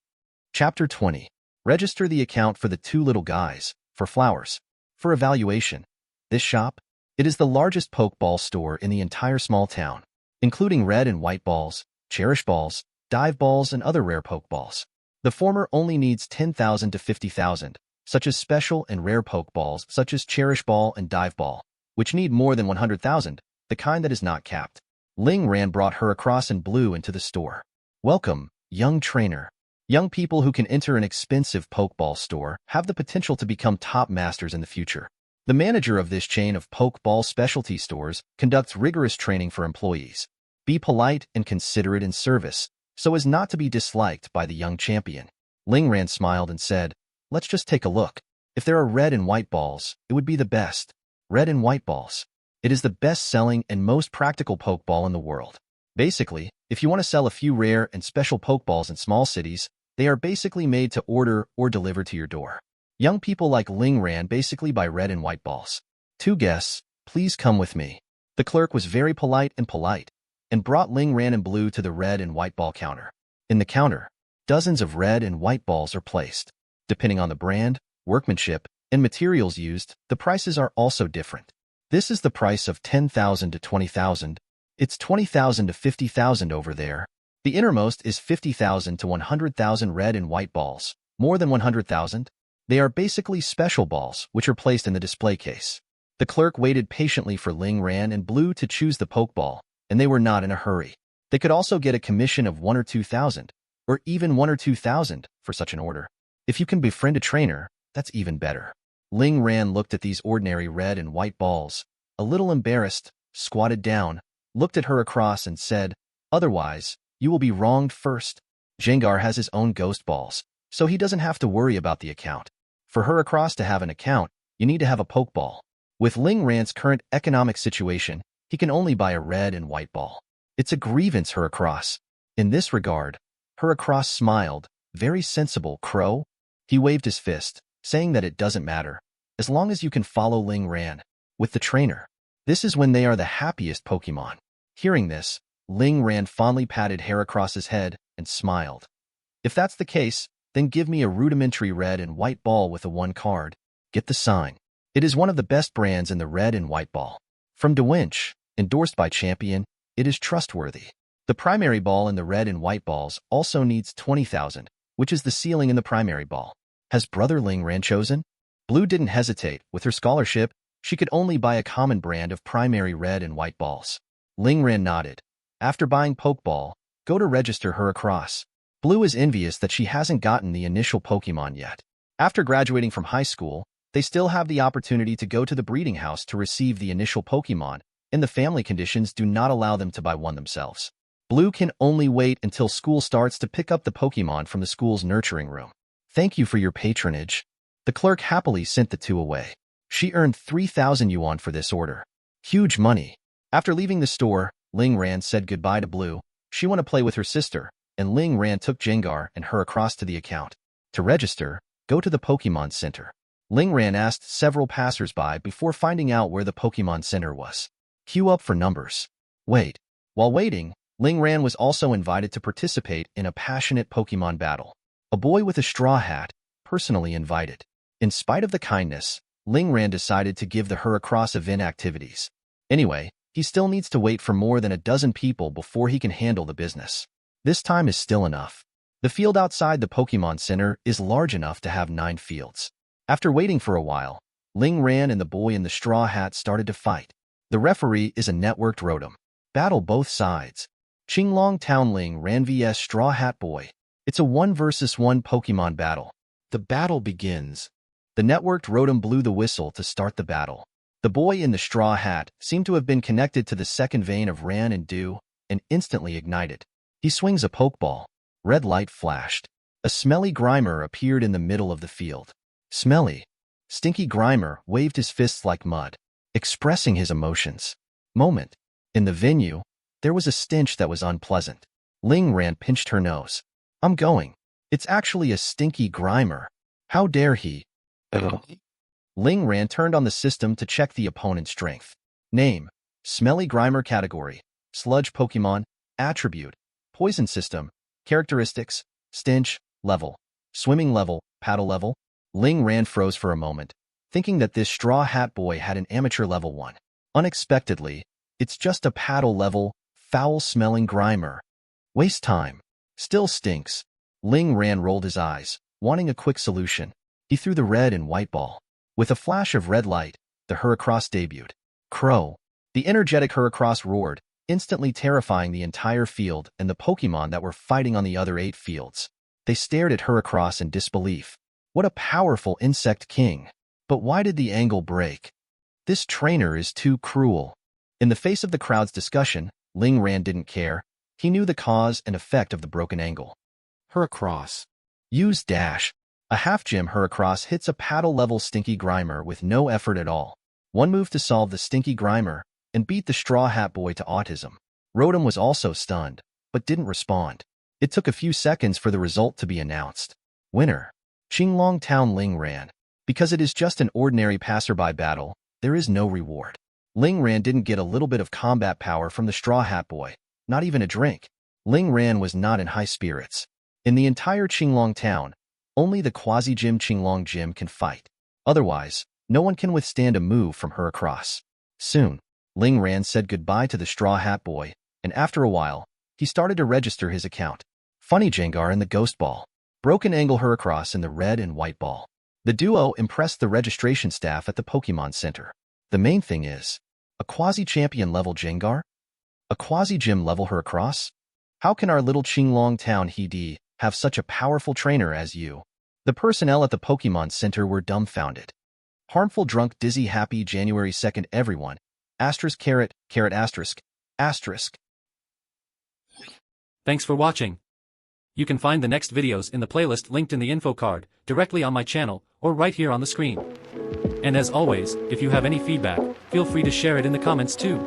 Chapter 20. Register the account for the 2 little guys, for flowers. For evaluation. This shop? It is the largest Pokeball store in the entire small town, including red and white balls, cherish balls, dive balls, and other rare Pokeballs. The former only needs 10,000 to 50,000, such as special and rare Pokeballs such as Cherish Ball and Dive Ball, which need more than 100,000, the kind that is not capped. Ling Ran brought Heracross and Blue into the store. Welcome, young trainer. Young people who can enter an expensive Pokeball store have the potential to become top masters in the future. The manager of this chain of Pokeball specialty stores conducts rigorous training for employees. Be polite and considerate in service, so as not to be disliked by the young champion. Ling Ran smiled and said, let's just take a look. If there are red and white balls, it would be the best. Red and white balls. It is the best-selling and most practical Pokeball in the world. Basically, if you want to sell a few rare and special Pokeballs in small cities, they are basically made to order or deliver to your door. Young people like Ling Ran basically buy red and white balls. 2 guests, please come with me. The clerk was very polite and brought Ling Ran and Blue to the red and white ball counter. In the counter, dozens of red and white balls are placed. Depending on the brand, workmanship, and materials used, the prices are also different. This is the price of 10,000 to 20,000. It's 20,000 to 50,000 over there. The innermost is 50,000 to 100,000 red and white balls. More than 100,000? They are basically special balls, which are placed in the display case. The clerk waited patiently for Ling Ran and Blue to choose the Pokeball, and they were not in a hurry. They could also get a commission of 1 or 2,000, or even 1 or 2,000 for such an order. If you can befriend a trainer, that's even better. Ling Ran looked at these ordinary red and white balls, a little embarrassed, squatted down, looked at Heracross and said, "Otherwise, you will be wronged first." Gengar has his own ghost balls, so he doesn't have to worry about the account. For Heracross to have an account, you need to have a Pokeball. With Ling Ran's current economic situation, he can only buy a red and white ball. It's a grievance, Heracross. In this regard, Heracross smiled, very sensible, Crow. He waved his fist, saying that it doesn't matter, as long as you can follow Ling Ran with the trainer. This is when they are the happiest Pokemon. Hearing this, Ling Ran fondly patted Heracross's head and smiled. If that's the case, then give me a rudimentary red and white ball with a 1 card. Get the sign. It is one of the best brands in the red and white ball. From DeWinch, endorsed by Champion, it is trustworthy. The primary ball in the red and white balls also needs 20,000, which is the ceiling in the primary ball. Has Brother Ling Ran chosen? Blue didn't hesitate. With her scholarship, she could only buy a common brand of primary red and white balls. Ling Ran nodded. After buying Pokeball, go to register Heracross. Blue is envious that she hasn't gotten the initial Pokemon yet. After graduating from high school, they still have the opportunity to go to the breeding house to receive the initial Pokemon, and the family conditions do not allow them to buy one themselves. Blue can only wait until school starts to pick up the Pokemon from the school's nurturing room. Thank you for your patronage. The clerk happily sent the 2 away. She earned 3,000 yuan for this order. Huge money. After leaving the store, Ling Ran said goodbye to Blue. She wanted to play with her sister, and Ling Ran took Gengar and Heracross to the account. To register, go to the Pokemon Center. Ling Ran asked several passers-by before finding out where the Pokemon Center was. Queue up for numbers. Wait. While waiting, Ling Ran was also invited to participate in a passionate Pokemon battle. A boy with a straw hat, personally invited. In spite of the kindness, Ling Ran decided to give the Heracross event activities. Anyway, he still needs to wait for more than a dozen people before he can handle the business. This time is still enough. The field outside the Pokemon Center is large enough to have 9 fields. After waiting for a while, Ling Ran and the boy in the straw hat started to fight. The referee is a networked Rotom. Battle both sides. Qinglong Town Ling Ran vs Straw Hat Boy. It's a 1 versus 1 Pokemon battle. The battle begins. The networked Rotom blew the whistle to start the battle. The boy in the straw hat seemed to have been connected to the second vein of Ran and Dew and instantly ignited. He swings a Pokeball. Red light flashed. A smelly Grimer appeared in the middle of the field. Smelly. Stinky Grimer waved his fists like mud, expressing his emotions. Moment. In the venue, there was a stench that was unpleasant. Ling Ran pinched her nose. I'm going. It's actually a stinky Grimer. How dare he? Ling Ran turned on the system to check the opponent's strength. Name: Smelly Grimer. Category: Sludge Pokemon. Attribute: Poison System. Characteristics: Stench. Level: Swimming level. Paddle level. Ling Ran froze for a moment, thinking that this Straw Hat Boy had an amateur level 1. Unexpectedly, it's just a paddle level, foul-smelling Grimer. Waste time. Still stinks. Ling Ran rolled his eyes, wanting a quick solution. He threw the red and white ball. With a flash of red light, the Heracross debuted. Crow. The energetic Heracross roared, instantly terrifying the entire field and the Pokemon that were fighting on the other 8 fields. They stared at Heracross in disbelief. What a powerful insect king. But why did the angle break? This trainer is too cruel. In the face of the crowd's discussion, Ling Ran didn't care. He knew the cause and effect of the broken angle. Heracross. Use dash. A half-gym Heracross hits a paddle-level Stinky Grimer with no effort at all. One move to solve the Stinky Grimer and beat the Straw Hat Boy to autism. Rotom was also stunned, but didn't respond. It took a few seconds for the result to be announced. Winner. Qinglong Town Ling Ran. Because it is just an ordinary passerby battle, there is no reward. Ling Ran didn't get a little bit of combat power from the Straw Hat Boy, not even a drink. Ling Ran was not in high spirits. In the entire Qinglong Town, only the quasi-gym Qinglong Gym can fight. Otherwise, no one can withstand a move from Heracross. Soon, Ling Ran said goodbye to the Straw Hat Boy, and after a while, he started to register his account. Funny Gengar in the Ghost Ball. Broken Angle Heracross in the Red and White Ball. The duo impressed the registration staff at the Pokemon Center. The main thing is, a quasi-champion level Gengar? A quasi-gym level Heracross? How can our little Qinglong Town Hede have such a powerful trainer as you? The personnel at the Pokemon Center were dumbfounded. Harmful Drunk Dizzy Happy January 2nd everyone. Asterisk carrot, carrot asterisk, asterisk. Thanks for watching. You can find the next videos in the playlist linked in the info card, directly on my channel, or right here on the screen. And as always, if you have any feedback, feel free to share it in the comments too.